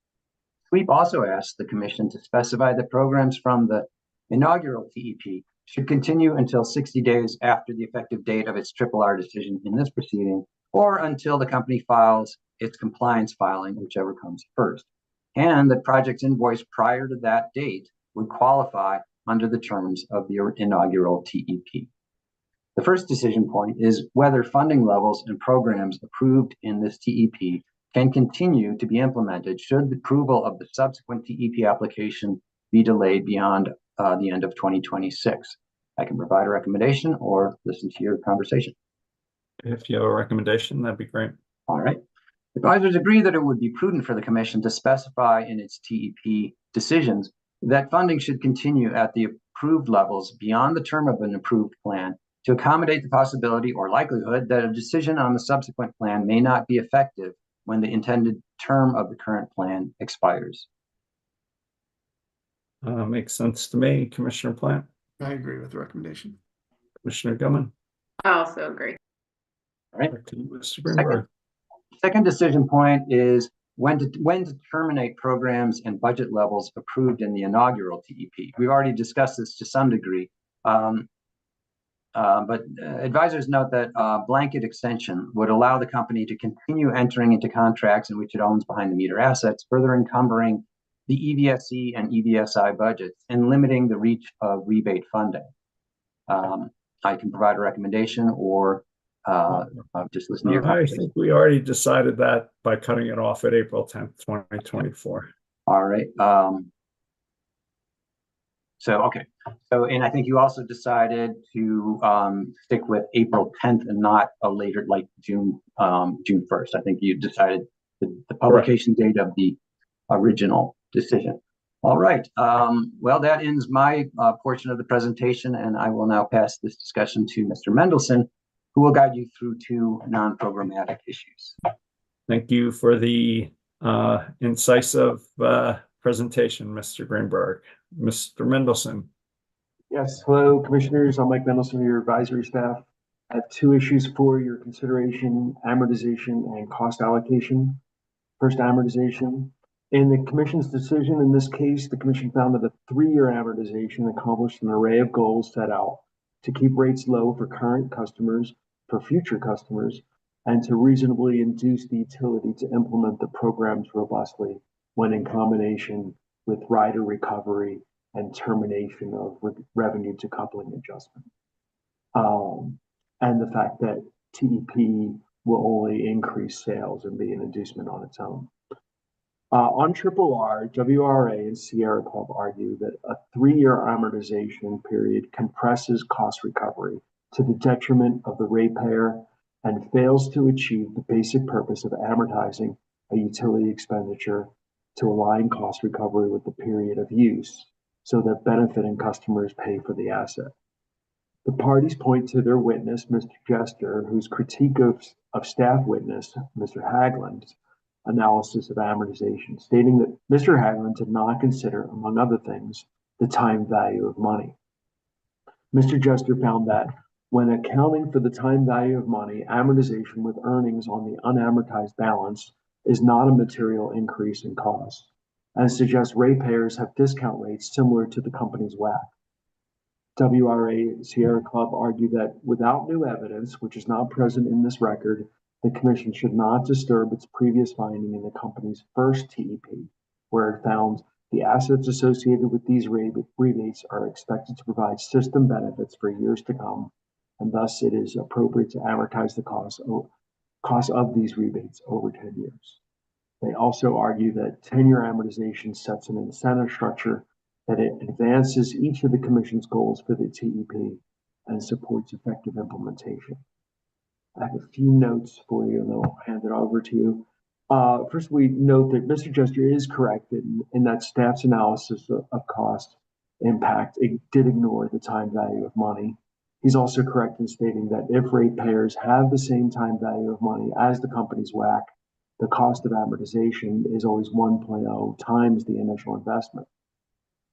SWEEP also asked the commission to specify that programs from the inaugural TEP should continue until 60 days after the effective date of its RRR decision in this proceeding, or until the company files its compliance filing, whichever comes first, and that projects invoiced prior to that date would qualify under the terms of the inaugural TEP. The first decision point is whether funding levels and programs approved in this TEP can continue to be implemented should the approval of the subsequent TEP application be delayed beyond the end of 2026. I can provide a recommendation or listen to your conversation. If you have a recommendation, that'd be great. All right. Advisors agree that it would be prudent for the commission to specify in its TEP decisions that funding should continue at the approved levels beyond the term of an approved plan to accommodate the possibility or likelihood that a decision on the subsequent plan may not be effective when the intended term of the current plan expires. Makes sense to me. Commissioner Plant, I agree with the recommendation. Commissioner Gummin. I also agree. All right. Back to you, Mr. Greenberg. Second decision point is when to terminate programs and budget levels approved in the inaugural TEP. We've already discussed this to some degree, but advisors note that blanket extension would allow the company to continue entering into contracts in which it owns behind the meter assets, further encumbering the EVSE and EVSI budgets and limiting the reach of rebate funding. I can provide a recommendation or just listen to your conversation. I think we already decided that by cutting it off at April 10th, 2024. All right. And I think you also decided to stick with April 10th and not a later, like June 1st. I think you decided the publication date of the original decision. All right. Well, that ends my portion of the presentation, and I will now pass this discussion to Mr. Mendelson, who will guide you through two non-programmatic issues. Thank you for the incisive presentation, Mr. Greenberg. Mr. Mendelson. Yes, hello, commissioners. I'm Mike Mendelson, your advisory staff. I have two issues for your consideration: amortization and cost allocation. First, amortization. In the commission's decision, in this case, the commission found that a 3-year amortization accomplished an array of goals set out to keep rates low for current customers, for future customers, and to reasonably induce the utility to implement the programs robustly when in combination with rider recovery and termination of revenue decoupling adjustment. And the fact that TEP will only increase sales and be an inducement on its own. On RRR, WRA and Sierra Club argue that a 3-year amortization period compresses cost recovery to the detriment of the ratepayer and fails to achieve the basic purpose of amortizing a utility expenditure to align cost recovery with the period of use so that benefiting customers pay for the asset. The parties point to their witness, Mr. Jester, whose critique of staff witness, Mr. Hagland, analysis of amortization, stating that Mr. Hagland did not consider, among other things, the time value of money. Mr. Jester found that when accounting for the time value of money, amortization with earnings on the unamortized balance is not a material increase in cost, and suggests ratepayers have discount rates similar to the company's WACC. WRA Sierra Club argued that without new evidence, which is not present in this record, the Commission should not disturb its previous finding in the company's first TEP, where it found the assets associated with these rebates are expected to provide system benefits for years to come, and thus it is appropriate to amortize the cost of these rebates over 10 years. They also argue that 10-year amortization sets an incentive structure that it advances each of the Commission's goals for the TEP and supports effective implementation. I have a few notes for you, and then I'll hand it over to you. First, we note that Mr. Jester is correct in that staff's analysis of cost impact. It did ignore the time value of money. He's also correct in stating that if ratepayers have the same time value of money as the company's WACC, the cost of amortization is always 1.0 times the initial investment.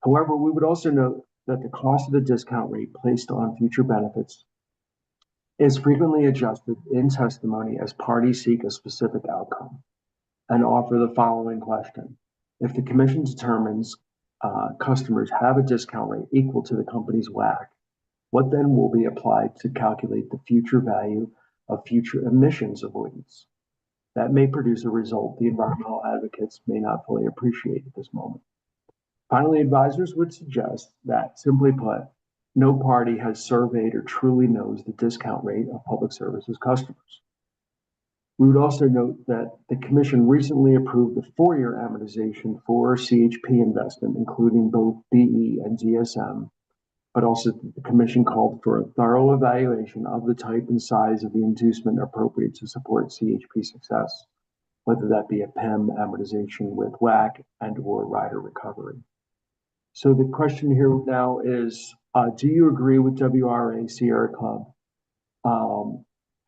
However, we would also note that the cost of the discount rate placed on future benefits is frequently adjusted in testimony as parties seek a specific outcome, and offer the following question. If the Commission determines customers have a discount rate equal to the company's WACC, what then will be applied to calculate the future value of future emissions avoidance? That may produce a result the environmental advocates may not fully appreciate at this moment. Finally, advisors would suggest that, simply put, no party has surveyed or truly knows the discount rate of public services customers. We would also note that the Commission recently approved the 4-year amortization for CHP investment, including both BE and DSM, but also the Commission called for a thorough evaluation of the type and size of the inducement appropriate to support CHP success, whether that be a PEM amortization with WACC and or rider recovery. So the question here now is, do you agree with WRA Sierra Club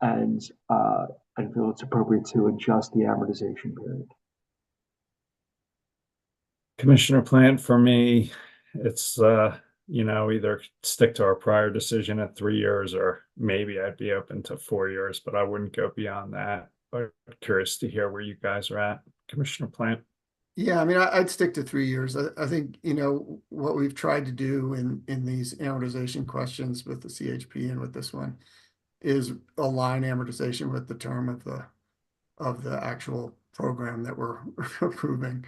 and feel it's appropriate to adjust the amortization period? Commissioner Plant, for me, it's either stick to our prior decision at 3 years, or maybe I'd be open to 4 years, but I wouldn't go beyond that. But curious to hear where you guys are at, Commissioner Plant. Yeah, I mean, I'd stick to 3 years. I think, what we've tried to do in these amortization questions with the CHP and with this one is align amortization with the term of the actual program that we're approving.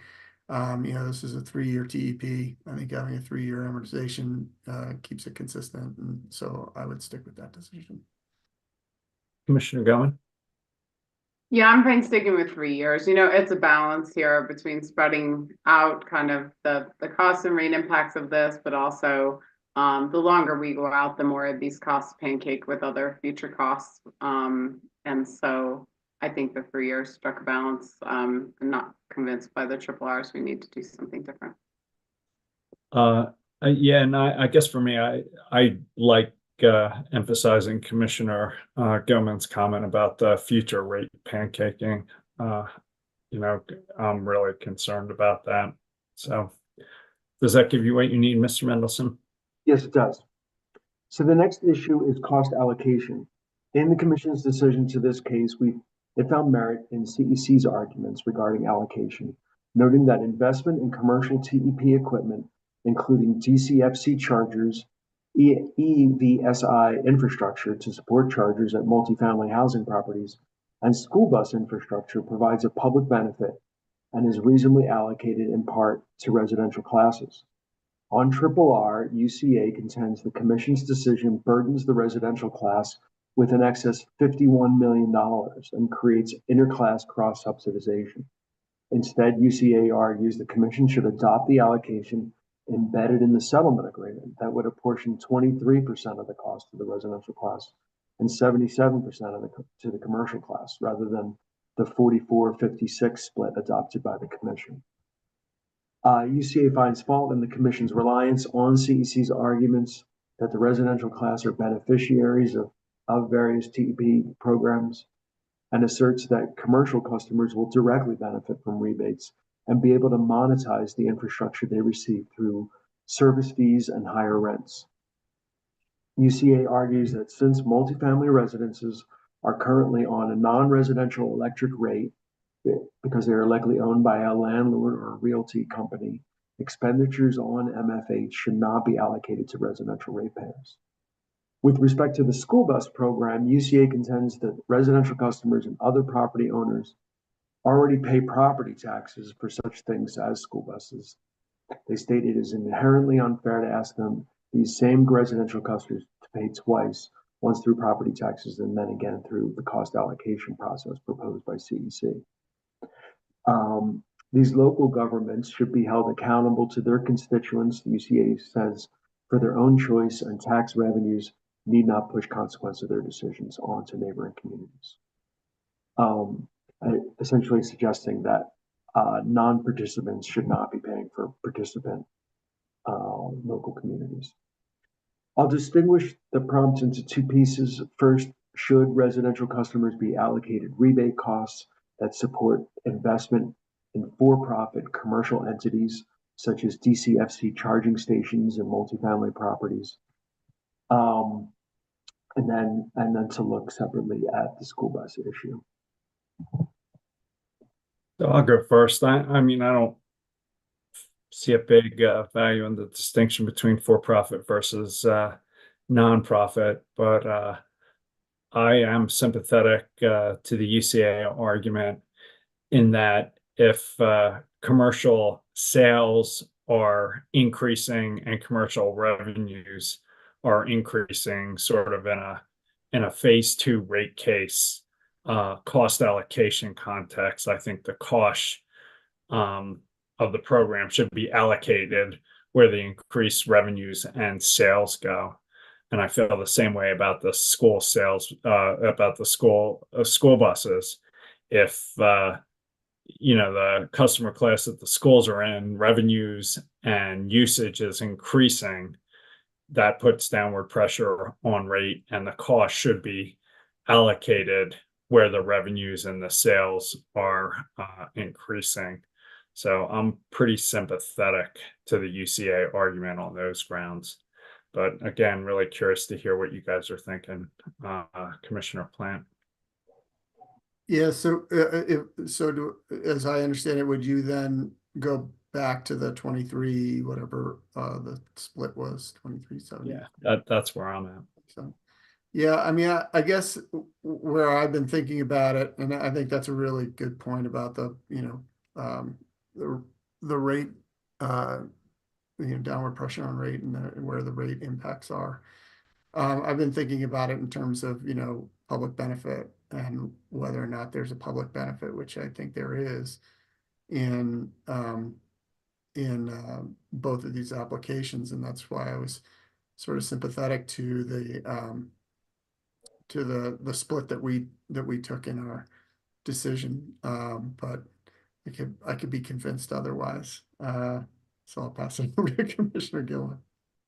This is a 3-year TEP. I think having a 3-year amortization keeps it consistent, and so I would stick with that decision. Commissioner Goen? Yeah, I'm fine sticking with 3 years. It's a balance here between spreading out kind of the costs and rate impacts of this, but also the longer we go out, the more these costs pancake with other future costs. And so I think the 3 years struck a balance. I'm not convinced by the triple R's. We need to do something different. Yeah, and I guess for me, I like emphasizing Commissioner Gilman's comment about the future rate pancaking. I'm really concerned about that. So does that give you what you need, Mr. Mendelson? Yes, it does. So the next issue is cost allocation. In the Commission's decision to this case, it found merit in CEC's arguments regarding allocation, noting that investment in commercial TEP equipment, including DCFC chargers, EVSI infrastructure to support chargers at multifamily housing properties, and school bus infrastructure provides a public benefit and is reasonably allocated in part to residential classes. On triple R, UCA contends the Commission's decision burdens the residential class with an excess $51 million and creates interclass cross-subsidization. Instead, UCA argues the Commission should adopt the allocation embedded in the settlement agreement that would apportion 23% of the cost to the residential class and 77% to the commercial class, rather than the 44-56 split adopted by the Commission. UCA finds fault in the Commission's reliance on CEC's arguments that the residential class are beneficiaries of various TEP programs, and asserts that commercial customers will directly benefit from rebates and be able to monetize the infrastructure they receive through service fees and higher rents. UCA argues that since multifamily residences are currently on a non-residential electric rate because they are likely owned by a landlord or a realty company, expenditures on MFH should not be allocated to residential ratepayers. With respect to the school bus program, UCA contends that residential customers and other property owners already pay property taxes for such things as school buses. They state it is inherently unfair to ask them, these same residential customers, to pay twice, once through property taxes and then again through the cost allocation process proposed by CEC. These local governments should be held accountable to their constituents, the UCA says, for their own choice, and tax revenues need not push consequence of their decisions onto neighboring communities. Essentially suggesting that non-participants should not be paying for participant local communities. I'll distinguish the prompt into two pieces. First, should residential customers be allocated rebate costs that support investment in for-profit commercial entities such as DCFC charging stations and multifamily properties? And then to look separately at the school bus issue. So I'll go first. I mean, I don't see a big value in the distinction between for-profit versus nonprofit, but I am sympathetic to the UCA argument in that if commercial sales are increasing and commercial revenues are increasing sort of in a phase two rate case cost allocation context, I think the cost of the program should be allocated where the increased revenues and sales go. And I feel the same way about the school sales, about the school buses. If the customer class that the schools are in, revenues and usage is increasing, that puts downward pressure on rate, and the cost should be allocated where the revenues and the sales are increasing. So I'm pretty sympathetic to the UCA argument on those grounds. But again, really curious to hear what you guys are thinking, Commissioner Plant. Yeah, so as I understand it, would you then go back to the 23, whatever the split was, 23.70? Yeah, that's where I'm at. So, yeah, I mean, I guess where I've been thinking about it, and I think that's a really good point about the rate, downward pressure on rate and where the rate impacts are. I've been thinking about it in terms of, public benefit and whether or not there's a public benefit, which I think there is in both of these applications. And that's why I was sort of sympathetic to the split that we took in our decision. But I could be convinced otherwise. So I'll pass it over to Commissioner Gillen.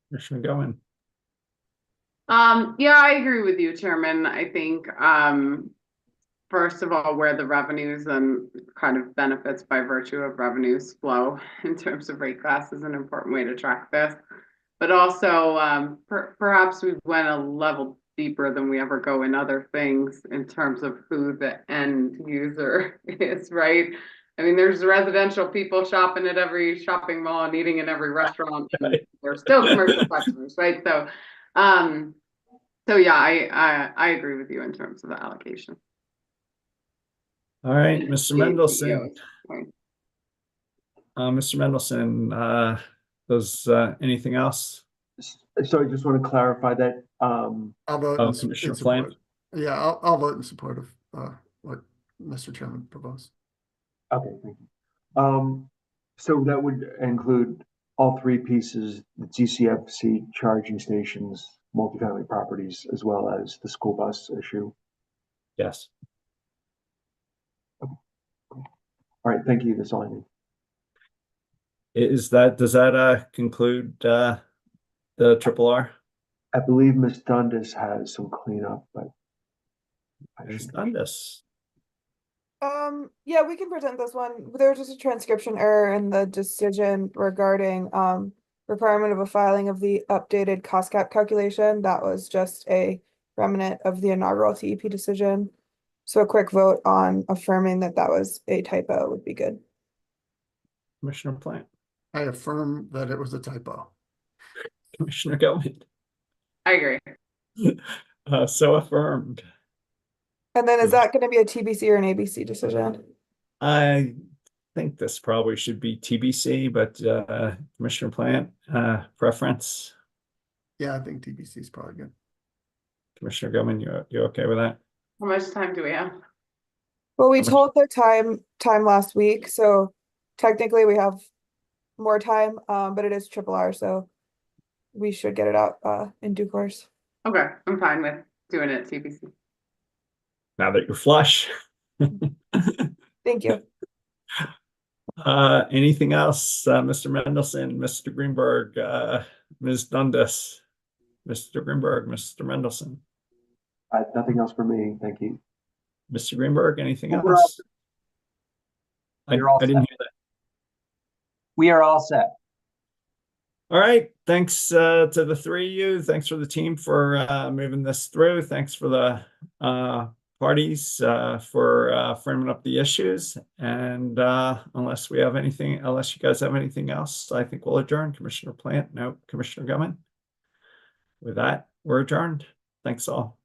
Commissioner Gillen. Yeah, I agree with you, Chairman. I think, first of all, where the revenues and kind of benefits by virtue of revenues flow in terms of rate class is an important way to track this. But also, perhaps we went a level deeper than we ever go in other things in terms of who the end user is, right? I mean, there's residential people shopping at every shopping mall and eating in every restaurant, and there's still commercial customers, right? So yeah, I agree with you in terms of the allocation. All right, Mr. Mendelson. Mr. Mendelson, does anything else? So I just want to clarify that. I'll vote Commissioner Plant. Yeah, I'll vote in support of what Mr. Chairman proposed. Okay, thank you. So that would include all three pieces: the DCFC charging stations, multifamily properties, as well as the school bus issue. Yes. Okay. All right, thank you. That's all I need. Does that conclude the RRR? I believe Ms. Dundas has some cleanup, but Ms. Dundas. Yeah, we can present this one. There was just a transcription error in the decision regarding requirement of a filing of the updated cost cap calculation. That was just a remnant of the inaugural TEP decision. So a quick vote on affirming that that was a typo would be good. Commissioner Plant, I affirm that it was a typo. Commissioner Gilman. I agree. So affirmed. And then is that going to be a TBC or an ABC decision? I think this probably should be TBC, but Commissioner Plant, preference? Yeah, I think TBC is probably good. Commissioner Gilman, you okay with that? How much time do we have? Well, we How much- told their time last week, so technically we have more time, but it is R, so we should get it out in due course. Okay, I'm fine with doing it TBC. Now that you're flush. Thank you. Anything else, Mr. Mendelson, Mr. Greenberg, Ms. Dundas, Mr. Greenberg, Mr. Mendelson, Nothing else for me. Thank you. Mr. Greenberg, anything We're all- else? You're all I didn't set. hear that. We are all set. All right, thanks to the three of you. Thanks for the team for moving this through. Thanks for the parties for framing up the issues. And unless you guys have anything else, I think we'll adjourn. Commissioner Plant, no. Commissioner Gilman. With that, we're adjourned. Thanks all.